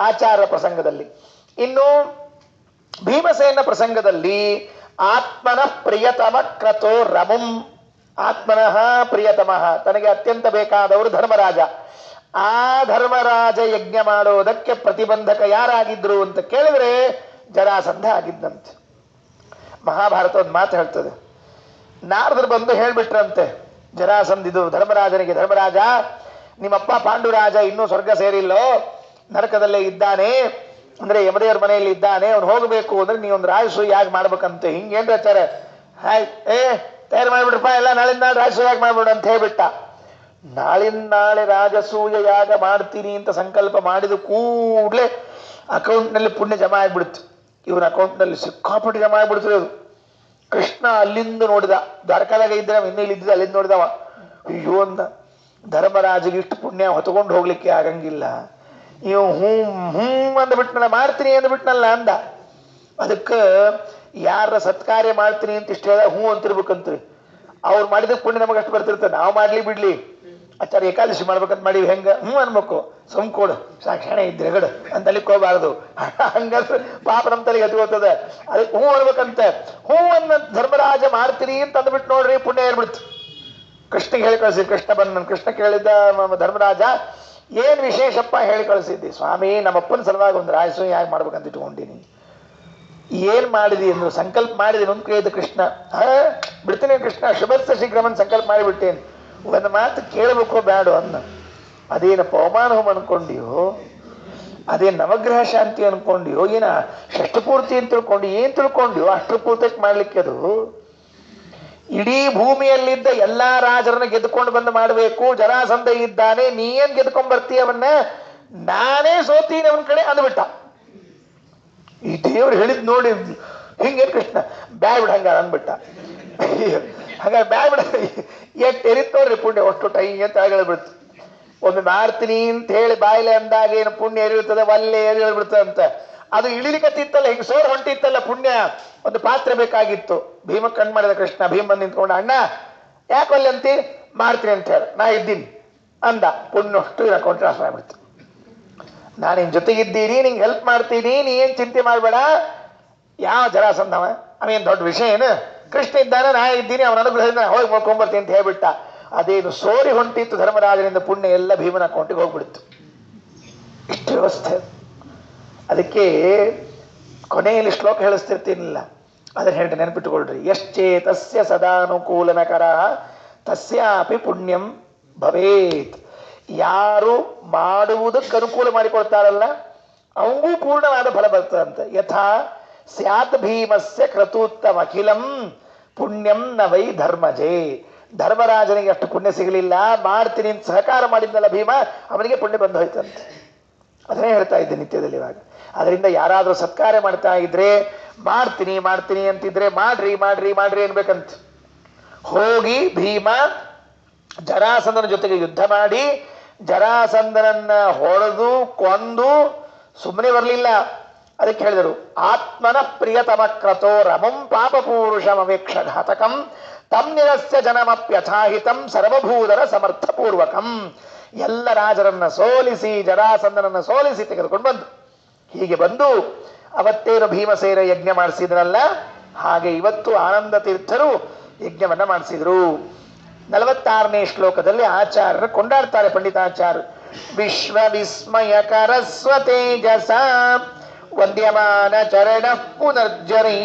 ಆಚಾರ್ಯ ಪ್ರಸಂಗದಲ್ಲಿ. ಇನ್ನು ಭೀಮಸೇನ ಪ್ರಸಂಗದಲ್ಲಿ ಆತ್ಮನಃ ಪ್ರಿಯತಮ ಕ್ರತೋ ರಮುಂ, ಆತ್ಮನಃ ಪ್ರಿಯತಮಃ, ತನಗೆ ಅತ್ಯಂತ ಬೇಕಾದವರು ಧರ್ಮರಾಜ. ಆ ಧರ್ಮರಾಜ ಯಜ್ಞ ಮಾಡೋದಕ್ಕೆ ಪ್ರತಿಬಂಧಕ ಯಾರಾಗಿದ್ರು ಅಂತ ಕೇಳಿದ್ರೆ ಜರಾಸಂಧ ಆಗಿದ್ದಂತೆ. ಮಹಾಭಾರತ ಒಂದು ಮಾತು ಹೇಳ್ತದೆ, ನಾರದರು ಬಂದು ಹೇಳ್ಬಿಟ್ರಂತೆ ಜರಾಸಂಧಿದು ಧರ್ಮರಾಜನಿಗೆ, ಧರ್ಮರಾಜ ನಿಮ್ಮಪ್ಪ ಪಾಂಡುರಾಜ ಇನ್ನೂ ಸ್ವರ್ಗ ಸೇರಿಲ್ಲೋ, ನರಕದಲ್ಲೇ ಇದ್ದಾನೆ, ಅಂದ್ರೆ ಯಮದೇವರ ಮನೆಯಲ್ಲಿ ಇದ್ದಾನೆ, ಅವ್ನು ಹೋಗಬೇಕು ಅಂದ್ರೆ ನೀವೊಂದು ರಾಜಸೂಯ ಯಾಗ ಮಾಡ್ಬೇಕಂತೆ. ಹಿಂಗೇನ್ರಿ ಆಚಾರ? ಹಾಯ್ ತಯಾರು ಮಾಡ್ಬಿಡ್ರಪ್ಪ, ಎಲ್ಲ ನಾಳಿಂದ ನಾಳೆ ರಾಜಸೂಯ ಯಾಗ ಮಾಡ್ಬಿಡು ಅಂತ ಹೇಳ್ಬಿಟ್ಟ. ನಾಳಿಂದ ನಾಳೆ ರಾಜಸೂಯ ಯಾಗ ಮಾಡ್ತೀನಿ ಅಂತ ಸಂಕಲ್ಪ ಮಾಡಿದ ಕೂಡಲೇ ಅಕೌಂಟ್ನಲ್ಲಿ ಪುಣ್ಯ ಜಮಾ ಆಗ್ಬಿಡ್ತು. ಇವನ ಅಕೌಂಟ್ನಲ್ಲಿ ಸಿಕ್ಕಾಪಟ್ಟೆ ಜಮಾ ಆಗ್ಬಿಡ್ತದೆ ಅದು. ಕೃಷ್ಣ ಅಲ್ಲಿಂದ ನೋಡಿದ, ದ್ವಾರಕಾದಾಗ ಇದ್ರೆ ಇನ್ನೂ ಇಲ್ಲಿದ್ದ, ಅಲ್ಲಿಂದ ನೋಡಿದವ. ಅಯ್ಯೋ ಅಂದ, ಧರ್ಮರಾಜಿಗೆ ಇಷ್ಟು ಪುಣ್ಯ ಹೊತ್ಕೊಂಡು ಹೋಗ್ಲಿಕ್ಕೆ ಆಗಂಗಿಲ್ಲ, ಇವ್ ಹ್ಞೂ ಅಂದ್ಬಿಟ್ನಲ್ಲ, ಮಾಡ್ತೀನಿ ಅಂದ್ಬಿಟ್ನಲ್ಲ ಅಂದ. ಅದಕ್ಕೆ ಯಾರ ಸತ್ಕಾರ್ಯ ಮಾಡ್ತೀನಿ ಅಂತ ಇಷ್ಟ ಹೇಳಿದ ಹ್ಞೂ ಅಂತಿರ್ಬೇಕಂತ್ರಿ. ಅವ್ರು ಮಾಡಿದ ಪುಣ್ಯ ನಮಗೆ ಅಷ್ಟು ಬರ್ತಿರ್ತದೆ, ನಾವು ಮಾಡ್ಲಿ ಬಿಡ್ಲಿ. ಆಚಾರ ಏಕಾದಶಿ ಮಾಡ್ಬೇಕಂತ ಮಾಡಿವಿ, ಹೆಂಗ ಹ್ಞೂ ಅನ್ಬೇಕು, ಸುಮ್ಕೊಡು ಸಾಕ್ಷಾಣೆ ಇದ್ರೆ ಗಡು ಅಂತ ಅಲ್ಲಿಗೆ ಹೋಗ್ಬಾರ್ದು. ಹಂಗಂದ್ರೆ ಪಾಪ ನಮ್ಮ ತಲೆಗೆ ಹತ್ಕೋತದೆ. ಅದಕ್ಕೆ ಹ್ಞೂ ಅನ್ಬೇಕಂತ. ಹ್ಞೂ ಅನ್ನ ಧರ್ಮರಾಜ ಮಾಡ್ತೀನಿ ಅಂತ ಅಂದ್ಬಿಟ್ಟು ನೋಡ್ರಿ ಪುಣ್ಯ ಏರ್ಬಿಡ್ತು. ಕೃಷ್ಣಗೆ ಹೇಳಿ ಕಳಿಸಿ, ಕೃಷ್ಣ ಬಂದ, ಕೃಷ್ಣ ಕೇಳಿದ್ದ ಧರ್ಮರಾಜ ಏನ್ ವಿಶೇಷಪ್ಪ ಹೇಳಿ ಕಳಿಸಿದ್ದಿ? ಸ್ವಾಮಿ ನಮ್ಮಪ್ಪನ ಸಲುವಾಗಿ ಒಂದು ರಾಜಸೂಯ ಯಾಕೆ ಮಾಡ್ಬೇಕಂತ ಇಟ್ಕೊಂಡಿನಿ. ಏನ್ ಮಾಡಿದಿ ಅಂದ್ರು, ಸಂಕಲ್ಪ ಮಾಡಿದೀನಿ ಅಂತ ಕೇಳಿದ ಕೃಷ್ಣ. ಬಿಡ್ತೀನಿ ಕೃಷ್ಣ, ಶುಭರ್ಸ ಶೀಘ್ರಮನ್ ಸಂಕಲ್ಪ ಮಾಡಿಬಿಟ್ಟೇನು, ಒಂದು ಮಾತು ಕೇಳಬೇಕೋ ಬೇಡೋ ಅನ್ನ. ಅದೇನಪ್ಪ ಅವಮಾನ ಹೋಮ ಅನ್ಕೊಂಡಿಯೋ, ಅದೇನು ನವಗ್ರಹ ಶಾಂತಿ ಅನ್ಕೊಂಡಿಯೋ, ಏನ ಷಷ್ಠಪೂರ್ತಿ ಅಂತ ತಿಳ್ಕೊಂಡು ಏನ್ ತಿಳ್ಕೊಂಡಿಯೋ, ಅಷ್ಟಪೂರ್ತಕ್ಕೆ ಮಾಡ್ಲಿಕ್ಕೆ ಅದು ಇಡೀ ಭೂಮಿಯಲ್ಲಿದ್ದ ಎಲ್ಲಾ ರಾಜರನ್ನ ಗೆದ್ದುಕೊಂಡು ಬಂದು ಮಾಡಬೇಕು. ಜರಾಸಂಧ ಇದ್ದಾನೆ, ನೀ ಏನ್ ಗೆದ್ಕೊಂಡ್ ಬರ್ತೀಯ ಅವನ್ನ, ನಾನೇ ಸೋತೀನಿ ಅವನ ಕಡೆ ಅಂದ್ಬಿಟ್ಟ. ಈ ದೇವ್ರು ಹೇಳಿದ್ ನೋಡಿ ಹಿಂಗೇನ್ ಕೃಷ್ಣ ಬ್ಯಾಡ್ ಬಿಡ ಹಂಗ ಅಂದ್ಬಿಟ್ಟ. ಹಂಗ ಬ್ಯಾಡ್ ಬಿಡ ಎಷ್ಟು ಎರಿತ್ ನೋಡ್ರಿ ಪುಣ್ಯ, ಅಷ್ಟು ಟೈ ಅಂತ ಹೇಳ್ಬಿಡ್ತು. ಒಂದು ಮಾಡ್ತೀನಿ ಅಂತ ಹೇಳಿ ಬಾಯಿಲೆ ಅಂದಾಗ ಏನು ಪುಣ್ಯ ಎರಿರ್ತದೆ, ಒಲ್ಲೆ ಹೇಳ್ಬಿಡ್ತದೆ ಅಂತ. ಅದು ಇಳಿಲಿಕತ್ತಿತ್ತಲ್ಲ, ಹಿಂಗೆ ಸೋರ್ ಹೊಂಟಿತ್ತಲ್ಲ ಪುಣ್ಯ, ಒಂದು ಪಾತ್ರೆ ಬೇಕಾಗಿತ್ತು. ಭೀಮ ಕಣ್ ಮಾಡಿದ ಕೃಷ್ಣ, ಭೀಮ ಬಂದು ನಿಂತ್ಕೊಂಡ, ಅಣ್ಣ ಯಾಕೊಲ್ಲೆ ಅಂತಿ, ಮಾಡ್ತೀನಿ ಅಂತ ಹೇಳಿ ನಾ ಇದ್ದೀನಿ ಅಂದ. ಪುಣ್ಯ ಅಷ್ಟು ಅಕೌಂಟ್ ಟ್ರಾನ್ಸ್ಫರ್ ಆಗ್ಬಿಡ್ತು. ನಾನು ನಿನ್ ಜೊತೆಗಿದ್ದೀನಿ, ನಿಂಗೆ ಹೆಲ್ಪ್ ಮಾಡ್ತೀನಿ, ನೀ ಏನ್ ಚಿಂತೆ ಮಾಡಬೇಡ. ಯಾವ ಜರಾಸಂಧವ ಅವೇನು ದೊಡ್ಡ ವಿಷಯ ಏನು, ಕೃಷ್ಣ ಇದ್ದಾನೆ, ನಾ ಇದ್ದೀನಿ, ಅವನ ಅನುಗ್ರಹದಿಂದ ಹೋಗಿ ಮಾಡ್ಕೊಂಬರ್ತೀನಿ ಅಂತ ಹೇಳ್ಬಿಟ್ಟ. ಅದೇನು ಸೋರಿ ಹೊಂಟಿತ್ತು ಧರ್ಮರಾಜನಿಂದ ಪುಣ್ಯ ಎಲ್ಲ ಭೀಮನ ಅಕೌಂಟಿಗೆ ಹೋಗ್ಬಿಡ್ತು. ಇಷ್ಟು ವ್ಯವಸ್ಥೆ. ಅದಕ್ಕೆ ಕೊನೆಯಲ್ಲಿ ಶ್ಲೋಕ ಹೇಳಿಸ್ತಿರ್ತೀನಿಲ್ಲ, ಅದನ್ನು ಹೇಳಿ ನೆನಪಿಟ್ಟುಕೊಳ್ರಿ. ಯಶ್ಚೇತಸ್ಯ ಸದಾನುಕೂಲನಕರ ತಸ್ಯಾಪಿ ಪುಣ್ಯಂ ಭವೇತ್. ಯಾರು ಮಾಡುವುದಕ್ಕೆ ಅನುಕೂಲ ಮಾಡಿಕೊಳ್ತಾರಲ್ಲ ಅವಗೂ ಪೂರ್ಣವಾದ ಫಲ ಬರ್ತದಂತೆ. ಯಥಾ ಸ್ಯಾತ್ ಭೀಮಸ್ಯ ಕ್ರತೂತ್ತಮ ಅಖಿಲಂ ಪುಣ್ಯಂ ನ ವೈ ಧರ್ಮಜೇ. ಧರ್ಮರಾಜನಿಗೆ ಅಷ್ಟು ಪುಣ್ಯ ಸಿಗಲಿಲ್ಲ, ಮಾಡ್ತೀನಿ ಅಂತ ಸಹಕಾರ ಮಾಡಿದ್ನಲ್ಲ ಭೀಮ, ಅವನಿಗೆ ಪುಣ್ಯ ಬಂದು ಹೋಯ್ತಂತೆ. ಅದನ್ನೇ ಹೇಳ್ತಾ ಇದ್ದೆ ನಿತ್ಯದಲ್ಲಿ ಇವಾಗ. ಅದರಿಂದ ಯಾರಾದರೂ ಸತ್ಕಾರ ಮಾಡ್ತಾ ಇದ್ರೆ ಮಾಡ್ತೀನಿ ಮಾಡ್ತೀನಿ ಅಂತಿದ್ರೆ ಮಾಡ್ರಿ ಮಾಡ್ರಿ ಮಾಡ್ರಿ ಅನ್ಬೇಕಂತ. ಹೋಗಿ ಭೀಮ ಜರಾಸಂಧನ ಜೊತೆಗೆ ಯುದ್ಧ ಮಾಡಿ ಜರಾಸಂಧನನ್ನ ಹೊಡೆದು ಕೊಂದು ಸುಮ್ಮನೆ ಬರಲಿಲ್ಲ. ಅದಕ್ಕೆ ಹೇಳಿದರು, ಆತ್ಮನ ಪ್ರಿಯತಮ ಕ್ರತೋ ರಮಂ ಪಾಪ ಪೂರುಷಮವೇಕ್ಷ ಘಾತಕಂ ತಂ ನಿರಸ್ಯ ಜನಮಪ್ಯಥಾಹಿತಂ ಸರ್ವಭೂದರ ಸಮರ್ಥಪೂರ್ವಕಂ. ಎಲ್ಲ ರಾಜರನ್ನ ಸೋಲಿಸಿ ಜರಾಸಂಧನನ್ನ ಸೋಲಿಸಿ ತೆಗೆದುಕೊಂಡು ಬಂದು, ಹೀಗೆ ಬಂದು ಅವತ್ತೇನು ಭೀಮಸೇನ ಯಜ್ಞ ಮಾಡಿಸಿದ್ರಲ್ಲ ಹಾಗೆ ಇವತ್ತು ಆನಂದ ತೀರ್ಥರು ಯಜ್ಞವನ್ನ ಮಾಡಿಸಿದ್ರು. 46ನೇ ಶ್ಲೋಕದಲ್ಲಿ ಆಚಾರ್ಯರು ಕೊಂಡಾಡ್ತಾರೆ ಪಂಡಿತಾಚಾರ್ಯ. ವಿಶ್ವ ವಿಸ್ಮಯಕರ ಸ್ವತೇಜಸ ವಂದ್ಯಮಾನ ಚರಣ ಪುನರ್ಜನೈ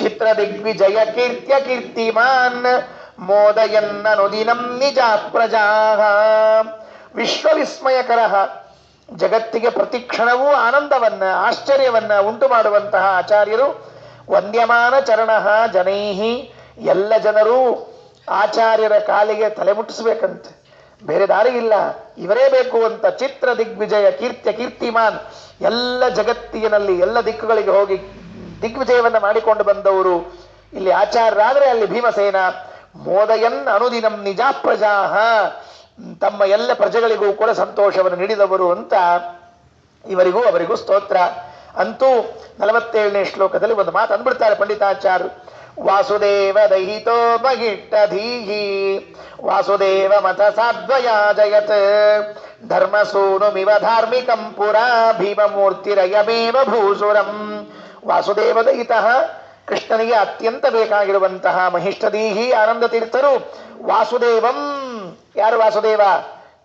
ಚಿತ್ರ ದಿಗ್ವಿಜಯ ಕೀರ್ತ್ಯ ಕೀರ್ತಿಮಾನ್ ಮೋದಯನ್ನನುದಿನಂ ನಿಜ ಪ್ರಜಾ. ವಿಶ್ವವಿಸ್ಮಯಕರ, ಜಗತ್ತಿಗೆ ಪ್ರತಿಕ್ಷಣವೂ ಆನಂದವನ್ನ ಆಶ್ಚರ್ಯವನ್ನ ಉಂಟು ಮಾಡುವಂತಹ ಆಚಾರ್ಯರು. ವಂದ್ಯಮಾನ ಚರಣ ಜನೈಹಿ, ಎಲ್ಲ ಜನರು ಆಚಾರ್ಯರ ಕಾಲಿಗೆ ತಲೆ ಮುಟ್ಟಿಸ್ಬೇಕಂತೆ, ಬೇರೆ ದಾರಿ ಇಲ್ಲ, ಇವರೇ ಬೇಕು ಅಂತ. ಚಿತ್ರ ದಿಗ್ವಿಜಯ ಕೀರ್ತ್ಯ ಕೀರ್ತಿಮಾನ್, ಎಲ್ಲ ಜಗತ್ತಿನಲ್ಲಿ ಎಲ್ಲ ದಿಕ್ಕುಗಳಿಗೆ ಹೋಗಿ ದಿಗ್ವಿಜಯವನ್ನ ಮಾಡಿಕೊಂಡು ಬಂದವರು ಇಲ್ಲಿ ಆಚಾರ್ಯರಾದ್ರೆ ಅಲ್ಲಿ ಭೀಮಸೇನ. ಮೋದಯನ್ ಅನುದಿನಂ ನಿಜ ಪ್ರಜಾ, ತಮ್ಮ ಎಲ್ಲ ಪ್ರಜೆಗಳಿಗೂ ಕೂಡ ಸಂತೋಷವನ್ನು ನೀಡಿದವರು ಅಂತ ಇವರಿಗೂ ಅವರಿಗೂ ಸ್ತೋತ್ರ. ಅಂತೂ 47ನೇ ಶ್ಲೋಕದಲ್ಲಿ ಒಂದು ಮಾತು ಅಂದ್ಬಿಡ್ತಾರೆ ಪಂಡಿತಾಚಾರ್ಯರು. ವಾಸುದೇವ ದಹಿತೋ ಮಹಿಟ್ಟಧೀಹಿ ವಾಸುದೇವ ಮತ ಸಾಧ್ವಯಾ ಜಯತ್ ಧರ್ಮಸೂನುಮಿವ ಧಾರ್ಮಿಕಂ ಪುರಾ ಭೀಮಮೂರ್ತಿರಯಮೇವ ಭೂಸುರಂ. ವಾಸುದೇವ ದಹಿತಃ, ಕೃಷ್ಣನಿಗೆ ಅತ್ಯಂತ ಬೇಕಾಗಿರುವಂತಹ ಮಹಿಷ್ಠದೀಹಿ ಆನಂದ ತೀರ್ಥರು ವಾಸುದೇವಂ. ಯಾರು ವಾಸುದೇವ?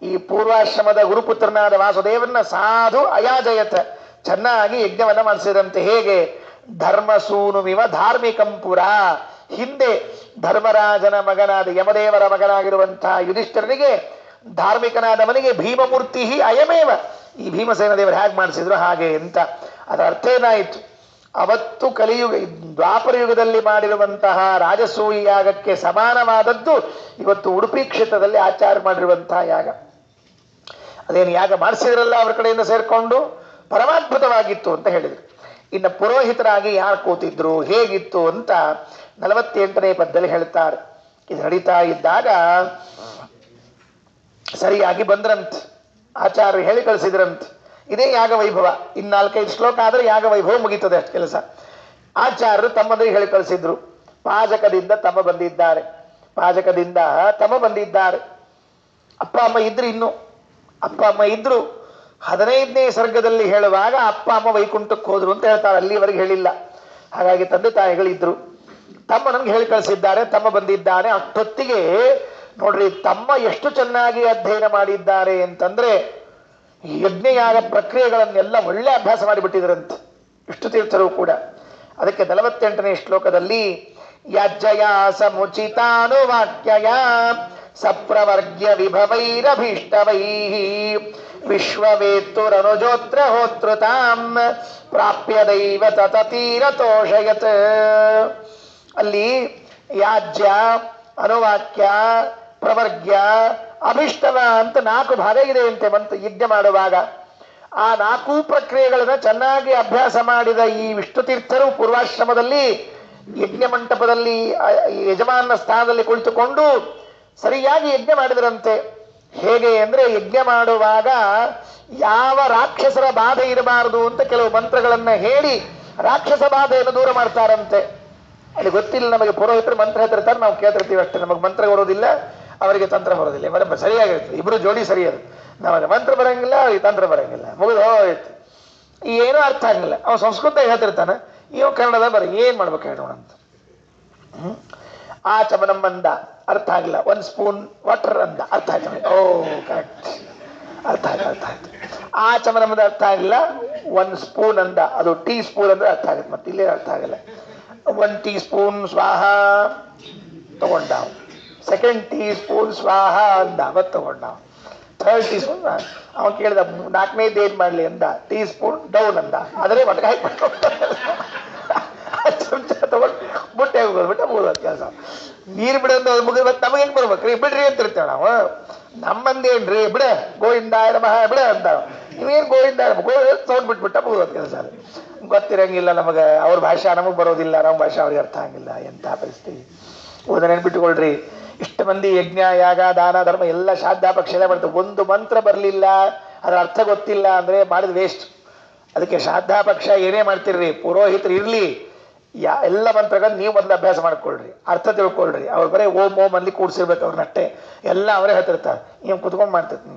ಈ ಪೂರ್ವಾಶ್ರಮದ ಗುರುಪುತ್ರನಾದ ವಾಸುದೇವನ್ನ ಸಾಧು ಅಯಾಜಯತ್, ಚೆನ್ನಾಗಿ ಯಜ್ಞವನ್ನ ಮಾಡಿಸಿದಂತೆ. ಹೇಗೆ? ಧರ್ಮಸೂನುಮಿವ ಧಾರ್ಮಿಕಂ ಪುರ. ಹಿಂದೆ ಧರ್ಮರಾಜನ ಮಗನಾದ ಯಮದೇವರ ಮಗನಾಗಿರುವಂತಹ ಯುಧಿಷ್ಠಿರನಿಗೆ ಧಾರ್ಮಿಕನಾದವನಿಗೆ ಭೀಮಮೂರ್ತಿ ಅಯಮೇವ, ಈ ಭೀಮಸೇನ ದೇವರು ಹೇಗೆ ಮಾಡಿಸಿದ್ರು ಹಾಗೆ ಅಂತ. ಅದರ ಅರ್ಥ ಏನಾಯಿತು? ಅವತ್ತು ಕಲಿಯುಗ ದ್ವಾಪರ ಯುಗದಲ್ಲಿ ಮಾಡಿರುವಂತಹ ರಾಜಸೂಯಿ ಯಾಗಕ್ಕೆ ಸಮಾನವಾದದ್ದು ಇವತ್ತು ಉಡುಪಿ ಕ್ಷೇತ್ರದಲ್ಲಿ ಆಚಾರ ಮಾಡಿರುವಂತಹ ಯಾಗ. ಅದೇನು ಯಾಗ ಮಾಡಿಸಿದ್ರಲ್ಲ ಅವರ ಕಡೆಯಿಂದ ಸೇರ್ಕೊಂಡು, ಪರಮಾದ್ಭುತವಾಗಿತ್ತು ಅಂತ ಹೇಳಿದರು. ಇನ್ನು ಪುರೋಹಿತರಾಗಿ ಯಾರು ಕೂತಿದ್ರು, ಹೇಗಿತ್ತು ಅಂತ 48ನೇ ಪದ್ಯದಲ್ಲಿ ಹೇಳ್ತಾರೆ. ಇದು ನಡೀತಾ ಇದ್ದಾಗ ಸರಿಯಾಗಿ ಬಂದ್ರಂತ, ಆಚಾರ್ಯರು ಹೇಳಿ ಕಳಿಸಿದ್ರಂತ. ಇದೇ ಯಾಗ ವೈಭವ. 4-5 ಶ್ಲೋಕ ಆದ್ರೆ ಯಾಗ ವೈಭವ ಮುಗೀತದೆ, ಅಷ್ಟು ಕೆಲಸ. ಆಚಾರ್ಯರು ತಮ್ಮಂದರಿಗೆ ಹೇಳಿ ಕಳಿಸಿದ್ರು. ಪಾಜಕದಿಂದ ತಮ್ಮ ಬಂದಿದ್ದಾರೆ, ಪಾಜಕದಿಂದ ತಮ್ಮ ಬಂದಿದ್ದಾರೆ. ಅಪ್ಪ ಅಮ್ಮ ಇದ್ರು, ಇನ್ನು ಅಪ್ಪ ಅಮ್ಮ ಇದ್ರು. 15ನೇ ಸರ್ಗದಲ್ಲಿ ಹೇಳುವಾಗ ಅಪ್ಪ ಅಮ್ಮ ವೈಕುಂಠಕ್ಕೆ ಹೋದ್ರು ಅಂತ ಹೇಳ್ತಾರೆ, ಅಲ್ಲಿವರೆಗೆ ಹೇಳಿಲ್ಲ. ಹಾಗಾಗಿ ತಂದೆ ತಾಯಿಗಳಿದ್ರು. ತಮ್ಮ ನನಗೆ ಹೇಳಿ ಕಳಿಸಿದ್ದಾರೆ, ತಮ್ಮ ಬಂದಿದ್ದಾನೆ. ಅಷ್ಟೊತ್ತಿಗೆ ನೋಡ್ರಿ ತಮ್ಮ ಎಷ್ಟು ಚೆನ್ನಾಗಿ ಅಧ್ಯಯನ ಮಾಡಿದ್ದಾರೆ ಅಂತಂದ್ರೆ ಯಜ್ಞಯಾಗ ಪ್ರಕ್ರಿಯೆಗಳನ್ನೆಲ್ಲ ಒಳ್ಳೆ ಅಭ್ಯಾಸ ಮಾಡಿಬಿಟ್ಟಿದ್ರಂತೆ ವಿಷ್ಣು ತೀರ್ಥರು ಕೂಡ. ಅದಕ್ಕೆ 48ನೇ ಶ್ಲೋಕದಲ್ಲಿ ಯಾಜ್ಜಯ ಸಮುಚಿತಾನುವಾಕ್ಯಯ ಸಪ್ರವರ್ಗ್ಯ ವಿಭವೈರಭೀಷ್ಟವೈ ವಿಶ್ವವೇತ್ತುರನುಜೋತ್ರ ಹೋತೃತಾಂ ಪ್ರಾಪ್ಯ ದೈವ ತತೀರತೋಷಯತ್. ಅಲ್ಲಿ ಯಾಜ್ಯ, ಅನುವಾಕ್ಯ, ಪ್ರವರ್ಗ್ಯ, ಅಭಿಷ್ಟವ ಅಂತ 4 ಭಾಗ ಇದೆ ಅಂತೆ ಮಂತ್ರ ಯಜ್ಞ ಮಾಡುವಾಗ. ಆ 4 ಪ್ರಕ್ರಿಯೆಗಳನ್ನ ಚೆನ್ನಾಗಿ ಅಭ್ಯಾಸ ಮಾಡಿದ ಈ ವಿಷ್ಣು ತೀರ್ಥರು ಪೂರ್ವಾಶ್ರಮದಲ್ಲಿ ಯಜ್ಞ ಮಂಟಪದಲ್ಲಿ ಯಜಮಾನ ಸ್ಥಾನದಲ್ಲಿ ಕುಳಿತುಕೊಂಡು ಸರಿಯಾಗಿ ಯಜ್ಞ ಮಾಡಿದರಂತೆ. ಹೇಗೆ ಅಂದ್ರೆ ಯಜ್ಞ ಮಾಡುವಾಗ ಯಾವ ರಾಕ್ಷಸರ ಬಾಧೆ ಇರಬಾರದು ಅಂತ ಕೆಲವು ಮಂತ್ರಗಳನ್ನ ಹೇಳಿ ರಾಕ್ಷಸ ಬಾಧೆಯನ್ನು ದೂರ ಮಾಡ್ತಾರಂತೆ. ಅಲ್ಲಿ ಗೊತ್ತಿಲ್ಲ ನಮಗೆ, ಪುರೋಹಿತರು ಮಂತ್ರ ಹೇಳ್ತಿರ್ತಾರೆ, ನಾವು ಕೇಳ್ತಿರ್ತೀವಿ ಅಷ್ಟೇ. ನಮಗೆ ಮಂತ್ರ ಬರೋದಿಲ್ಲ, ಅವರಿಗೆ ತಂತ್ರ ಬರೋದಿಲ್ಲ. ಸರಿಯಾಗಿರ್ತದೆ, ಇಬ್ರು ಜೋಡಿ ಸರಿಯದು. ನಮಗೆ ಮಂತ್ರ ಬರಂಗಿಲ್ಲ, ಅವ್ರಿಗೆ ತಂತ್ರ ಬರಂಗಿಲ್ಲ, ಮುಗಿದು ಹೋಯ್ತು. ಏನೂ ಅರ್ಥ ಆಗಲಿಲ್ಲ. ಅವನು ಸಂಸ್ಕೃತ ಹೇಳ್ತಿರ್ತಾನೆ, ಇವ್ ಕನ್ನಡದ ಬರ ಏನ್ ಮಾಡ್ಬೇಕು ಹೇಳೋಣ ಅಂತ. ಆಚಮನಂ ಅಂದ, ಅರ್ಥ ಆಗಿಲ್ಲ. 1 ಸ್ಪೂನ್ ವಾಟರ್ ಅಂದ, ಅರ್ಥ ಆಯ್ತು. ಓ ಕರೆಕ್ಟ್, ಅರ್ಥ ಆಯ್ತು. ಆಚಮನಂದ ಅರ್ಥ ಆಗಿಲ್ಲ. 1 ಸ್ಪೂನ್ ಅಂದ, ಅದು ಟೀ ಸ್ಪೂನ್ ಅಂದ್ರೆ ಅರ್ಥ ಆಗುತ್ತೆ, ಮತ್ತೆ ಇಲ್ಲೇ ಅರ್ಥ ಆಗಲ್ಲ. 1 ಟೀ ಸ್ಪೂನ್ ಸ್ವಾಹ ತಗೊಂಡ, 2nd ಟೀ ಸ್ಪೂನ್ ಸ್ವಾಹ ಅಂದ, ಅವತ್ತು ತಗೊಂಡ. 3rd ಟೀ ಸ್ಪೂನ್ ಅವನು ಕೇಳಿದ 4ನೇದು ಏನ್ ಮಾಡ್ಲಿ ಅಂದ, ಟೀ ಸ್ಪೂನ್ ಡೌನ್ ಅಂದ. ಆದರೆ ಒಟ್ಟಿಗೆ ಚಮಚ ತಗೊಂಡು ಬುಟ್ಟೆ ಹೋಗೋದ್ಬಿಟ್ಟು ಮುಗಿದ ಕೆಲಸ. ನೀರು ಬಿಡೋದು ಮುಗಿದ ಮತ್ತೆ ನಮಗೆ ಹೆಂಗ್ ಬರ್ಬೇಕ್ರಿ, ಬಿಡ್ರಿ ಅಂತ ಇರ್ತೇವೆ ನಾವು. ನಮ್ಮಂದೇನ್ರಿ ಬಿಡ ಗೋವಿಂದ ನಮಃ ಬಿಡ ಅಂತ, ನೀವೇನು ಗೋವಿಂದ ಸೌಂಡ್ ಬಿಟ್ಬಿಟ್ಟ ಮುಗಿದ ಕೆಲಸ. ಗೊತ್ತಿರಂಗಿಲ್ಲ ನಮಗೆ, ಅವ್ರ ಭಾಷೆ ನಮಗೆ ಬರೋದಿಲ್ಲ, ನಮ್ಮ ಭಾಷೆ ಅವ್ರಿಗೆ ಅರ್ಥ ಆಗಿಲ್ಲ. ಎಂಥ ಪರಿಸ್ಥಿತಿ. ಉದಾಹರಣೆ ಬಿಟ್ಟುಕೊಳ್ರಿ, ಇಷ್ಟು ಮಂದಿ ಯಜ್ಞ ಯಾಗ ದಾನ ಧರ್ಮ ಎಲ್ಲ ಶ್ರಾದ್ದ ಪಕ್ಷ ಬರ್ತದೆ, ಒಂದು ಮಂತ್ರ ಬರಲಿಲ್ಲ, ಅದರ ಅರ್ಥ ಗೊತ್ತಿಲ್ಲ ಅಂದ್ರೆ ಮಾಡಿದ ವೇಸ್ಟ್. ಅದಕ್ಕೆ ಶ್ರಾದ್ದ ಪಕ್ಷ ಏನೇ ಮಾಡ್ತಿರ್ರಿ, ಪುರೋಹಿತರು ಇರ್ಲಿ, ಎಲ್ಲ ಮಂತ್ರಗಳನ್ನ ನೀವು ಮೊದಲು ಅಭ್ಯಾಸ ಮಾಡ್ಕೊಳ್ರಿ, ಅರ್ಥ ತಿಳ್ಕೊಳ್ರಿ. ಅವ್ರು ಬರೀ ಓಂ ಓಂ ಅಲ್ಲಿ ಕೂಡ್ಸಿರ್ಬೇಕು ಅವ್ರನ್ನಷ್ಟೇ, ಎಲ್ಲ ಅವರೇ ಹೇಳ್ತಿರ್ತಾರೆ. ಏನು ಕುತ್ಕೊಂಡು ಮಾಡ್ತಿರ್ತಾನೆ,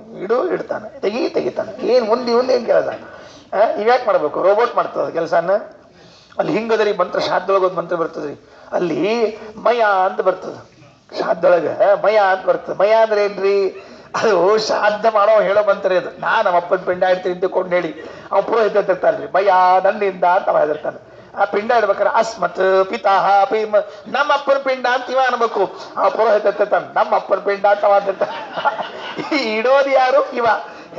ಇಡ್ತಾನೆ, ತೆಗಿತಾನೆ, ಏನು ಮುಂದೆ ಏನು ಕೆಲಸ. ಇವ್ಯಾಕೆ ಮಾಡ್ಬೇಕು, ರೋಬೋಟ್ ಮಾಡ್ತದ ಕೆಲಸನ. ಅಲ್ಲಿ ಹಿಂಗದ್ರಿ ಮಂತ್ರ, ಶ್ರಾದ್ದೊಳಗೆ ಒಂದು ಮಂತ್ರ ಬರ್ತದ್ರಿ, ಅಲ್ಲಿ ಮಯ ಅಂತ ಬರ್ತದ, ಶ್ರಾದ್ದೊಳಗೆ ಮಯ ಅಂತ ಬರ್ತದೆ. ಮಯ ಅಂದ್ರೆ ಏನ್ರಿ, ಅದು ಶ್ರಾದ್ದ ಮಾಡೋ ಹೇಳೋ ಮಂತ್ರ ಅದು. ನಮ್ಮ ಅಪ್ಪನ ಪಿಂಡ ಇಡ್ತೀನಿ ತಿಳ್ಕೊಂಡು ಹೇಳಿ ಅವ್ನು ಪುರೋಹಿತ ಇರ್ತಾನ್ರಿ, ಮಯ ನನ್ನಿಂದ ಅಂತ ಅವ ಹೆದರ್ತಾನೆ. ಆ ಪಿಂಡ ಇಡ್ಬೇಕಾರೆ ಅಸ್ಮತ್ ಪಿತಾಹ ನಮ್ಮ ಅಪ್ಪನ ಪಿಂಡ ಅಂತ ಇವ ಅನ್ಬೇಕು. ಆ ಪುರೋಹಿತ ಇರ್ತಾನೆ, ನಮ್ಮ ಅಪ್ಪನ ಪಿಂಡ ಅಂತ ಅವಾಗಿರ್ತಾನೆ. ಇಡೋದು ಯಾರು ಇವ,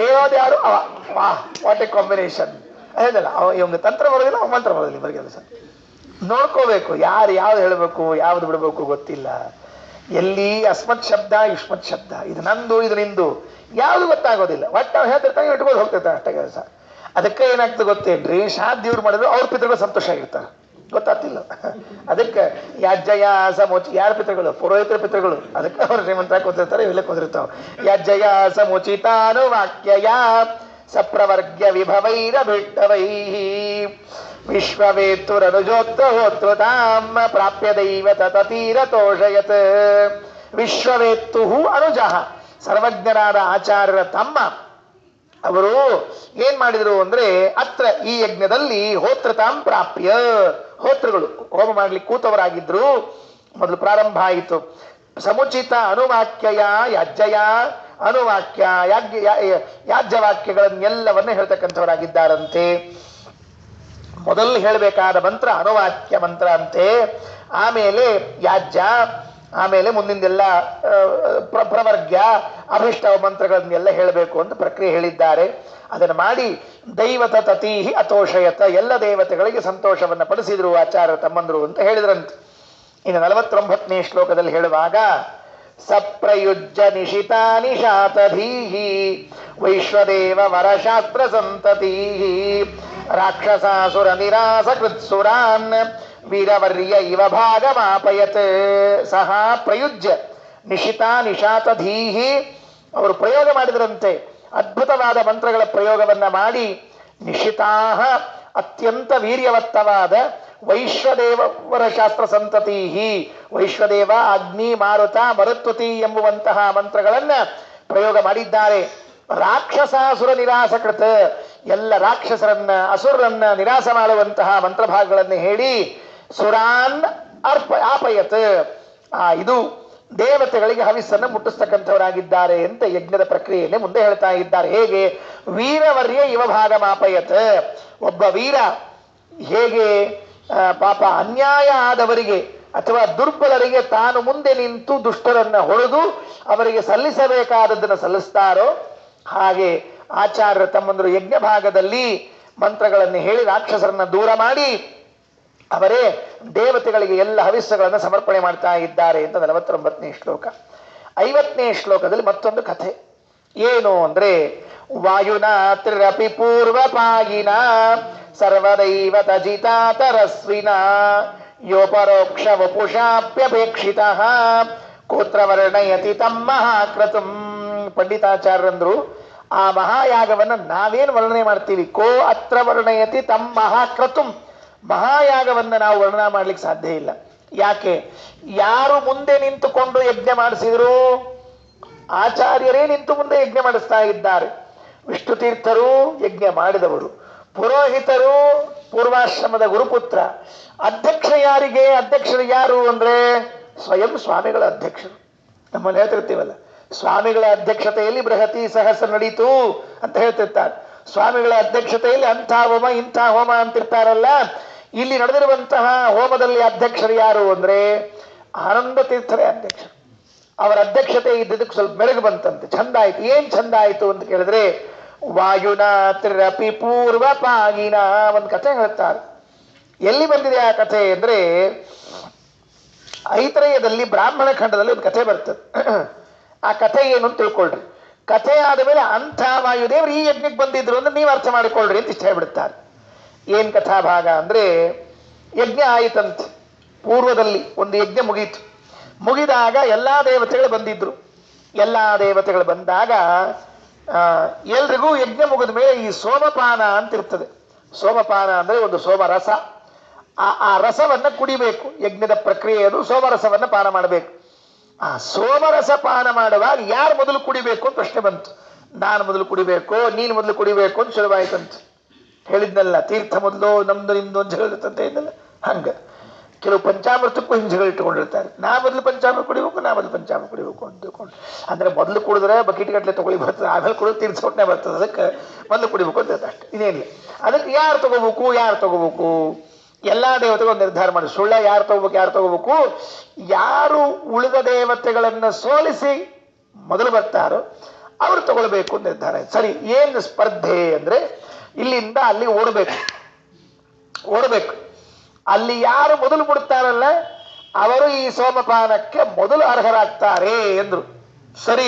ಹೇಳೋದು ಯಾರು ಅವ. ವಾಹ್, ವಾಟ್ ಎ ಕಾಂಬಿನೇಷನ್. ಹೇಳಿದಲ್ಲ, ಇವಂಗ ತಂತ್ರ ಬರೋದಿಲ್ಲ, ಅವ ಮಂತ್ರ ಬರೋದಿಲ್ಲ. ಬರೀ ಕೆಲಸ ನೋಡ್ಕೋಬೇಕು, ಯಾರು ಯಾವ್ದು ಹೇಳಬೇಕು ಯಾವ್ದು ಬಿಡಬೇಕು ಗೊತ್ತಿಲ್ಲ. ಎಲ್ಲಿ ಅಸ್ಮತ್ ಶಬ್ದ ಯುಷ್ಮತ್ ಶಬ್ದ, ಇದು ನಂದು ಇದು ನಿಂದು ಯಾವ್ದು ಗೊತ್ತಾಗೋದಿಲ್ಲ. ಒಟ್ಟು ಅವ್ರು ಹೇಳ್ತಿರ್ತಾನೆ, ಇಟ್ಕೊಂಡು ಹೋಗ್ತಿರ್ತಾನೆ ಅಷ್ಟೇ ಕೆಲಸ. ಅದಕ್ಕೆ ಏನಾಗ್ತದೆ ಗೊತ್ತೇನ್ರಿ, ಶ್ರಾದ್ದ ಇವ್ರು ಮಾಡಿದ್ರು ಅವ್ರ ಪಿತೃಗಳು ಸಂತೋಷ ಆಗಿರ್ತಾರೆ, ಗೊತ್ತಾಗ್ತಿಲ್ಲ. ಅದಕ್ಕೆ ಯಾಜ್ಜಯ ಸಮೋಚಿ, ಯಾರ ಪಿತೃಗಳು, ಪುರೋಹಿತರ ಪಿತೃಗಳು. ಅದಕ್ಕೆ ಅವ್ರು ಶ್ರೀಮಂತ ಕೂತಿರ್ತಾರೆ, ಇಲ್ಲೇ ಕೂತಿರ್ತಾವ. ಯಾಜ್ಜಯ ಸಮುಚಿತಾನು ವಾಕ್ಯಯ ಸಪ್ರವರ್ಗ್ಯ ವಿಭವೈರ ಬಿಟ್ಟವೈ ವಿಶ್ವವೇತ್ತುರನುಜೋಕ್ತೋತ್ರತಾಂ ಪ್ರಾಪ್ಯ ದೈವ ತತೀರತೋಷಯತ್. ವಿಶ್ವವೇತ್ತು ಅನುಜಃ, ಸರ್ವಜ್ಞರಾದ ಆಚಾರ್ಯರ ತಮ್ಮ ಅವರು ಏನ್ ಮಾಡಿದ್ರು ಅಂದ್ರೆ, ಅತ್ರ ಈ ಯಜ್ಞದಲ್ಲಿ ಹೋತ್ರತಾಂ ಪ್ರಾಪ್ಯ, ಹೋತ್ರಗಳು ಹೋಮ ಮಾಡ್ಲಿಕ್ಕೆ ಕೂತವರಾಗಿದ್ರು. ಮೊದಲು ಪ್ರಾರಂಭ ಆಯಿತು. ಸಮುಚಿತ ಅನುವಾಕ್ಯಯ ಯಾಜ್ಜಯ, ಅನುವಾಕ್ಯ ಯಾಜ್ಯವಾಕ್ಯಗಳನ್ನೆಲ್ಲವನ್ನ ಹೇಳ್ತಕ್ಕಂಥವರಾಗಿದ್ದಾರಂತೆ. ಮೊದಲು ಹೇಳಬೇಕಾದ ಮಂತ್ರ ಅನುವಾಕ್ಯ ಮಂತ್ರ ಅಂತೆ, ಆಮೇಲೆ ಯಾಜ್ಯ, ಆಮೇಲೆ ಮುಂದಿಂದೆಲ್ಲ ಪ್ರವರ್ಗ್ಯ ಅಭಿಷ್ಟ ಮಂತ್ರಗಳನ್ನೆಲ್ಲ ಹೇಳಬೇಕು ಅಂತ ಪ್ರಕ್ರಿಯೆ ಹೇಳಿದ್ದಾರೆ. ಅದನ್ನು ಮಾಡಿ ದೈವತ ತತೀಹಿ ಅತೋಷಯತ, ಎಲ್ಲ ದೇವತೆಗಳಿಗೆ ಸಂತೋಷವನ್ನು ಪಡಿಸಿದ್ರು ಆಚಾರ್ಯ ತಮ್ಮಂದರು ಅಂತ ಹೇಳಿದ್ರಂತೆ. ಇನ್ನು 49ನೇ ಶ್ಲೋಕದಲ್ಲಿ ಹೇಳುವಾಗ, ಸಪ್ರಯುಜ್ಯ ನಿಶಿತಾ ನಿಶಾತಧೀಹಿ ವೈಶ್ವದೇವ ವರಶಾಸ್ತ್ರ ಸಂತತೀಹಿ ರಾಕ್ಷಸಾಸುರ ನಿರಾಸ ಕೃತ್ಸುರಾನ್ ವೀರವರ್ಯ ಇವ ಭಾಗಮಾಪಯತ್. ಸಹ ಪ್ರಯುಜ್ಯ ನಿಶಿತಾ ನಿಶಾತಧೀಹಿ, ಅವರು ಪ್ರಯೋಗ ಮಾಡಿದ್ರಂತೆ, ಅದ್ಭುತವಾದ ಮಂತ್ರಗಳ ಪ್ರಯೋಗವನ್ನ ಮಾಡಿ, ನಿಶಿತಾಹ ಅತ್ಯಂತ ವೀರ್ಯವತ್ತವಾದ ವೈಶ್ವದೇವರ ಶಾಸ್ತ್ರ ಸಂತತೀಹಿ, ವೈಶ್ವದೇವ ಅಗ್ನಿ ಮಾರುತ ಮರುತ್ವತಿ ಎಂಬುವಂತಹ ಮಂತ್ರಗಳನ್ನ ಪ್ರಯೋಗ ಮಾಡಿದ್ದಾರೆ. ರಾಕ್ಷಸಾಸುರ ನಿರಾಸಕೃತ, ಎಲ್ಲ ರಾಕ್ಷಸರನ್ನ ಅಸುರರನ್ನ ನಿರಾಸ ಮಾಡುವಂತಹ ಮಂತ್ರಭಾಗಗಳನ್ನು ಹೇಳಿ ಸುರಾನ್ ಆಪಯತ್, ಇದು ದೇವತೆಗಳಿಗೆ ಹವಿಸ್ಸನ್ನು ಮುಟ್ಟಿಸ್ತಕ್ಕಂಥವರಾಗಿದ್ದಾರೆ ಅಂತ ಯಜ್ಞದ ಪ್ರಕ್ರಿಯೆಯಲ್ಲಿ ಮುಂದೆ ಹೇಳ್ತಾ ಇದ್ದಾರೆ. ಹೇಗೆ, ವೀರವರ್ಯ ಇವ ಭಾಗ ಮಾಪಯತ್, ಒಬ್ಬ ವೀರ ಹೇಗೆ ಪಾಪ ಅನ್ಯಾಯ ಆದವರಿಗೆ ಅಥವಾ ದುರ್ಬಲರಿಗೆ ತಾನು ಮುಂದೆ ನಿಂತು ದುಷ್ಟರನ್ನ ಹೊಡೆದು ಅವರಿಗೆ ಸಲ್ಲಿಸಬೇಕಾದದ್ದನ್ನು ಸಲ್ಲಿಸ್ತಾರೋ, ಹಾಗೆ ಆಚಾರ್ಯರ ತಮ್ಮಂದರು ಯಜ್ಞ ಭಾಗದಲ್ಲಿ ಮಂತ್ರಗಳನ್ನು ಹೇಳಿ ರಾಕ್ಷಸರನ್ನ ದೂರ ಮಾಡಿ ಅವರೇ ದೇವತೆಗಳಿಗೆ ಎಲ್ಲ ಹವಿಸ್ಸಗಳನ್ನು ಸಮರ್ಪಣೆ ಮಾಡ್ತಾ ಇದ್ದಾರೆ ಅಂತ 49ನೇ ಶ್ಲೋಕ. 50ನೇ ಶ್ಲೋಕದಲ್ಲಿ ಮತ್ತೊಂದು ಕಥೆ. ಏನು ಅಂದ್ರೆ, ವಾಯುನಾ ತ್ರಿರಪಿ ಪೂರ್ವಪಾಯಿನ ಸರ್ವದೈವ ತಜಿತಾ ತರಸ್ವಿನ ಯೋಪರೋಕ್ಷ ವಪುಷಾಪ್ಯಪೇಕ್ಷಿತಃ ಕೋತ್ರವರ್ಣಯತಿ ತಮ್ಮ ಮಹಾಕ್ರತುಂ. ಪಂಡಿತಾಚಾರ್ಯರಂದ್ರು, ಆ ಮಹಾಯಾಗವನ್ನು ನಾವೇನು ವರ್ಣನೆ ಮಾಡ್ತೀವಿ, ಕೋ ಅತ್ರ ವರ್ಣಯತಿ ತಮ್ಮ ಮಹಾಕ್ರತುಂ, ಮಹಾಯಾಗವನ್ನು ನಾವು ವರ್ಣನೆ ಮಾಡ್ಲಿಕ್ಕೆ ಸಾಧ್ಯ ಇಲ್ಲ. ಯಾಕೆ, ಯಾರು ಮುಂದೆ ನಿಂತುಕೊಂಡು ಯಜ್ಞ ಮಾಡಿಸಿದ್ರು, ಆಚಾರ್ಯರೇ ನಿಂತು ಮುಂದೆ ಯಜ್ಞ ಮಾಡಿಸ್ತಾ ಇದ್ದಾರೆ. ವಿಷ್ಣು ತೀರ್ಥರು ಯಜ್ಞ ಮಾಡಿದವರು, ಪುರೋಹಿತರು ಪೂರ್ವಾಶ್ರಮದ ಗುರುಪುತ್ರ. ಅಧ್ಯಕ್ಷ ಯಾರಿಗೆ, ಅಧ್ಯಕ್ಷರು ಯಾರು ಅಂದ್ರೆ ಸ್ವಯಂ ಸ್ವಾಮಿಗಳ ಅಧ್ಯಕ್ಷರು. ನಮ್ಮಲ್ಲಿ ಹೇಳ್ತಿರ್ತೀವಲ್ಲ, ಸ್ವಾಮಿಗಳ ಅಧ್ಯಕ್ಷತೆಯಲ್ಲಿ ಬೃಹತಿ ಸಹಸ್ರ ನಡೀತು ಅಂತ ಹೇಳ್ತಿರ್ತಾರೆ. ಸ್ವಾಮಿಗಳ ಅಧ್ಯಕ್ಷತೆಯಲ್ಲಿ ಅಂಥ ಹೋಮ ಇಂಥ ಹೋಮ ಅಂತಿರ್ತಾರಲ್ಲ, ಇಲ್ಲಿ ನಡೆದಿರುವಂತಹ ಹೋಮದಲ್ಲಿ ಅಧ್ಯಕ್ಷರು ಯಾರು ಅಂದ್ರೆ ಆನಂದ ತೀರ್ಥರೇ ಅಧ್ಯಕ್ಷರು. ಅವರ ಅಧ್ಯಕ್ಷತೆ ಇದ್ದದಕ್ಕೆ ಸ್ವಲ್ಪ ಬೆಳಗು ಬಂತಂತೆ, ಚಂದ ಆಯ್ತು. ಏನ್ ಚಂದ ಆಯ್ತು ಅಂತ ಕೇಳಿದ್ರೆ, ವಾಯುನಾ ತ್ರಿರಪಿ ಪೂರ್ವ ಪಾಗಿನ ಒಂದು ಕಥೆ ಹೇಳ್ತಾರೆ. ಎಲ್ಲಿ ಬಂದಿದೆ ಆ ಕಥೆ ಅಂದ್ರೆ ಐತರೇಯದಲ್ಲಿ ಬ್ರಾಹ್ಮಣ ಖಂಡದಲ್ಲಿ ಒಂದು ಕಥೆ ಬರ್ತದೆ. ಆ ಕಥೆ ಏನು ಅಂತ ತಿಳ್ಕೊಳ್ರಿ. ಕಥೆ ಆದ ಮೇಲೆ ಅಂಥ ವಾಯುದೇವರು ಈ ಯಜ್ಞಕ್ಕೆ ಬಂದಿದ್ರು ಅಂದ್ರೆ ನೀವು ಅರ್ಥ ಮಾಡಿಕೊಳ್ಳ್ರಿ ಅಂತ ಇಷ್ಟ ಹೇಳ್ಬಿಡ್ತಾರೆ. ಏನ್ ಕಥಾಭಾಗ ಅಂದ್ರೆ, ಯಜ್ಞ ಆಯಿತಂತೆ. ಪೂರ್ವದಲ್ಲಿ ಒಂದು ಯಜ್ಞ ಮುಗೀತು. ಮುಗಿದಾಗ ಎಲ್ಲಾ ದೇವತೆಗಳು ಬಂದಿದ್ರು. ಎಲ್ಲಾ ದೇವತೆಗಳು ಬಂದಾಗ ಎಲ್ರಿಗೂ ಯಜ್ಞ ಮುಗಿದ ಮೇಲೆ ಈ ಸೋಮಪಾನ ಅಂತ ಇರ್ತದೆ. ಸೋಮಪಾನ ಅಂದ್ರೆ ಒಂದು ಸೋಮರಸ. ಆ ರಸವನ್ನ ಕುಡಿಬೇಕು. ಯಜ್ಞದ ಪ್ರಕ್ರಿಯೆಯನ್ನು ಸೋಮರಸವನ್ನ ಪಾನ ಮಾಡಬೇಕು. ಆ ಸೋಮರಸ ಪಾನ ಮಾಡುವಾಗ ಯಾರು ಮೊದಲು ಕುಡಿಬೇಕು ಅಂತ ಪ್ರಶ್ನೆ ಬಂತು. ನಾನು ಮೊದಲು ಕುಡಿಬೇಕು, ನೀನು ಮೊದಲು ಕುಡಿಬೇಕು ಅಂತ ಶುರುವಾಯ್ತಂತ. ಹೇಳಿದ್ನಲ್ಲ, ತೀರ್ಥ ಮೊದಲು ನಮ್ದು ನಿಮ್ದು ಅಂತ ಹೇಳಿರ್ತಂತೆ ಇದ್ದಲ್ಲ. ಹಂಗ ಕೆಲವು ಪಂಚಾಮೃತಕ್ಕೂ ಹಿಂಜೆಗಳು ಇಟ್ಟುಕೊಂಡಿರ್ತಾರೆ. ನಾ ಮೊದಲು ಪಂಚಾಮೃತ ಕುಡಿಬೇಕು, ನಾ ಮೊದಲು ಪಂಚಾಮೃತ ಕುಡಿಬೇಕು ಅಂತ ತಿಳ್ಕೊಂಡು. ಅಂದ್ರೆ ಮೊದಲು ಕುಡಿದ್ರೆ ಬಕೆಟ್ ಗಟ್ಟಲೆ ತಗೊಳ್ಳಿ ಬರ್ತದೆ, ಆಮೇಲೆ ಕುಡಿದು ತೀರ್ಸೋಟ್ನೆ ಬರ್ತದೆ. ಅದಕ್ಕೆ ಮೊದಲು ಕುಡಿಬೇಕು ಅಂತ ಅಷ್ಟೇ, ಇದೇನಿಲ್ಲ. ಅದಕ್ಕೆ ಯಾರು ತಗೋಬೇಕು ಎಲ್ಲಾ ದೇವತೆಗಳು ನಿರ್ಧಾರ ಮಾಡಿ, ಸುಳ್ಳ ಯಾರು ತಗೋಬೇಕು, ಯಾರು ಉಳಿದ ದೇವತೆಗಳನ್ನ ಸೋಲಿಸಿ ಮೊದಲು ಬರ್ತಾರೋ ಅವರು ತಗೊಳ್ಬೇಕು ಅಂತ ನಿರ್ಧಾರ ಆಯ್ತು. ಸರಿ, ಏನು ಸ್ಪರ್ಧೆ ಅಂದ್ರೆ, ಇಲ್ಲಿಂದ ಅಲ್ಲಿ ಓಡಬೇಕು. ಅಲ್ಲಿ ಯಾರು ಮೊದಲು ಬಿಡ್ತಾರಲ್ಲ ಅವರು ಈ ಸೋಮಪಾನಕ್ಕೆ ಮೊದಲು ಅರ್ಹರಾಗ್ತಾರೆ ಎಂದ್ರು. ಸರಿ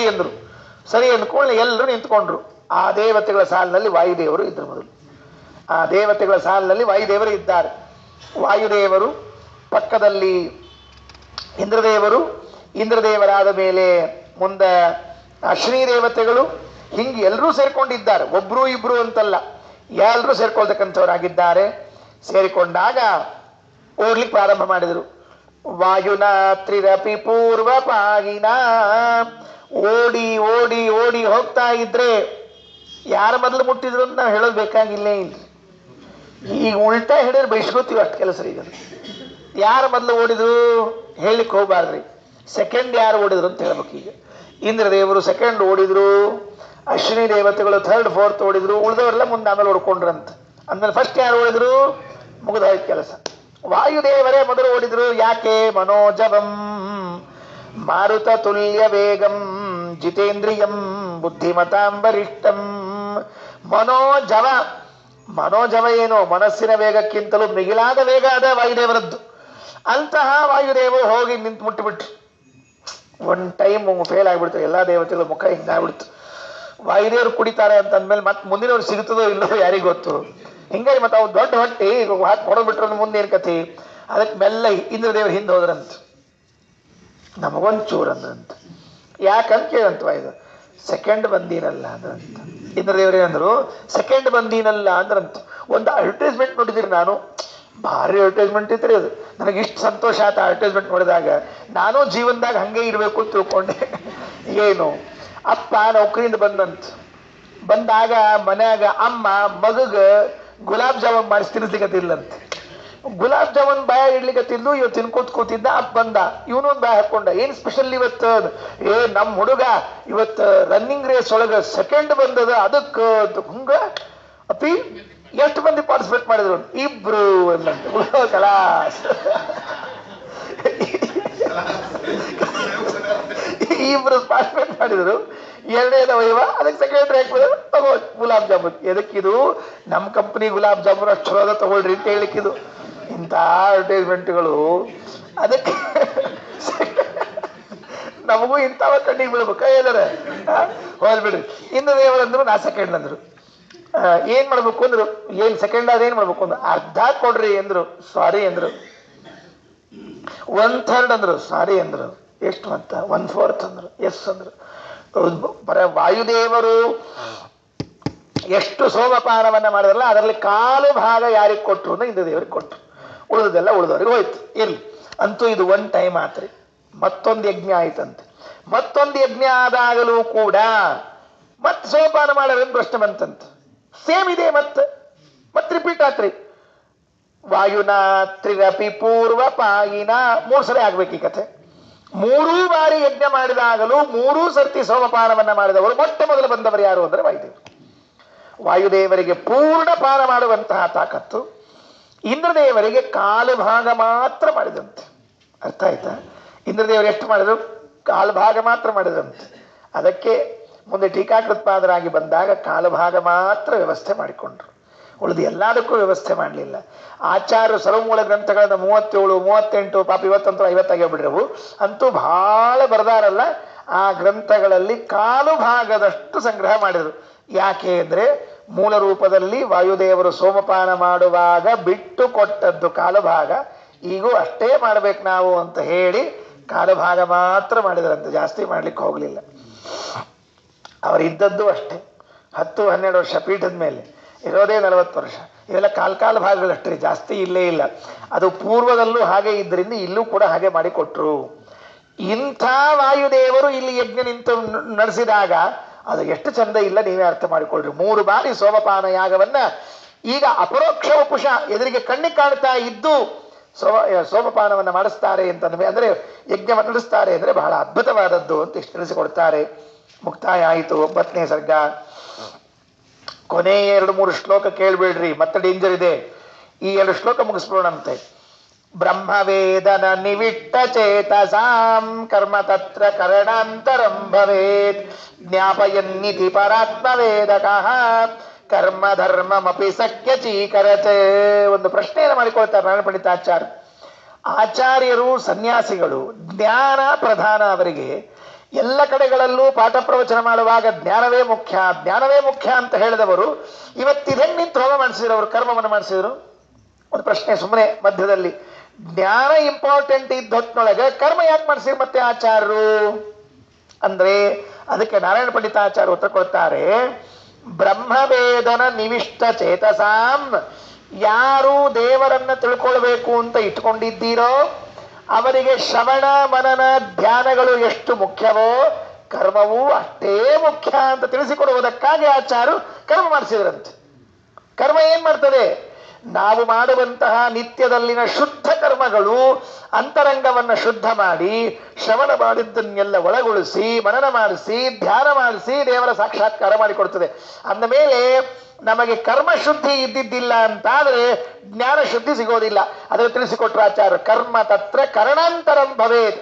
ಅಂದ್ಕೊಂಡು ಎಲ್ಲರೂ ನಿಂತ್ಕೊಂಡ್ರು. ಆ ದೇವತೆಗಳ ಸಾಲಿನಲ್ಲಿ ವಾಯುದೇವರು ಇದ್ರು. ಮೊದಲು ಆ ದೇವತೆಗಳ ಸಾಲಿನಲ್ಲಿ ವಾಯುದೇವರು ಇದ್ದಾರೆ. ವಾಯುದೇವರು ಪಕ್ಕದಲ್ಲಿ ಇಂದ್ರದೇವರಾದ ಮೇಲೆ ಮುಂದೆ ಅಶ್ವಿನಿ ದೇವತೆಗಳು, ಹಿಂಗೆ ಎಲ್ಲರೂ ಸೇರ್ಕೊಂಡಿದ್ದಾರೆ. ಒಬ್ರು ಇಬ್ರು ಅಂತಲ್ಲ, ಎಲ್ಲರೂ ಸೇರ್ಕೊಳ್ತಕ್ಕಂಥವರಾಗಿದ್ದಾರೆ. ಸೇರಿಕೊಂಡಾಗ ಓಡ್ಲಿಕ್ಕೆ ಪ್ರಾರಂಭ ಮಾಡಿದರು. ವಾಯುನಾ ತ್ರಿರಪಿ ಪೂರ್ವ ಪಾಗಿನ. ಓಡಿ ಓಡಿ ಓಡಿ ಹೋಗ್ತಾ ಇದ್ರೆ ಯಾರ ಮೊದಲು ಮುಟ್ಟಿದ್ರು ಅಂತ ನಾವು ಹೇಳೋದು ಬೇಕಾಗಿಲ್ಲೇ ಇಲ್ಲ. ಈಗ ಉಲ್ಟಾ ಹಿಡಿದ್ರೆ ಬೈಸ್ಕೋತೀವಿ, ಅಷ್ಟು ಕೆಲಸ ಈಗ. ಯಾರು ಮೊದಲು ಓಡಿದ್ರು ಹೇಳಲಿಕ್ಕೆ ಹೋಗ್ಬಾರ್ದ್ರಿ. ಸೆಕೆಂಡ್ ಯಾರು ಓಡಿದ್ರು ಅಂತ ಹೇಳ್ಬೇಕು. ಈಗ ಇಂದ್ರದೇವರು ಸೆಕೆಂಡ್ ಓಡಿದ್ರು, ಅಶ್ವಿನಿ ದೇವತೆಗಳು ಥರ್ಡ್ ಫೋರ್ತ್ ಓಡಿದ್ರು, ಉಳಿದವರೆಲ್ಲ ಮುಂದೆ ಆಮೇಲೆ ಓಡ್ಕೊಂಡ್ರಂತ. ಅಂದ್ಮೇಲೆ ಫಸ್ಟ್ ಯಾರು ಓಡಿದ್ರು, ಮುಗಿದೋಯ್ತು ಕೆಲಸ. ವಾಯುದೇವರೇ ಮೊದಲು ಓಡಿದ್ರು. ಯಾಕೆ? ಮನೋಜವಂ ಮಾರುತ ತುಲ್ಯ ವೇಗಂ ಜಿತೇಂದ್ರಿಯಂ ಬುದ್ಧಿಮತಾಂ ವರಿಷ್ಠಂ. ಮನೋಜವ ಏನು, ಮನಸ್ಸಿನ ವೇಗಕ್ಕಿಂತಲೂ ಮಿಗಿಲಾದ ವೇಗ ಅದ ವಾಯುದೇವರದ್ದು. ಅಂತಹ ವಾಯುದೇವರು ಹೋಗಿ ನಿಂತು ಮುಟ್ಟಿಬಿಟ್ರು. ಒನ್ ಟೈಮ್ ಫೇಲ್ ಆಗಿಬಿಡ್ತು. ಎಲ್ಲಾ ದೇವತೆಗಳ ಮುಖ ಹಿಂಗಾಗ್ಬಿಡ್ತು. ವಾಯುದೇವರು ಕುಡಿತಾರೆ ಅಂತ ಅಂದ್ಮೇಲೆ ಮತ್ತೆ ಮುಂದಿನವ್ರು ಸಿಗುತ್ತದೋ ಇಲ್ಲೋ ಯಾರಿಗೂ ಗೊತ್ತು. ಹಿಂಗಾಗಿ ಮತ್ತೆ ಅವ್ರು ದೊಡ್ಡ ಹೊಟ್ಟಿ ಹಾಕಿ ಹೊಡೆದ್ಬಿಟ್ರು. ಮುಂದೇನು ಕಥೆ? ಅದಕ್ಕೆ ಮೆಲ್ಲ ಇಂದ್ರದೇವರು ಹಿಂದೆ ಹೋದ್ರಂತ. ನಮಗೊಂಚೂರು ಅಂದ್ರಂತ. ಯಾಕಂತ ಕೇಳಂತ ವಾಯುದ, ಸೆಕೆಂಡ್ ಬಂದೀನಲ್ಲ ಅಂದ್ರಂತ. ಇಂದ್ರದೇವರೇನಂದ್ರು, ಸೆಕೆಂಡ್ ಬಂದೀನಲ್ಲ ಅಂದ್ರಂತ. ಒಂದು ಅಡ್ವರ್ಟೈಸ್ಮೆಂಟ್ ನೋಡಿದಿರಿ, ನಾನು ಭಾರಿ ಅಡ್ವರ್ಟೈಸ್ಮೆಂಟ್ ಇತ್ತು ಅದು. ನನಗೆ ಇಷ್ಟು ಸಂತೋಷ ಆಯ್ತು ಅಡ್ವರ್ಟೈಸ್ಮೆಂಟ್ ನೋಡಿದಾಗ. ನಾನು ಜೀವನದಾಗ ಹಂಗೆ ಇರಬೇಕು ಅಂತ ತಿಳ್ಕೊಂಡೆ. ಏನು, ಅಪ್ಪ ನೌಕರಿಯಿಂದ ಬಂದಾಗ ಮನ್ಯಾಗ ಅಮ್ಮ ಮಗಗ ಗುಲಾಬ್ ಜಾಮೂನ್ ಮಾಡಿಸಿ ತಿನ್ನಿಸ್ಲಿಕ್ಕತ್ತಿಲ್ಲಂತೆ. ಗುಲಾಬ್ ಜಾಮೂನ್ ಬಾಯ ಇಡ್ಲಿಕ್ಕತ್ತಿದ್ದು, ಇವ್ ತಿನ್ಕೋತ್ ಕೂತಿದ್ದ. ಅಪ್ಪ ಬಂದ, ಇವನೊಂದು ಬಾಯ ಹಾಕೊಂಡ. ಏನ್ ಸ್ಪೆಷಲ್ ಇವತ್ತು? ನಮ್ಮ ಹುಡುಗ ಇವತ್ತು ರನ್ನಿಂಗ್ ರೇಸ್ ಒಳಗ ಸೆಕೆಂಡ್ ಬಂದದ, ಅದಕ್ಕೆ ಹಂಗ. ಅಪ್ಪಿ ಎಷ್ಟು ಮಂದಿ ಪಾರ್ಟಿಸಿಪೇಟ್ ಮಾಡಿದ್ರು? ಇಬ್ರು ಅಂದಂತೆ. ಕಲಾಸ್ ಇಬ್ರು ಪಾರ್ಟಿಸಿಪೇಟ್ ಮಾಡಿದ್ರು. ಎರಡನೇದ ವೈವ, ಅದಕ್ಕೆ ಸೆಕೆಂಡ್ ರ್ಯಾಂಕ್ ಬಂದ್ರೆ ತಗೋ ಗುಲಾಬ್ ಜಾಮೂನ್. ಎದಕ್ಕಿದು? ನಮ್ಮ ಕಂಪ್ನಿ ಗುಲಾಬ್ ಜಾಮೂನ್ ಅಷ್ಟು ಚಲೋದ ತಗೊಳ್ರಿ ಅಂತ ಹೇಳಿಕ್ಕಿದು. ಇಂಥ ಅಡ್ವರ್ಟೈಸ್ಮೆಂಟ್ಗಳು. ಅದಕ್ಕೆ ನಮಗೂ ಇಂಥವ ಕಣ್ಣಿಗೆ ಬೀಳ್ಬೇಕು ಎಲ್ಲರ. ಹೋಗ್ಬಿಡ್ರಿ. ಇನ್ನು ದೇವರಂದ್ರು, ನಾ ಸೆಕೆಂಡ್ ಅಂದ್ರು. ಏನ್ ಮಾಡ್ಬೇಕು ಅಂದ್ರು, ಏನ್ ಸೆಕೆಂಡ್ ಅದೇನ್ ಮಾಡ್ಬೇಕು ಅಂದ್ರು, ಅರ್ಧ ಕೊಡ್ರಿ ಅಂದ್ರು. ಸಾರಿ ಅಂದ್ರು. 1/3 ಅಂದ್ರು. ಸಾರಿ ಅಂದ್ರು. ಎಷ್ಟು ಅಂತ? 1/4 ಅಂದ್ರು. ಎಸ್ ಅಂದ್ರು. ಬರ ವಾಯುದೇವರು ಎಷ್ಟು ಸೋಮಪಾನವನ್ನ ಮಾಡಿದ್ರಲ್ಲ ಅದರಲ್ಲಿ ಕಾಲು ಭಾಗ ಯಾರಿಗೆ ಕೊಟ್ರು ಅಂದ್ರೆ ಇಂದ್ರದೇವರಿಗೆ ಕೊಟ್ರು. ಉಳಿದೆಲ್ಲ ಉಳಿದವ್ರಿಗೆ ಹೋಯ್ತು. ಇರ್ಲಿ, ಅಂತೂ ಇದು ಒನ್ ಟೈಮ್ ಆತ್ರಿ. ಮತ್ತೊಂದು ಯಜ್ಞ ಆಯ್ತಂತೆ. ಮತ್ತೊಂದು ಯಜ್ಞ ಆದಾಗಲೂ ಕೂಡ ಮತ್ತೆ ಸೋಮಪಾನ ಮಾಡೋದ್ರಿಂದ ಪ್ರಶ್ನೆ ಬಂತಂತ. ಸೇಮ್ ಇದೆ, ಮತ್ತೆ ರಿಪೀಟ್ ಆತ್ರಿ. ವಾಯುನಾ ತ್ರಿರಪಿ ಪೂರ್ವ ಪಾಯಿನ. 3 ಸರಿ ಆಗ್ಬೇಕು ಈ ಕಥೆ. 3 ಬಾರಿ ಯಜ್ಞ ಮಾಡಿದಾಗಲೂ 3 ಸರ್ತಿ ಸೋಮಪಾನವನ್ನ ಮಾಡಿದವರು ಮೊಟ್ಟ ಮೊದಲು ಬಂದವರು ಯಾರು ಅಂದ್ರೆ ವಾಯುದೇವರು. ವಾಯುದೇವರಿಗೆ ಪೂರ್ಣ ಪಾನ ಮಾಡುವಂತಹ ತಾಕತ್ತು, ಇಂದ್ರದೇವರಿಗೆ ಕಾಲು ಭಾಗ ಮಾತ್ರ ಮಾಡಿದಂತೆ. ಅರ್ಥ ಆಯ್ತಾ? ಇಂದ್ರದೇವರು ಎಷ್ಟು ಮಾಡಿದ್ರು? ಕಾಲು ಭಾಗ ಮಾತ್ರ ಮಾಡಿದಂತೆ. ಅದಕ್ಕೆ ಮುಂದೆ ಟೀಕಾಕೃತ್ಪಾದರಾಗಿ ಬಂದಾಗ ಕಾಲು ಭಾಗ ಮಾತ್ರ ವ್ಯವಸ್ಥೆ ಮಾಡಿಕೊಂಡ್ರು, ಉಳಿದು ಎಲ್ಲದಕ್ಕೂ ವ್ಯವಸ್ಥೆ ಮಾಡಲಿಲ್ಲ. ಆಚಾರ್ಯ ಸರ್ವಮೂಲ ಗ್ರಂಥಗಳನ್ನು 37, 38, ಪಾಪ ಇವತ್ತಂತೂ 50 ಆಗ್ಯಾಬಿಡ್ರವು, ಅಂತೂ ಬಹಳ ಬರದಾರಲ್ಲ. ಆ ಗ್ರಂಥಗಳಲ್ಲಿ ಕಾಲು ಭಾಗದಷ್ಟು ಸಂಗ್ರಹ ಮಾಡಿದರು. ಯಾಕೆ ಅಂದರೆ ಮೂಲ ರೂಪದಲ್ಲಿ ವಾಯುದೇವರು ಸೋಮಪಾನ ಮಾಡುವಾಗ ಬಿಟ್ಟು ಕೊಟ್ಟದ್ದು ಕಾಲು ಭಾಗ, ಈಗೂ ಅಷ್ಟೇ ಮಾಡ್ಬೇಕು ನಾವು ಅಂತ ಹೇಳಿ ಕಾಲು ಭಾಗ ಮಾತ್ರ ಮಾಡಿದರಂತೆ, ಜಾಸ್ತಿ ಮಾಡ್ಲಿಕ್ಕೆ ಹೋಗಲಿಲ್ಲ. ಅವರಿದ್ದದ್ದು ಅಷ್ಟೇ 10-12 ವರ್ಷ ಪೀಠದ ಮೇಲೆ, ಇರೋದೇ 40 ವರ್ಷ. ಇವೆಲ್ಲ ಕಾಲು ಭಾಗಗಳಷ್ಟೇ, ಜಾಸ್ತಿ ಇಲ್ಲೇ ಇಲ್ಲ. ಅದು ಪೂರ್ವದಲ್ಲೂ ಹಾಗೆ ಇದ್ದರಿಂದ ಇಲ್ಲೂ ಕೂಡ ಹಾಗೆ ಮಾಡಿಕೊಟ್ರು. ಇಂಥ ವಾಯುದೇವರು ಇಲ್ಲಿ ಯಜ್ಞ ನಿಂತು ನಡೆಸಿದಾಗ ಅದು ಎಷ್ಟು ಚಂದ ಇಲ್ಲ, ನೀವೇ ಅರ್ಥ ಮಾಡಿಕೊಳ್ಳ್ರಿ. 3 ಬಾರಿ ಸೋಮಪಾನ ಯಾಗವನ್ನ ಈಗ ಅಪರೋಕ್ಷ ವಪುಷ ಎದುರಿಗೆ ಕಣ್ಣಿಗೆ ಕಾಣ್ತಾ ಇದ್ದು ಸೋಮಪಾನವನ್ನು ಮಾಡಿಸ್ತಾರೆ ಅಂತಂದ್ರೆ, ಅಂದರೆ ಯಜ್ಞ ನಡೆಸ್ತಾರೆ ಅಂದರೆ ಬಹಳ ಅದ್ಭುತವಾದದ್ದು ಅಂತ ಇಷ್ಟು ತಿಳಿಸಿಕೊಡ್ತಾರೆ. ಮುಕ್ತಾಯ ಆಯಿತು 9ನೇ ಸರ್ಗ. ಕೊನೆಯ 2-3 ಶ್ಲೋಕ ಕೇಳ್ಬೇಡ್ರಿ, ಮತ್ತೆ ಡೇಂಜರ್ ಇದೆ. ಈ 2 ಶ್ಲೋಕ ಮುಗಿಸ್ಬೋಣಂತೆ. ಬ್ರಹ್ಮವೇದನ ನಿವಿಷ್ಟ ಚೇತಸಾಂ ಕರ್ಮ ತತ್ರ ಕರಣಾಂತರಂ ಭವೇತ್ ಜ್ಞಾಪಯನ್ನಿತಿ ಪರಾತ್ಮವೇದಕಃ ಕರ್ಮ ಧರ್ಮಮಪಿ ಸಖ್ಯ ಚೀಕರತೆ. ಒಂದು ಪ್ರಶ್ನೆಯನ್ನು ಮಾಡಿಕೊಳ್ತಾರೆ ನಾರಾಯಣ ಪಂಡಿತಾಚಾರ್ಯ. ಆಚಾರ್ಯರು ಸನ್ಯಾಸಿಗಳು, ಜ್ಞಾನ ಪ್ರಧಾನ ಅವರಿಗೆ. ಎಲ್ಲ ಕಡೆಗಳಲ್ಲೂ ಪಾಠ ಪ್ರವಚನ ಮಾಡುವಾಗ ಜ್ಞಾನವೇ ಮುಖ್ಯ, ಜ್ಞಾನವೇ ಮುಖ್ಯ ಅಂತ ಹೇಳಿದವರು ಇವತ್ತಿದನ್ನು ನಿಂತು ಹೋಮ ಮಾಡಿಸಿದ್ರು, ಅವರು ಕರ್ಮವನ್ನು ಮಾಡಿಸಿದ್ರು. ಒಂದು ಪ್ರಶ್ನೆ ಸುಮ್ಮನೆ ಮಧ್ಯದಲ್ಲಿ, ಜ್ಞಾನ ಇಂಪಾರ್ಟೆಂಟ್ ಇದ್ದ ಹೊತ್ತಿನೊಳಗೆ ಕರ್ಮ ಯಾಕೆ ಮಾಡಿಸಿದ್ರು ಮತ್ತೆ ಆಚಾರ್ಯರು ಅಂದ್ರೆ, ಅದಕ್ಕೆ ನಾರಾಯಣ ಪಂಡಿತಾಚಾರ್ಯ ಉತ್ತರ ಕೊಡ್ತಾರೆ. ಬ್ರಹ್ಮವೇದನ ನಿವಿಷ್ಟ ಚೇತಸಾಂ, ಯಾರು ದೇವರನ್ನ ತಿಳ್ಕೊಳ್ಬೇಕು ಅಂತ ಇಟ್ಕೊಂಡಿದ್ದೀರೋ ಅವರಿಗೆ ಶ್ರವಣ ಮನನ ಧ್ಯಾನಗಳು ಎಷ್ಟು ಮುಖ್ಯವೋ ಕರ್ಮವೂ ಅಷ್ಟೇ ಮುಖ್ಯ ಅಂತ ತಿಳಿಸಿಕೊಡುವುದಕ್ಕಾಗಿ ಆಚಾರ್ಯರು ಕರ್ಮ ಮಾಡಿಸಿದ್ರಂತೆ. ಕರ್ಮ ಏನ್ ಮಾಡ್ತದೆ? ನಾವು ಮಾಡುವಂತಹ ನಿತ್ಯದಲ್ಲಿನ ಶುದ್ಧ ಕರ್ಮಗಳು ಅಂತರಂಗವನ್ನು ಶುದ್ಧ ಮಾಡಿ ಶ್ರವಣ ಮಾಡಿದ್ದನ್ನೆಲ್ಲ ಒಳಗೊಳಿಸಿ ಮನನ ಮಾಡಿಸಿ ಧ್ಯಾನ ಮಾಡಿಸಿ ದೇವರ ಸಾಕ್ಷಾತ್ಕಾರ ಮಾಡಿಕೊಡ್ತದೆ. ಅಂದ ಮೇಲೆ ನಮಗೆ ಕರ್ಮ ಶುದ್ಧಿ ಇದ್ದಿದ್ದಿಲ್ಲ ಅಂತಾದರೆ ಜ್ಞಾನ ಶುದ್ಧಿ ಸಿಗೋದಿಲ್ಲ. ಅದನ್ನು ತಿಳಿಸಿಕೊಟ್ರು ಆಚಾರ್ಯ. ಕರ್ಮ ತತ್ರ ಕರಣಾಂತರಂ ಭವೇತ್.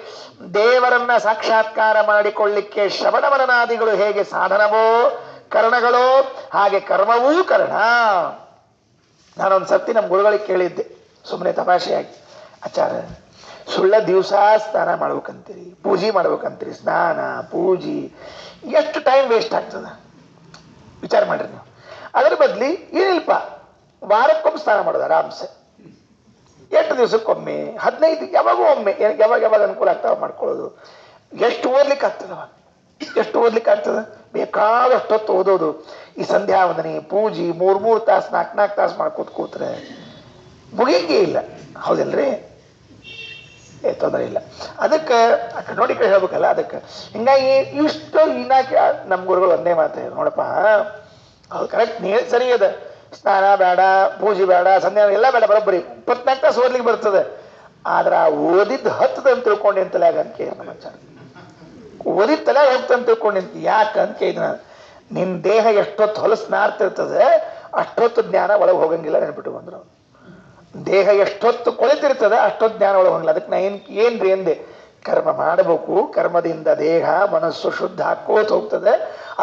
ದೇವರನ್ನ ಸಾಕ್ಷಾತ್ಕಾರ ಮಾಡಿಕೊಳ್ಳಿಕ್ಕೆ ಶ್ರವಣ ಮನನಾದಿಗಳು ಹೇಗೆ ಸಾಧನವೋ ಕರ್ಣಗಳೋ, ಹಾಗೆ ಕರ್ಮವೂ ಕರ್ಣ. ನಾನೊಂದು ಸರ್ತಿ ನಮ್ಮ ಗುರುಗಳಿಗೆ ಕೇಳಿದ್ದೆ ಸುಮ್ಮನೆ ತಮಾಷೆಯಾಗಿ, ಆಚಾರ್ಯ ಸುಳ್ಳ ದಿವಸ ಸ್ನಾನ ಮಾಡ್ಬೇಕಂತೀರಿ, ಪೂಜೆ ಮಾಡ್ಬೇಕಂತೀರಿ, ಸ್ನಾನ ಪೂಜೆ ಎಷ್ಟು ಟೈಮ್ ವೇಸ್ಟ್ ಆಗ್ತದ ವಿಚಾರ ಮಾಡ್ರಿ ನೀವು. ಅದರ ಬದ್ಲಿ ಏನಿಲ್ಪ ವಾರಕ್ಕೊಮ್ಮೆ ಸ್ನಾನ ಮಾಡೋದು ಆರಾಮ್ಸೆ, 8 ದಿವಸಕ್ಕೊಮ್ಮೆ, 15 ಯಾವಾಗೂ ಒಮ್ಮೆ, ಯಾವಾಗ ಅನುಕೂಲ ಆಗ್ತಾವ ಮಾಡ್ಕೊಳ್ಳೋದು. ಎಷ್ಟು ಓದ್ಲಿಕ್ಕೆ ಆಗ್ತದವ, ಎಷ್ಟು ಓದ್ಲಿಕ್ಕೆ ಆಗ್ತದ? ಬೇಕಾದಷ್ಟು ಹೊತ್ತು ಓದೋದು. ಈ ಸಂಧ್ಯಾ ವಂದನೆ ಪೂಜೆ 3 ತಾಸು 4 ತಾಸು ಮಾಡ್ಕೋತ ಕೂತ್ರೆ ಮುಗಿಯಂಗೆ ಇಲ್ಲ, ಹೌದಲ್ರಿ? ತೊಂದರೆ ಇಲ್ಲ. ಅದಕ್ಕೆ ನೋಡಿ ಕಡೆ ಹೇಳ್ಬೇಕಲ್ಲ, ಅದಕ್ಕೆ ಹಿಂಗಾಗಿ ಇಷ್ಟು ಇನ್ನಾಕೆ ನಮ್ಮ ಗುರುಗಳು ಒಂದೇ ಮಾತು, ನೋಡಪ್ಪ ಹೌದು ಕರೆಕ್ಟ್, ನೀ ಸರಿ ಅದ, ಸ್ನಾನ ಬೇಡ, ಪೂಜೆ ಬೇಡ, ಸಂಧ್ಯಾ ಎಲ್ಲ ಬೇಡ, ಬರೋಬ್ಬರಿ 24 ತಾಸು ಓದ್ಲಿಕ್ಕೆ ಬರ್ತದೆ. ಆದ್ರೆ ಆ ಓದಿದ್ದು ಹತ್ತದಂತ ತಿಳ್ಕೊಂಡೆ ಅಂತಲೇ ಆಗಂಕೆ ನಮ್ಮ ಆಚಾರ. ಓದಿದ ತಲೆ ಹೋಗ್ತಂತ ತಿಳ್ಕೊಂಡಿಂತ ಯಾಕಂತ ಕೇಳಿದ, ನಿನ್ನ ದೇಹ ಎಷ್ಟೊತ್ತು ಹೊಲಸು ನಾರ್ತಿರ್ತದೆ ಅಷ್ಟೊತ್ತು ಜ್ಞಾನ ಒಳಗೆ ಹೋಗಂಗಿಲ್ಲ ನೆನ್ಬಿಟ್ಟು ಬಂದ್ರು. ದೇಹ ಎಷ್ಟೊತ್ತು ಕೊಳಿತಿರ್ತದೆ ಅಷ್ಟೊತ್ತು ಜ್ಞಾನ ಒಳಗೆ ಹೋಗಂಗಿಲ್ಲ. ಅದಕ್ಕೆ ನಾ ಏನ್ರಿ ಎಂದೆ, ಕರ್ಮ ಮಾಡಬೇಕು, ಕರ್ಮದಿಂದ ದೇಹ ಮನಸ್ಸು ಶುದ್ಧ ಹಾಕೋತ ಹೋಗ್ತದೆ.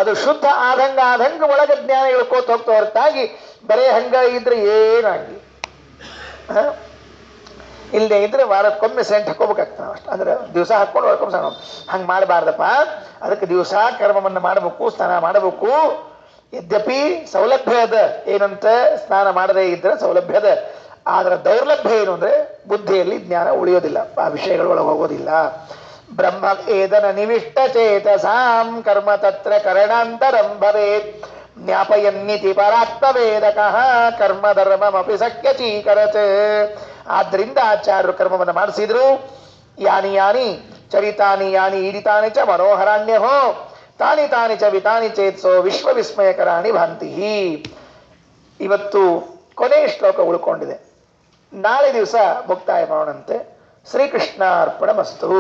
ಅದು ಶುದ್ಧ ಆದಂಗ ಒಳಗೆ ಜ್ಞಾನ ಇಳ್ಕೋತ ಹೋಗ್ತಾ ಹೊರತಾಗಿ ಬರೇ ಹಂಗ ಇದ್ರೆ ಏನಾಗಿ ಇಲ್ಲದೆ ಇದ್ರೆ ವಾರಕ್ಕೊಮ್ಮೆ ಸೆಂಟ್ ಹಾಕೋಬೇಕಾಗ್ತದೆ ಅಷ್ಟು. ಅಂದ್ರೆ ದಿವಸ ಹಾಕೊಂಡು ಹೊಡ್ಕೊಂಡು ಸ್ನಾನ ಹಂಗೆ ಮಾಡಬಾರ್ದಪ್ಪ. ಅದಕ್ಕೆ ದಿವಸ ಕರ್ಮವನ್ನು ಮಾಡಬೇಕು, ಸ್ನಾನ ಮಾಡಬೇಕು. ಯದ್ಯಪಿ ಸೌಲಭ್ಯ ಅದ, ಏನಂತ ಸ್ನಾನ ಮಾಡದೇ ಇದ್ರೆ ಸೌಲಭ್ಯ ಅದ. ಆದ್ರೆ ದೌರ್ಲಭ್ಯ ಏನು ಅಂದ್ರೆ ಬುದ್ಧಿಯಲ್ಲಿ ಜ್ಞಾನ ಉಳಿಯೋದಿಲ್ಲ, ಆ ವಿಷಯಗಳೊಳಗೆ ಹೋಗೋದಿಲ್ಲ. ಬ್ರಹ್ಮ ಏದನ ನಿವಿಷ್ಟ ಚೇತಸಾಂ ಕರ್ಮ ತತ್ರ ಕರಣಾಂತರಂ ಭವೇತ್ ಜ್ಞಾಪಯನ್ನಿತಿ ಪರಾತ್ಮವೇದಕಃ ಕರ್ಮ ಧರ್ಮಮಪಿ ಸಖ್ಯ ಚೀಕರತ್. ಆದ್ರಿಂದ ಆಚಾರ್ಯರು ಕರ್ಮವನ್ನು ಮಾಡಿಸಿದ್ರು. ಯಾನಿ ಯಾನಿ ಚರಿತಾನಿ ಯಾನಿ ಈಡಿತಾನಿ ಚ ಮನೋಹರಾಣ್ಯಹೋ ತಾನಿ ತಾನಿ ಚ ವಿತಾನಿ ಚೇತ್ಸೋ ವಿಶ್ವ ವಿಸ್ಮಯಕರಾಣಿ ಭಾಂತಿ. ಇವತ್ತು ಕೊನೆಯ ಶ್ಲೋಕ ಉಳ್ಕೊಂಡಿದೆ, ನಾಳೆ ದಿವಸ ಮುಕ್ತಾಯ ಮಾಡೋಣಂತೆ. ಶ್ರೀಕೃಷ್ಣಾರ್ಪಣ ಮಸ್ತು.